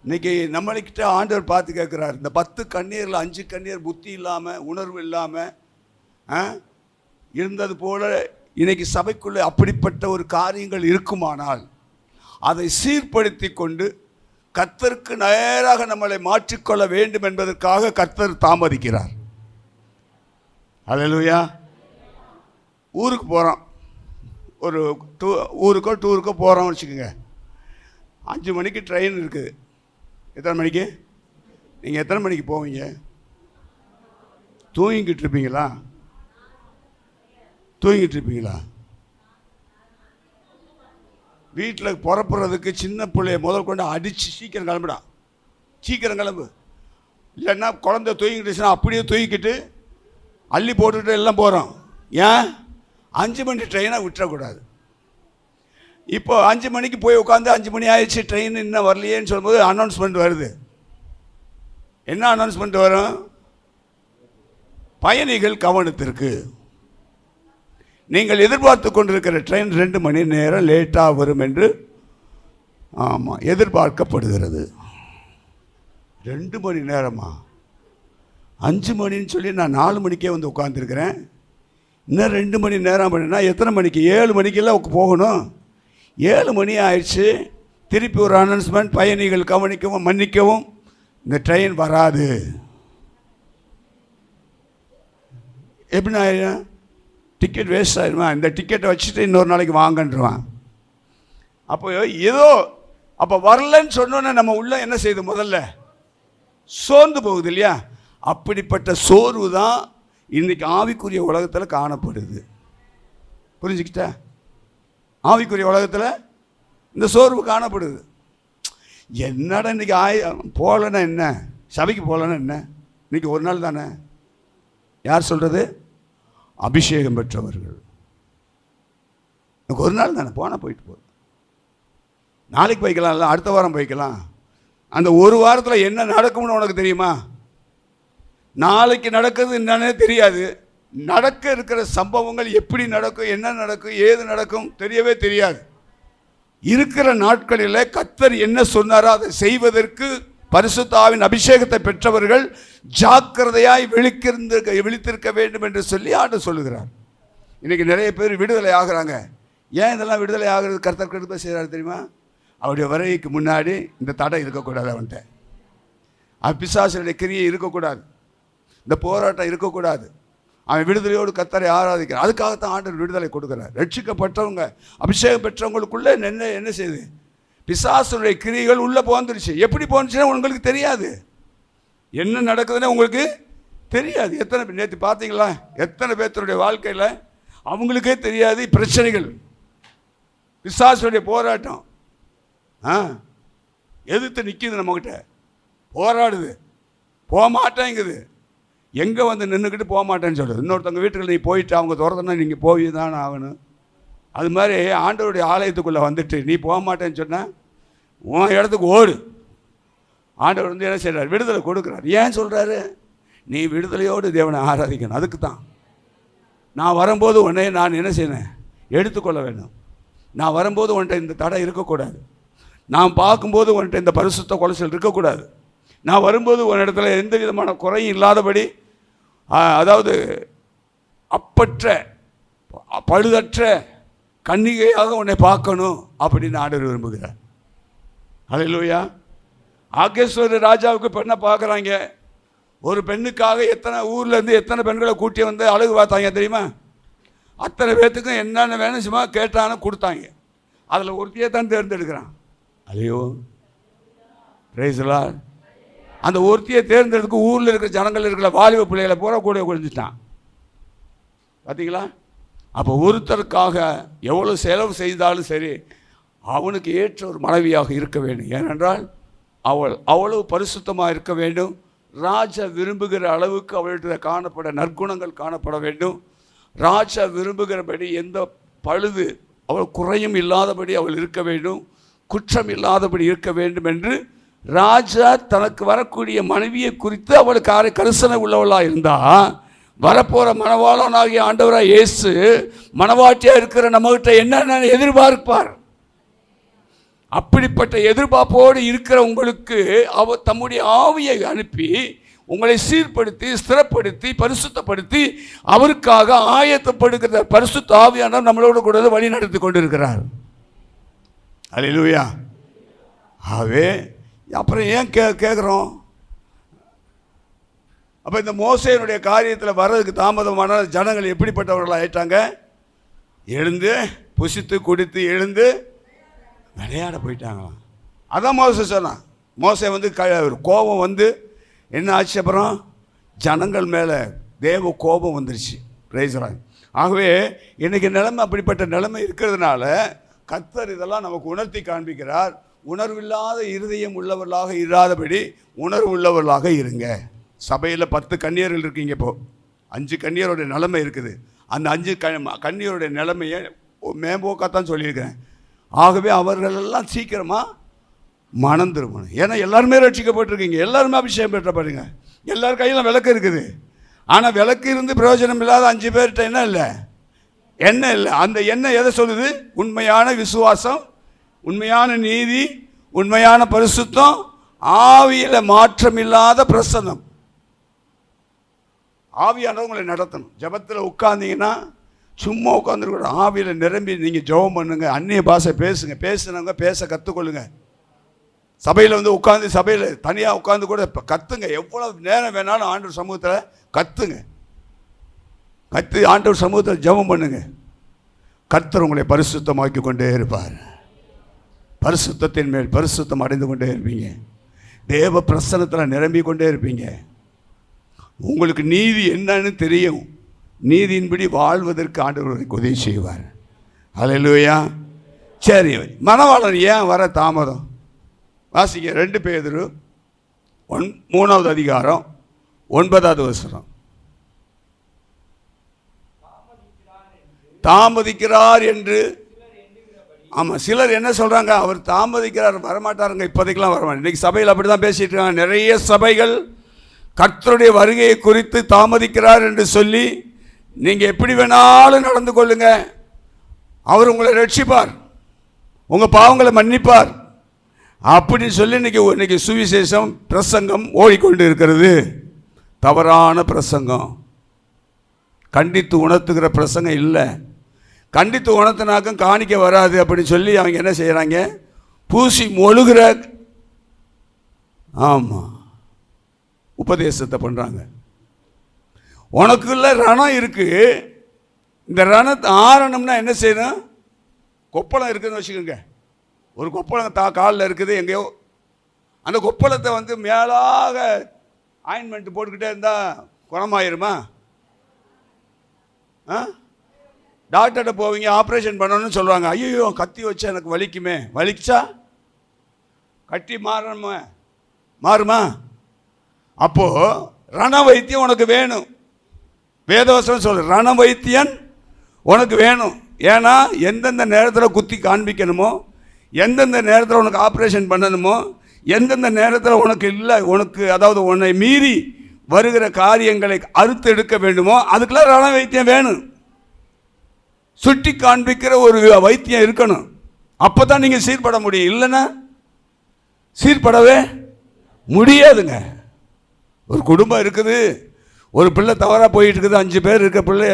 இன்னைக்கு நம்மளுக்கிட்ட ஆண்டவர் பார்த்து கேட்குறார். இந்த 10 கண்ணீரில் 5 கண்ணீர் புத்தி இல்லாமல் உணர்வு இல்லாமல் இருந்தது போல இன்னைக்கு சபைக்குள்ளே அப்படிப்பட்ட ஒரு காரியங்கள் இருக்குமானால் அதை சீர்படுத்தி கொண்டு கர்த்தருக்கு நேராக நம்மளை மாற்றிக்கொள்ள வேண்டும் என்பதற்காக கர்த்தர் தாமதிக்கிறார். அல்லேலூயா. ஊருக்கு போகிறோம், ஒரு ஊருக்கோ டூருக்கோ போகிறோம்னு வச்சுக்கோங்க. 5 மணிக்கு ட்ரெயின் இருக்குது. எத்தனை மணிக்கு? நீங்கள் எத்தனை மணிக்கு போவீங்க? தூங்கிக்கிட்டு இருப்பீங்களா? தூங்கிட்டு இருப்பீங்களா? வீட்டில் புறப்படுறதுக்கு சின்ன பிள்ளைய முதல் கொண்டு அடித்து சீக்கிரம் கிளம்புடா, சீக்கிரம் கிளம்பு. இல்லைன்னா குழந்தை தூங்கிட்டுச்சுன்னா அப்படியே தூங்கிக்கிட்டு அள்ளி போட்டுக்கிட்டு எல்லாம் போகிறோம். ஏன்? 5 மணி ட்ரெயினை விட்டுறக்கூடாது. இப்போ 5 மணிக்கு போய் உட்காந்து 5 மணி ஆயிடுச்சு, ட்ரெயின் இன்னும் வரலையேன்னு சொல்லும்போது அனௌன்ஸ்மெண்ட் வருது. என்ன அனௌன்ஸ்மெண்ட் வரும்? பயணிகள் கவனத்திற்கு, நீங்கள் எதிர்பார்த்து கொண்டிருக்கிற ட்ரெயின் 2 மணி நேரம் லேட்டாக வரும் என்று ஆமாம் எதிர்பார்க்கப்படுகிறது. 2 மணி நேரமா? 5 மணின்னு சொல்லி நான் 4 மணிக்கே வந்து உட்காந்துருக்கிறேன். இன்னும் 2 மணி நேரம் பண்ணினா எத்தனை மணிக்கு? 7 மணிக்கெல்லாம் போகணும். 7 மணி ஆயிடுச்சு. திருப்பி ஒரு அனௌன்ஸ்மெண்ட், பயணிகள் கவனிக்கவும் மன்னிக்கவும், இந்த ட்ரெயின் வராது. எப்படின்னா ஆயிடும்? டிக்கெட் வேஸ்ட் ஆயிடுமா? இந்த டிக்கெட்டை வச்சுட்டு இன்னொரு நாளைக்கு வாங்கன்றான். அப்போ ஏதோ அப்போ வரலன்னு சொன்னோன்னே நம்ம உள்ள என்ன செய்யுது? முதல்ல சோர்ந்து போகுது இல்லையா? அப்படிப்பட்ட சோர்வு தான் இன்றைக்கி ஆவிக்குரிய உலகத்தில் காணப்படுது. புரிஞ்சுக்கிட்டா? ஆவிக்குரிய உலகத்தில் இந்த சோர்வு காணப்படுது. என்னடா இன்றைக்கி போகலன்னா என்ன, சபைக்கு போகலன்னா என்ன, இன்றைக்கி ஒரு நாள் தானே. யார் சொல்கிறது? அபிஷேகம் பெற்றவர்கள். எனக்கு ஒரு நாள் தானே, போனால் போயிட்டு போகுது. நாளைக்கு போய்க்கலாம்ல, அடுத்த வாரம் போய்க்கலாம். அந்த ஒரு வாரத்தில் என்ன நடக்கும்னு உனக்கு தெரியுமா? நாளைக்கு நடக்குது என்னன்னே தெரியாது. நடக்க இருக்கிற சம்பவங்கள் எப்படி நடக்கும், என்ன நடக்கும், ஏது நடக்கும் தெரியவே தெரியாது. இருக்கிற நாட்களில் கர்த்தர் என்ன சொன்னாரோ அதை செய்வதற்கு பரிசுத்த ஆவியின் அபிஷேகத்தை பெற்றவர்கள் ஜாக்கிரதையாய் விழித்திருக்க வேண்டும் என்று சொல்லி ஆண்டவர் சொல்லுகிறார். இன்றைக்கி நிறைய பேர் விடுதலை ஆகிறாங்க. ஏன் இதெல்லாம் விடுதலை ஆகிறது கர்த்தர் கிருபை செய்கிறார் தெரியுமா? அவருடைய வருகைக்கு முன்னாடி இந்த தடை இருக்கக்கூடாது. அவன்கிட்ட பிசாசுடைய கிரியை இருக்கக்கூடாது, இந்த போராட்டம் இருக்கக்கூடாது. அவன் விடுதலையோடு கர்த்தரை ஆராதிக்கிறான். அதுக்காகத்தான் ஆண்டவர் விடுதலை கொடுக்குறார். ரட்சிக்கப்பட்டவங்க, அபிஷேகம் பெற்றவங்களுக்குள்ளே என்ன செய்யுது? பிசாசுடைய கிரியைகள் உள்ளே போந்துருச்சு. எப்படி போந்துச்சுன்னா உங்களுக்கு தெரியாது, என்ன நடக்குதுன்னு உங்களுக்கு தெரியாது. எத்தனை பேர் நேற்று பார்த்தீங்களா? எத்தனை பேர்த்தருடைய வாழ்க்கையில் அவங்களுக்கே தெரியாது பிரச்சனைகள், பிசாசுடைய போராட்டம் எதிர்த்து நிற்கிது, நம்மக்கிட்ட போராடுது, போக மாட்டேங்குது. எங்கே வந்து நின்றுக்கிட்டு போக மாட்டேன்னு சொல்லுது. இன்னொருத்தவங்க வீட்டுக்கு நீ போயிட்டு அவங்க துறதுன்னா நீங்கள் போய் தானே ஆகணும். அது மாதிரி ஆண்டவருடைய ஆலயத்துக்குள்ளே வந்துட்டு நீ போக மாட்டேன்னு சொன்னால் உன் இடத்துக்கு ஓடு. ஆண்டவர் வந்து என்ன செய்கிறார்? விடுதலை கொடுக்குறார். ஏன் சொல்கிறாரு? நீ விடுதலையோடு தேவனை ஆராதிக்கணும். அதுக்கு தான் நான் வரும்போது உன்னை நான் என்ன செய்யணும்? எடுத்துக்கொள்ள வேண்டும். நான் வரும்போது உன்கிட்ட இந்த தடை இருக்கக்கூடாது. நான் பார்க்கும்போது உன்கிட்ட இந்த பரிசுத்த குலைச்சல் இருக்கக்கூடாது. நான் வரும்போது உன்னிடத்துல எந்த விதமான குறையும் இல்லாதபடி, அதாவது அப்பற்ற பழுதற்ற கன்னிகையாக உன்னை பார்க்கணும் அப்படின்னு ஆண்டவர் விரும்புகிறார். அல்லேலூயா. ஆகேஸ்வரர் ராஜாவுக்கு பெண்ணை பார்க்குறாங்க. ஒரு பெண்ணுக்காக எத்தனை ஊர்லேருந்து எத்தனை பெண்களை கூட்டி வந்து அழகு பார்த்தாங்க தெரியுமா? அத்தனை பேர்த்துக்கும் என்னென்ன வேணும் சும்மா கேட்டான்னு கொடுத்தாங்க. அதில் ஒருத்தியை தான் தேர்ந்தெடுக்கிறான். ஐயோ பிரைஸ் தி லார்ட். அந்த ஒருத்தியை தேர்ந்தெடுக்க ஊரில் இருக்கிற ஜனங்கள் இருக்கிற வாலிப பிள்ளைகளை பூரா கூட குறைஞ்சிட்டான். பார்த்தீங்களா? அப்போ ஒருத்தருக்காக எவ்வளோ செலவு செய்தாலும் சரி, அவனுக்கு ஏற்ற ஒரு மனைவியாக இருக்க வேண்டும். ஏனென்றால் அவள் அவ்வளவு பரிசுத்தமாக இருக்க வேண்டும். ராஜா விரும்புகிற அளவுக்கு அவள்கிட்ட காணப்பட நற்குணங்கள் காணப்பட வேண்டும். ராஜா விரும்புகிறபடி எந்த பழுது அவள் குறையும் இல்லாதபடி அவள் இருக்க வேண்டும், குற்றம் இல்லாதபடி இருக்க வேண்டும் என்று ராஜா தனக்கு வரக்கூடிய மனைவியை குறித்து அவளுக்கு கரிசனை உள்ளவளாக இருந்தால், வரப்போகிற மணவாளனாகிய ஆண்டவராக இயேசு மணவாட்டியாக இருக்கிற நம்மகிட்ட என்னென்ன எதிர்பார்ப்பார்? அப்படிப்பட்ட எதிர்பார்ப்போடு இருக்கிற உங்களுக்கு அவர் தம்முடைய ஆவியை அனுப்பி உங்களை சீர்படுத்தி ஸ்திரப்படுத்தி பரிசுத்தப்படுத்தி அவருக்காக ஆயத்தப்படுகிற பரிசுத்த ஆவியானவர் நம்மளோட கூட வழி நடத்தி கொண்டிருக்கிறார். அல்லேலூயா. ஆகவே அப்புறம் ஏன் கேட்குறோம்? அப்போ இந்த மோசேயினுடைய காரியத்தில் வர்றதுக்கு தாமதமான ஜனங்கள் எப்படிப்பட்டவர்களாக ஆயிட்டாங்க? எழுந்து புசித்து குடித்து எழுந்து விளையாட போயிட்டாங்களாம். அதான் மோசே சொன்னான். மோசே வந்து கோபம் வந்து என்ன ஆச்சு? அப்புறம் ஜனங்கள் மேலே தேவ கோபம் வந்துருச்சு. Praise the. ஆகவே இன்றைக்கி நிலைமை அப்படிப்பட்ட நிலைமை இருக்கிறதுனால கர்த்தர் இதெல்லாம் நமக்கு உணர்த்தி காண்பிக்கிறார். உணர்வில்லாத இருதயம் உள்ளவர்களாக இராதபடி உணர்வு உள்ளவர்களாக இருங்க. சபையில் 10 கன்னியர்கள் இருக்கீங்க. இப்போது 5 கன்னியருடைய நிலைமை இருக்குது. அந்த 5 கன்னியருடைய நிலைமையை மேம்போக்காத்தான் சொல்லியிருக்கிறேன். ஆகவே அவர்களெல்லாம் சீக்கிரமாக மனம் திரும்பணும். ஏன்னா எல்லாருமே ரட்சிக்கப்பட்டிருக்கீங்க, எல்லாருமே அபிஷேகம் பெற்றப்படுங்க, எல்லார் கையிலும் விளக்கு இருக்குது. ஆனால் விளக்கு இருந்து பிரயோஜனம் இல்லாத 5 பேர்கிட்ட என்ன இல்லை? எண்ணெய் இல்லை. அந்த எண்ணெய் எதை சொல்லுது? உண்மையான விசுவாசம், உண்மையான நீதி, உண்மையான பரிசுத்தம், ஆவியில் மாற்றம் இல்லாத பிரசன்னம். ஆவியானவங்க உங்களை நடத்தணும். ஜபத்தில் உட்கார்ந்தீங்கன்னா சும்மா உட்காந்துருக்கூட ஆவியில் நிரம்பி நீங்கள் ஜெபம் பண்ணுங்க. அந்நிய பாஷை பேசுங்க. பேசுனவங்க பேச கற்றுக்கொள்ளுங்க. சபையில் வந்து உட்காந்து சபையில் தனியாக உட்காந்து கூட கற்றுங்க. எவ்வளோ நேரம் வேணாலும் ஆண்டவர் சமூகத்தில் கற்றுங்க. கற்று ஆண்டவர் சமூகத்தில் ஜெபம் பண்ணுங்க. கர்த்தர் உங்களை பரிசுத்தமாக்கி கொண்டே இருப்பார். பரிசுத்தத்தின் மேல் பரிசுத்தம் அடைந்து கொண்டே இருப்பீங்க. தேவ பிரசன்னத்தில் நிரம்பி கொண்டே இருப்பீங்க. உங்களுக்கு நீதி என்னன்னு தெரியும். நீதியின்படி வாழ்வதற்கு ஆண்டவர் உதவி செய்வார். அல்லேலூயா. சரி, மணவாளன் ஏன் வர தாமதம்? வாசிக்க 2 பேதுரு 3வது அதிகாரம் 9வது வசனம். தாமதிக்கிறார் என்று. ஆமாம், சிலர் என்ன சொல்கிறாங்க? அவர் தாமதிக்கிறார், வரமாட்டாருங்க, இப்போதைக்கெல்லாம் வரமாட்டார். இன்றைக்கி சபையில் அப்படி தான் பேசிகிட்டு இருக்காங்க. நிறைய சபைகள் கர்த்தருடைய வருகையை குறித்து தாமதிக்கிறார் என்று சொல்லி நீங்கள் எப்படி வேணாலும் நடந்து கொள்ளுங்க, அவர் உங்களை ரட்சிப்பார், உங்கள் பாவங்களை மன்னிப்பார் அப்படின்னு சொல்லி இன்னைக்கு சுவிசேஷம் பிரசங்கம் ஓடிக்கொண்டு இருக்கிறது. தவறான பிரசங்கம். கண்டித்து உணர்த்துகிற பிரசங்கம் இல்லை. கண்டித்து உணர்த்தினாக்கும் காணிக்க வராது அப்படின்னு சொல்லி அவங்க என்ன செய்கிறாங்க? பூசி மொழுகிற ஆமாம் உபதேசத்தை பண்ணுறாங்க. உனக்குள்ள ரணம் இருக்குது. இந்த ரணத்தை ஆறணும்னா என்ன செய்யணும்? கொப்பளம் இருக்குதுன்னு வச்சுக்கோங்க. ஒரு கொப்பளம் காலில் இருக்குது எங்கேயோ. அந்த கொப்பளத்தை வந்து மேலாக ஆயின்மெண்ட் போட்டுக்கிட்டே இருந்தால் குணமாயிருமா? டாக்டர்கிட்ட போவீங்க, ஆப்ரேஷன் பண்ணணும்னு சொல்லுவாங்க. ஐயோ கத்தி வச்சா எனக்கு வலிக்குமே. வலிச்சா கட்டி மாறுமா? அப்போது ரண வைத்தியம் உனக்கு வேணும். வேதவசனம் சொல்லு, ரண வைத்தியன் உனக்கு வேணும். ஏன்னா எந்தெந்த நேரத்தில் குத்தி காண்பிக்கணுமோ, எந்தெந்த நேரத்தில் உனக்கு ஆப்ரேஷன் பண்ணணுமோ, எந்தெந்த நேரத்தில் உனக்கு அதாவது உன்னை மீறி வருகிற காரியங்களை அறுத்து எடுக்க வேண்டுமோ, அதுக்கெல்லாம் ரண வைத்தியம் வேணும். சுட்டி காண்பிக்கிற ஒரு வைத்தியம் இருக்கணும். அப்போ தான் நீங்கள் சீர்பட முடியும். இல்லைன்னா சீர்படவே முடியாதுங்க. ஒரு குடும்பம் இருக்குது, ஒரு பிள்ளை தவறாக போயிட்டு இருக்குது, 5 பேர் இருக்க பிள்ளை,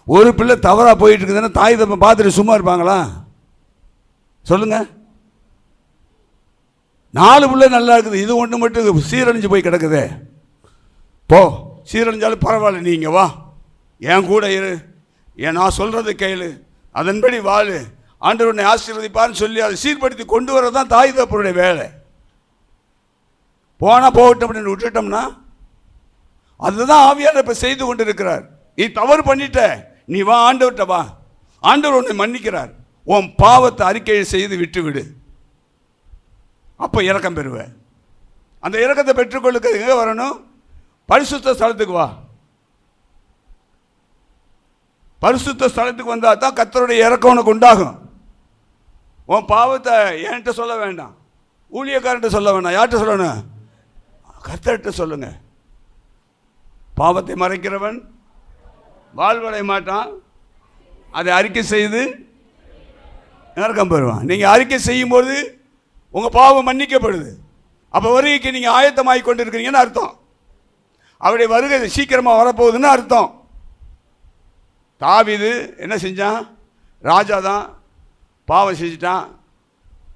ஒரு பிள்ளை தவறாக போயிட்டு இருக்குதுன்னா தாய் தப்பை பார்த்துட்டு சும்மா இருப்பாங்களா? சொல்லுங்க. 4 பிள்ளை நல்லா இருக்குது, இது ஒன்று மட்டும் சீரழிஞ்சு போய் கிடக்குது. போ, சீரழிஞ்சாலும் பரவாயில்ல, நீ இங்கே வா, என் கூட இரு, நான் சொல்கிறத கேளு, அதன்படி வாழு, ஆண்டவர் உன்னை ஆசீர்வதிப்பார்னு சொல்லி அதை சீர்படுத்தி கொண்டு வரது தான் தாய் தப்பனுடைய வேலை. போனால் போகட்டும் அப்படின்னு விட்டுட்டோம்னா அதுதான் ஆவியானவர் இப்போ செய்து கொண்டு இருக்கிறார். நீ தவறு பண்ணிட்ட, நீ வா, ஆண்டவர்கிட்ட வா, ஆண்டவர் உன்னை மன்னிக்கிறார். உன் பாவத்தை அறிக்கை செய்து விட்டு விடு, அப்போ இரக்கம் பெறுவேன். அந்த இரக்கத்தை பெற்றுக்கொள்ளுக்கு எங்கே வரணும்? பரிசுத்த ஸ்தலத்துக்கு வா. பரிசுத்த ஸ்தலத்துக்கு வந்தால் தான் கர்த்தருடைய இரக்கம் உனக்கு உண்டாகும். உன் பாவத்தை என்கிட்ட சொல்ல வேண்டாம், ஊழியக்காரன்ட்ட சொல்ல வேண்டாம். யார்கிட்ட சொல்லணும்? கர்த்தர்கிட்ட சொல்லுங்க. பாவத்தை மறைக்கிறவன் வாழ்வடைய மாட்டான், அதை அறிக்கை செய்து இரக்கம் பெறுவான். நீங்கள் அறிக்கை செய்யும்போது உங்கள் பாவம் மன்னிக்கப்படுது. அப்போ வருகைக்கு நீங்கள் ஆயத்தமாகி கொண்டு இருக்கிறீங்கன்னு அர்த்தம். அவருடைய வருகை சீக்கிரமாக வரப்போகுதுன்னு அர்த்தம். தாவீது என்ன செஞ்சான்? ராஜா தான் பாவம் செஞ்சிட்டான்.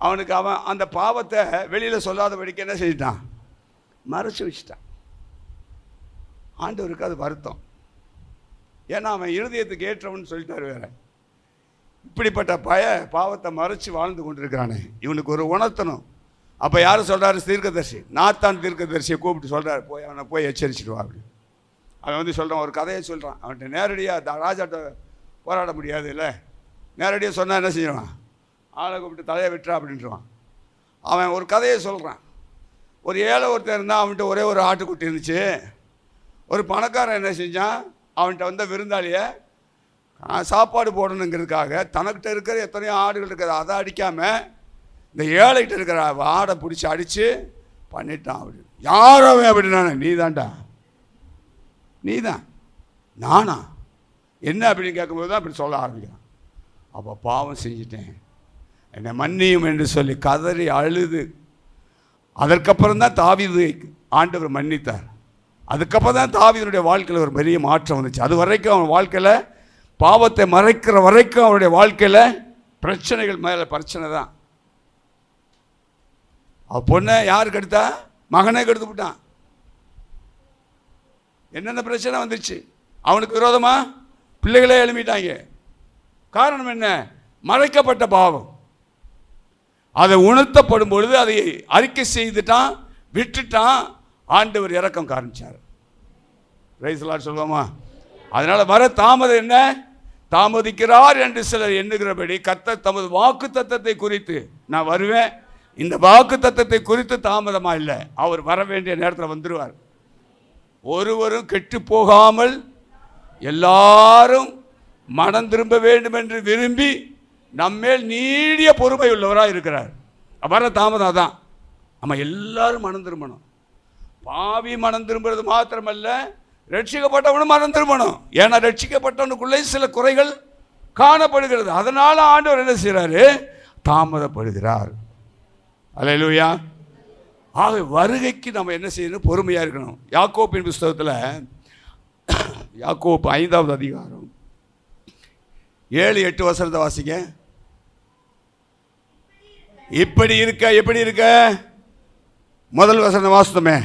அவனுக்கு அவன் அந்த பாவத்தை வெளியில் சொல்லாதபடிக்கு என்ன செஞ்சிட்டான்? மறைச்சி வச்சுட்டான். ஆண்டவருக்கு அது வருத்தம். ஏன்னா அவன் இருதயத்துக்கு ஏற்றவன் சொல்லிட்டார். வேற இப்படிப்பட்ட பாவத்தை மறைச்சி வாழ்ந்து கொண்டிருக்கிறானே, இவனுக்கு ஒரு உணர்த்தணும். அப்போ யார் சொல்கிறாரு? தீர்க்கதரிசி நாத்தான் தீர்க்கதரிசியை கூப்பிட்டு சொல்கிறார், போய் அவனை போய் எச்சரிச்சிடுவா அப்படின்னு. அவன் வந்து சொல்கிறான், ஒரு கதையை சொல்கிறான். அவன்கிட்ட நேரடியாக ராஜாட்ட போராட முடியாது இல்லை, நேரடியாக சொன்னால் என்ன செஞ்சிடுவான்? ஆளை கூப்பிட்டு தலையை விட்டுறா அப்படின்ட்டுருவான். அவன் ஒரு கதையை சொல்கிறான். ஒரு ஏழை ஒருத்தர் இருந்தால், அவன்கிட்ட ஒரே ஒரு ஆட்டுக்குட்டி இருந்துச்சு. ஒரு பணக்காரன் என்ன செஞ்சான்? அவன்கிட்ட வந்த விருந்தாளியை சாப்பாடு போடணுங்கிறதுக்காக தனக்கிட்ட இருக்கிற எத்தனையோ ஆடுகள் இருக்கிற அதை அடிக்காமல் இந்த ஏழைகிட்ட இருக்கிற ஆடை பிடிச்சி அடித்து பண்ணிட்டான். அப்படி யாரோ அப்படின்னா, நீ தான்டா, நீ தான். நானா? என்ன அப்படின்னு கேட்கும்போது தான் அப்படி சொல்ல ஆரம்பிக்கிறான். அப்போ பாவம் செஞ்சிட்டேன், என்னை மன்னியும் என்று சொல்லி கதறி அழுது, அதற்கப்புறம் தான் தாவீது ஆண்டவர் மன்னித்தார். அதுக்கப்புறம் தான் தாவீதுடைய வாழ்க்கையில் ஒரு பெரிய மாற்றம் வந்துச்சு. அது வரைக்கும் அவன் வாழ்க்கையில் பாவத்தை மறைக்கிற வரைக்கும் அவனுடைய வாழ்க்கையில் பிரச்சனைகள் மேலே பிரச்சனை தான். அவன் பொண்ணை யாருக்கு எடுத்தா? மகனே கெடுத்து விட்டான். என்னென்ன பிரச்சனை வந்துச்சு? அவனுக்கு விரோதமாக பிள்ளைகளே எழுப்பிட்டாங்க. காரணம் என்ன? மறைக்கப்பட்ட பாவம். அதை உணர்த்தப்படும் பொழுது அதை அறிக்கை செய்துட்டான், விட்டுட்டான். ஆண்டவர் இரக்கம் காமிச்சார். பிரைஸ் லார்ட் சொல்லுவோமா? அதனால் வர தாமதம் என்ன? தாமதிக்கிறார் என்று சிலர் எண்ணுகிறபடி கர்த்தர் தமது வாக்கு தத்தத்தை குறித்து, நான் வருவேன், இந்த வாக்கு தத்தத்தை குறித்து தாமதமாக இல்லை, அவர் வர வேண்டிய நேரத்தில் வந்துடுவார். ஒருவரும் கெட்டு போகாமல் எல்லாரும் மனம் திரும்ப வேண்டும் என்று விரும்பி நம்மேல் நீடிய பொறுமை உள்ளவராக இருக்கிறார். வர தாமதம் தான். நம்ம எல்லாரும் மனம் திரும்பணும். பாவி மனம் திரும்புறது மாத்திரமல்ல, ரட்சிக்கப்பட்டவனும் மனம் திரும்பணும். ஏன்னா ரட்சிக்கப்பட்டவனுக்குள்ளே சில குறைகள் காணப்படுகிறது. அதனால ஆண்டவர் என்ன செய்கிறாரு? தாமதப்படுகிறார். அல்லேலூயா. ஆக வருகைக்கு நம்ம என்ன செய்யணும்? பொறுமையாக இருக்கணும். யாக்கோபின் புஸ்தகத்தில் யாக்கோப்பு 5வது அதிகாரம் 7-8 வசனத்தை வாசிங்க. இப்படி இருக்க, எப்படி இருக்க? முதல் வசனம் வாசித்தோமே,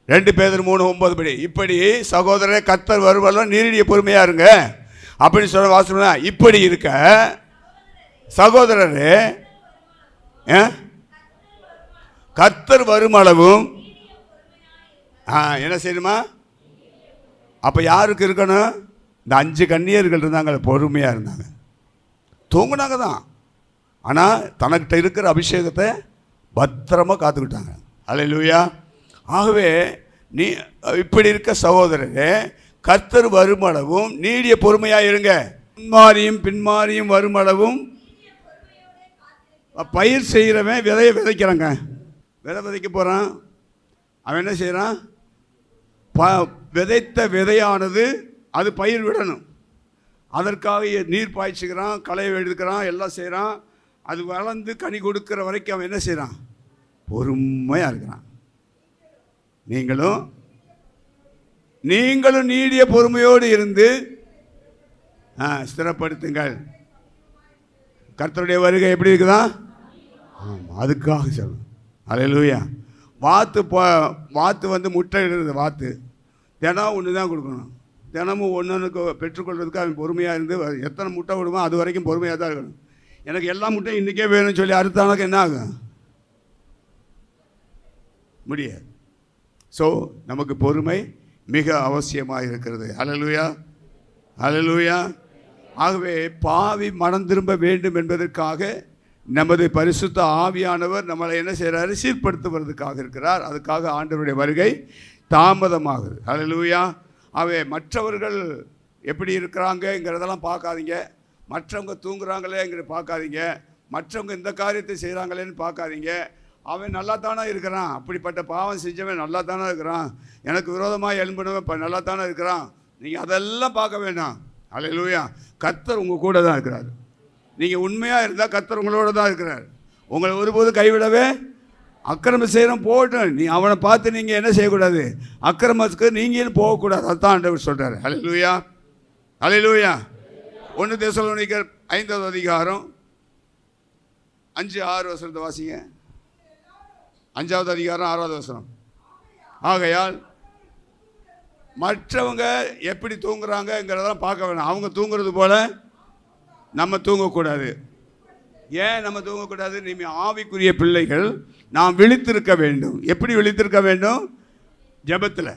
2 பேதுரு 3:9 படி, இப்படி சகோதரரே கர்த்தர் வருவெல்லாம் நீடிய பொறுமையா இருங்க அப்படின்னு சொல்ல வாசனம். இப்படி இருக்க சகோதரரே கர்த்தர் வரும் அளவும் என்ன செய்யணுமா? அப்ப யாருக்கு இருக்கணும்? இந்த 5 கன்னியர்கள் இருந்தாங்க, பொறுமையா இருந்தாங்க, தூங்குனாங்க தான், ஆனா தனக்கிட்ட இருக்கிற அபிஷேகத்தை பத்திரமா காத்துக்கிட்டாங்க. அல்லேலூயா. ஆகவே நீ இப்படி இருக்க சகோதரரே கர்த்தர் வருமளவும் நீடிய பொறுமையாக இருங்க. பின்மாரியும் வருமளவும். பயிர் செய்கிறவன் விதையை விதைக்கிறாங்க, விதை விதைக்க போகிறான். அவன் என்ன செய்கிறான்? விதைத்த விதையானது அது பயிர் விடணும், அதற்காக நீர் பாய்ச்சுக்கிறான், களை எடுக்கிறான், எல்லாம் செய்கிறான். அது வளர்ந்து கனி கொடுக்கிற வரைக்கும் அவன் என்ன செய்கிறான்? பொறுமையாக இருக்கிறான். நீங்களும் நீடிய பொறுமையோடு இருந்து ஸ்திரப்படுத்துங்கள். கர்த்தருடைய வருகை எப்படி இருக்குதா? ஆமாம், அதுக்காக சொல்லணும். அல்லேலூயா. வாத்து வந்து முட்டை இடுறது. வாத்து தினம் ஒன்று தான் கொடுக்கணும். தினமும் ஒன்றுக்கு பெற்றுக்கொள்வதுக்கு அவன் பொறுமையாக இருந்து எத்தனை முட்டை விடுமோ அது வரைக்கும் பொறுமையாக தான் இருக்கணும். எனக்கு எல்லா முட்டையும் இன்றைக்கே வேணும்னு சொல்லி அறுத்தானக்கு என்ன ஆகும்? முடியாது. ஸோ நமக்கு பொறுமை மிக அவசியமாக இருக்கிறது. அல்லேலூயா, அல்லேலூயா. ஆகவே பாவி மனம் திரும்ப வேண்டும் என்பதற்காக நமது பரிசுத்த ஆவியானவர் நம்மளை என்ன செய்கிறாரு? சீர்படுத்துவதற்காக இருக்கிறார். அதுக்காக ஆண்டவருடைய வருகை தாமதமாகுது. அல்லேலூயா. ஆகவே மற்றவர்கள் எப்படி இருக்கிறாங்கங்கிறதெல்லாம் பார்க்காதீங்க, மற்றவங்க தூங்குறாங்களேங்கிற பார்க்காதீங்க, மற்றவங்க இந்த காரியத்தை செய்கிறாங்களேன்னு பார்க்காதீங்க. அவன் நல்லா தானே இருக்கிறான், அப்படிப்பட்ட பாவம் செஞ்சவன் நல்லா தானே இருக்கிறான், எனக்கு விரோதமாக எழும்பினவன் இப்போ நல்லா தானே இருக்கிறான், நீங்கள் அதெல்லாம் பார்க்க வேண்டாம். அல்லேலூயா. கர்த்தர் உங்கள் கூட தான் இருக்கிறார். நீங்கள் உண்மையாக இருந்தால் கர்த்தர் உங்களோட தான் இருக்கிறார். உங்களை ஒருபோது கைவிடவே. அக்கிரமம் செய்கிறோம் போகட்டும், நீ அவனை பார்த்து நீங்கள் என்ன செய்யக்கூடாது? அக்கிரமத்துக்கு நீங்களும் போகக்கூடாது. அதுதான் ஆண்டவர் சொல்கிறார். அல்லேலூயா, அல்லேலூயா. 1 தெசலோனிக்கர் 5வது அதிகாரம் 5-6 வசனத்தை வாசிங்க. 5வது அதிகாரம் 6வது வசனம். ஆகையால் மற்றவங்க எப்படி தூங்குறாங்கங்கிறதெல்லாம் பார்க்க வேணாம். அவங்க தூங்குறது போல நம்ம தூங்கக்கூடாது. ஏன் நம்ம தூங்கக்கூடாது? நீ ஆவிக்குரிய பிள்ளைகள், நாம் விழித்திருக்க வேண்டும். எப்படி விழித்திருக்க வேண்டும்? ஜெபத்தில்.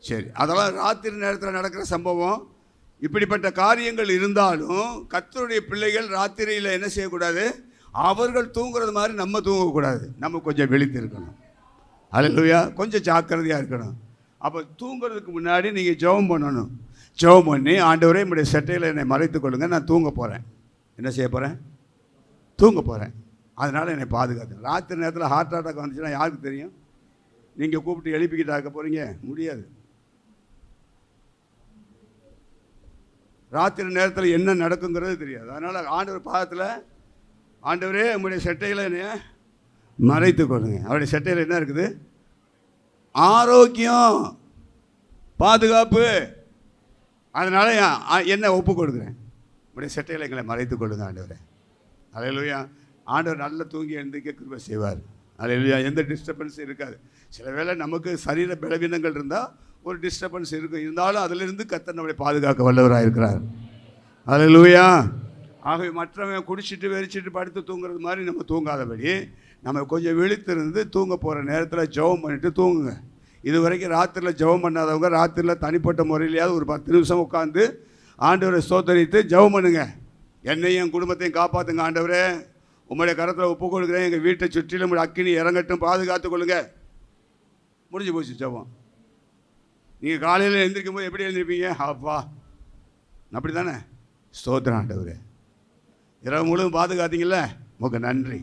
சரி, அதெல்லாம் ராத்திரி நேரத்தில் நடக்கிற சம்பவம். இப்படிப்பட்ட காரியங்கள் இருந்தாலும் கர்த்தருடைய பிள்ளைகள் ராத்திரியில் என்ன செய்யக்கூடாது? அவர்கள் தூங்குறது மாதிரி நம்ம தூங்கக்கூடாது. நம்ம கொஞ்சம் விழித்திருக்கணும். அல்லேலூயா. கொஞ்சம் ஜாக்கிரதையாக இருக்கணும். அப்போ தூங்குறதுக்கு முன்னாடி நீங்கள் ஜெபம் பண்ணணும். ஜெபம் பண்ணி, ஆண்டவரே என்னுடைய சட்டையில் என்னை மறைத்து கொள்ளுங்க, நான் தூங்க போகிறேன். என்ன செய்ய போகிறேன்? தூங்க போகிறேன். அதனால் என்னை பாதுகாத்து. ராத்திரி நேரத்தில் ஹார்ட் அட்டாக் வந்துச்சுன்னா யாருக்கு தெரியும்? நீங்கள் கூப்பிட்டு எழுப்பிக்கிட்டு ஆக்க போகிறீங்க? முடியாது. ராத்திரி நேரத்தில் என்ன நடக்குங்கிறது தெரியாது. அதனால் ஆண்டவர் பாதத்தில், ஆண்டவரே உங்களுடைய சட்டையில் என்னைய மறைத்து கொள்ளுங்க. அவருடைய சட்டையில் என்ன இருக்குது? ஆரோக்கியம், பாதுகாப்பு. அதனால் என்ன ஒப்பு கொடுக்குறேன்? உங்களுடைய சட்டையில் எங்களை மறைத்து கொள்ளுங்க ஆண்டவரே. அல்லேலூயா. ஆண்டவர் நல்லா தூங்கி எழுந்திருக்க கிருபை செய்வார். அல்லேலூயா. எந்த டிஸ்டர்பன்ஸும் இருக்காது. சில வேளை நமக்கு சரீர பலவீனங்கள் இருந்தால் ஒரு டிஸ்டர்பன்ஸ் இருக்கும், இருந்தாலும் அதிலிருந்து கர்த்தர் நம்மளை பாதுகாக்க வல்லவராக இருக்கிறார். அல்லேலூயா. ஆகவே மற்றவன் குடிச்சிட்டு வெறிச்சிட்டு படுத்து தூங்குறது மாதிரி நம்ம தூங்காதபடி நம்ம கொஞ்சம் விழித்திருந்து தூங்க போகிற நேரத்தில் ஜெபம் பண்ணிவிட்டு தூங்குங்க. இது வரைக்கும் ராத்திரியில் ஜெபம் பண்ணாதவங்க ராத்திரியில் தனிப்பட்ட முறையிலையாவது ஒரு 10 நிமிஷம் உட்காந்து ஆண்டவரை ஸ்தோத்தரித்து ஜெபம் பண்ணுங்க. என்னையும் என் குடும்பத்தையும் காப்பாற்றுங்க ஆண்டவரே, உங்களுடைய கரத்தில் ஒப்பு கொடுக்குறேன், எங்கள் வீட்டை சுற்றிலும் அக்கினி இறங்கட்டும், பாதுகாத்து கொள்ளுங்க. முடிஞ்சு போச்சு ஜெபம். நீங்கள் காலையில் எழுந்திருக்கும் போது எப்படி எழுந்திருப்பீங்க? அப்பா அப்படி தானே? ஸ்தோத்திரம் ஆண்டவரே, இரவு முழுவதும் பாதுகாத்தீங்கல்ல, உங்களுக்கு நன்றி.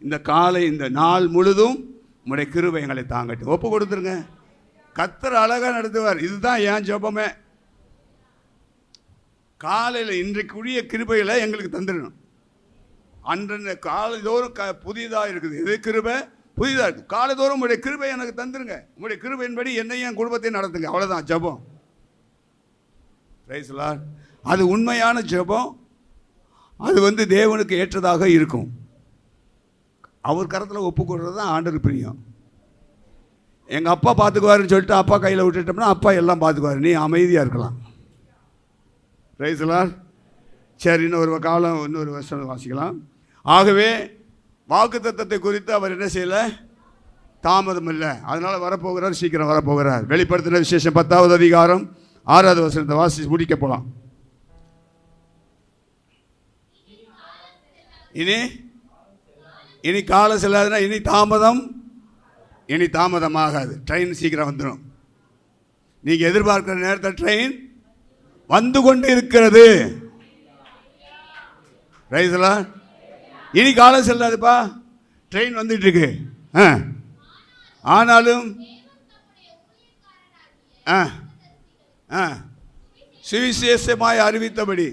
இந்த காலை, இந்த நாள் முழுதும் உங்களுடைய கிருபை எங்களை தாங்கட்டும். ஒப்பு கொடுத்துருங்க. கர்த்தர் அழகாக நடத்துவார். இதுதான் என் ஜெபமே. காலையில் இன்றைக்குரிய கிருபைகளை எங்களுக்கு தந்துடணும். அன்றன்ன காலைதோறும் புதிதாக இருக்குது. எது கிருபை? புதிதாக இருக்குது. காலைதோறும் உங்களுடைய கிருபை எனக்கு தந்துருங்க. உங்களுடைய கிருபையின்படி என்னையும் என் குடும்பத்தையும் நடத்துங்க. அவ்வளோதான் ஜெபம். Praise the Lord. அது உண்மையான ஜெபம். அது தேவனுக்கு ஏற்றதாக இருக்கும். அவர் கரத்தில் ஒப்பு கொடுறது தான் ஆண்டருக்கு பிரியம். எங்கள் அப்பா பார்த்துக்குவாருன்னு சொல்லிட்டு அப்பா கையில் விட்டுட்டோம்னா அப்பா எல்லாம் பார்த்துக்குவார், நீ அமைதியாக இருக்கலாம். Praise the Lord. சரி, இன்னொரு வருஷம் வாசிக்கலாம். ஆகவே வாக்குத்தத்தத்தை குறித்து அவர் என்ன செய்யலை, தாமதம் இல்லை. அதனால் வரப்போகிறார், சீக்கிரம் வரப்போகிறார். வெளிப்படுத்தின விசேஷம் 10வது அதிகாரம் 6வது வசனத்தை வாசி முடிக்க போகலாம். இனி காலம் செல்லாதுன்னா இனி தாமதமாகாது. ட்ரெயின் சீக்கிரம் வந்துடும். நீங்கள் எதிர்பார்க்கிற நேரத்தில் ட்ரெயின் வந்து கொண்டு இருக்கிறது. ரைஸ்லா, இனி காலம் செல்லாதுப்பா, ட்ரெயின் வந்துட்டு இருக்கு. ஆனாலும் சுவிசேஷமாய் அறிவித்தபடி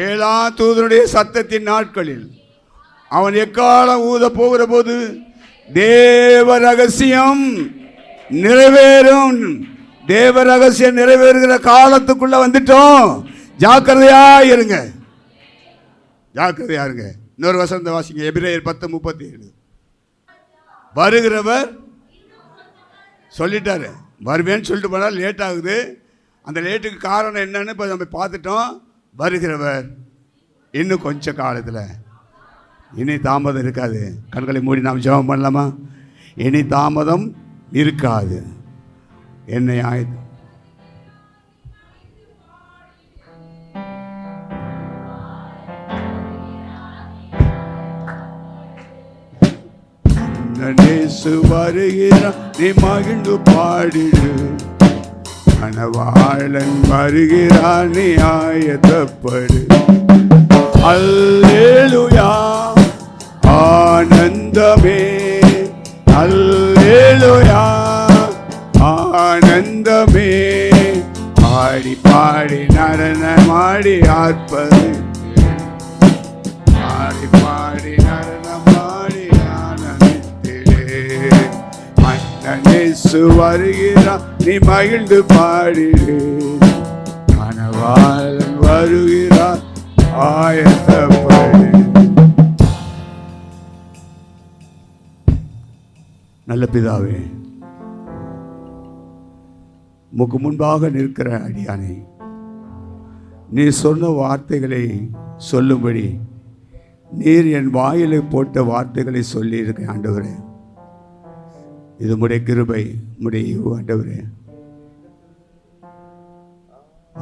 7ஆம் தூதனுடைய சத்தத்தின் நாட்களில் அவன் எக்காலம் ஊத போகிற போது தேவ ரகசியம் நிறைவேறும். தேவ ரகசியம் நிறைவேறுகிற காலத்துக்குள்ள வந்துட்டோம். ஜாக்கிரதையா இருங்க, ஜாக்கிரதையா இருங்க. இன்னொரு வசனத்தை வாசிங்க, எபிரேயர் 10:37. வருகிறவர் சொல்லிட்டாரு, வருவேன்னு சொல்லிட்டு போனால் லேட் ஆகுது. அந்த லேட்டுக்கு காரணம் என்னன்னு இப்போ நம்ம பார்த்துட்டோம். வருகிறவர் இன்னும் கொஞ்ச காலத்தில், இனி தாமதம் இருக்காது. கண்களை மூடி நாம் ஜெபம் பண்ணலாமா? இனி தாமதம் இருக்காது. என்னை ஆயுதம் வருகிறான், நீ மகிழ்ந்து பாடிடு. மணவாளன் வருகிறான், நீ ஆயத்தப்படு. அல்லேலூயா, ஆனந்தமே. அல்லேலூயா, ஆனந்தமே. பாடி பாடி நடனமாடி ஆர்ப்பது. பாடி பாடி நடனமாடி ஆனந்திலே. மன்னனேசு வருகிறான், நீ மகிழ்ந்து பாடிடு. மணவாளன் வருகிறான், ஆயத்தப்படு. நல்ல பிதாவே, உமக்கு முன்பாக நிற்கிற அடியானே, நீ சொன்ன வார்த்தைகளை சொல்லும்படி நீர் என் வாயிலை போட்ட வார்த்தைகளை சொல்லி இருக்க ஆண்டவரே. இது உம்முடைய கிருபை, உம்முடைய ஆண்டவரே.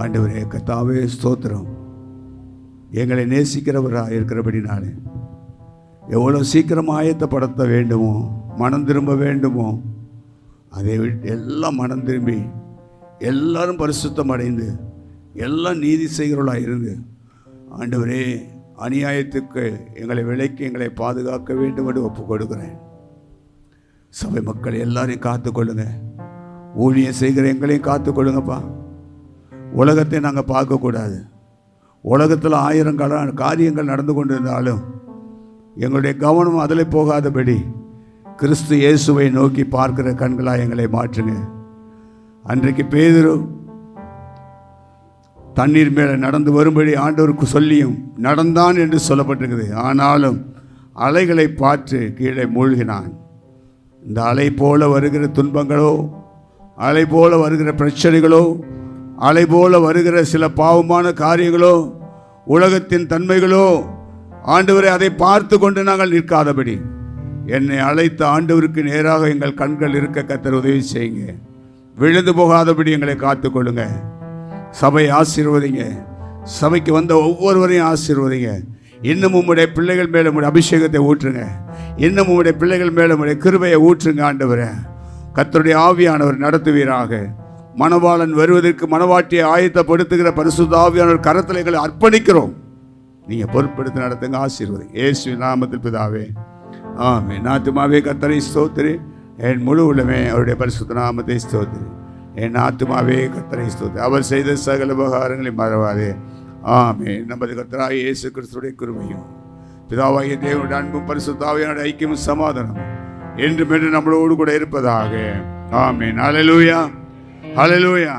ஆண்டவரே கர்த்தாவே ஸ்தோத்திரம். எங்களை நேசிக்கிறவராக இருக்கிறபடினாலே எவ்வளோ சீக்கிரம் ஆயத்தப்படுத்த வேண்டுமோ, மனம் திரும்ப வேண்டுமோ, அதை விட்டு எல்லாம் மனம் திரும்பி எல்லாரும் பரிசுத்தம் அடைந்து எல்லாம் நீதி செய்கிறவர்களாக இருந்து ஆண்டவரே அநியாயத்துக்கு எங்களை விலைக்கு எங்களை பாதுகாக்க வேண்டும் என்று ஒப்புக் கொடுக்கிறேன். சபை மக்கள் எல்லாரையும் காத்துக்கொள்ளுங்க. ஊழியம் செய்கிற எங்களையும் காத்துக்கொள்ளுங்கப்பா. உலகத்தை நாங்கள் பார்க்கக்கூடாது. உலகத்தில் 1000 காரியங்கள் நடந்து கொண்டிருந்தாலும் எங்களுடைய கவனம் அதில் போகாதபடி கிறிஸ்து இயேசுவை நோக்கி பார்க்கிற கண்களாக எங்களை மாற்றுங்க. அன்றைக்கு பேதுரு தண்ணீர் மேலே நடந்து வரும்படி ஆண்டவருக்கு சொல்லியும் நடந்தான் என்று சொல்லப்பட்டிருக்குது. ஆனாலும் அலைகளை பார்த்து கீழே மூழ்கினான். இந்த அலை போல வருகிற துன்பங்களோ, அலை போல வருகிற பிரச்சனைகளோ, அலை போல வருகிற சில பாவமான காரியங்களோ, உலகத்தின் தன்மைகளோ, ஆண்டவரை அதை பார்த்து கொண்டு நாங்கள் நிற்காதபடி என்னை அழைத்த ஆண்டவருக்கு நேராக எங்கள் கண்கள் இருக்க கர்த்தர் உதவி செய்யுங்க. விழுந்து போகாதபடி எங்களை காத்துக்கொள்ளுங்க. சபையை ஆசீர்வதிங்க. சபைக்கு வந்த ஒவ்வொருவரையும் ஆசீர்வதிங்க. இன்னும் உம்முடைய பிள்ளைகள் மேலே உம்முடைய அபிஷேகத்தை ஊற்றுங்க. இன்னும் உம்முடைய பிள்ளைகள் மேலே உம்முடைய கிருபையை ஊற்றுங்க. ஆண்டவரே கர்த்தருடைய ஆவியானவர் நடத்துவீராக. மணவாளன் வருவதற்கு மணவாட்டியை ஆயத்தப்படுத்துகிற பரிசுத்த ஆவியானவர் கரத்தில் எங்களை அர்ப்பணிக்கிறோம். நீங்கள் பொறுப்படுத்தி நடத்துங்க. ஆசீர்வதி இயேசுவின் நாமத்தில் பிதாவே, ஆமென். ஆத்துமாவே கர்த்தரை ஸ்தோத்திரி, என் முழு உள்ளமே அவருடைய பரிசுத்த நாமத்தை ஸ்தோத்திரி. என் ஆத்துமாவே கர்த்தரை ஸ்தோத்திரி, அவர் செய்த சகல உபகாரங்களை மறவாதே. ஆமென். நமது கர்த்தராகிய இயேசு கிறிஸ்துவின் கிருபையும் பிதாவாகிய தேவனுடைய அன்பும் பரிசுத்த ஆவியானவருடைய ஐக்கியமும் சமாதானமும் என்றும் நம்மளோடு கூட இருப்பதாக. ஆமென். ஹல்லேலூயா, ஹல்லேலூயா.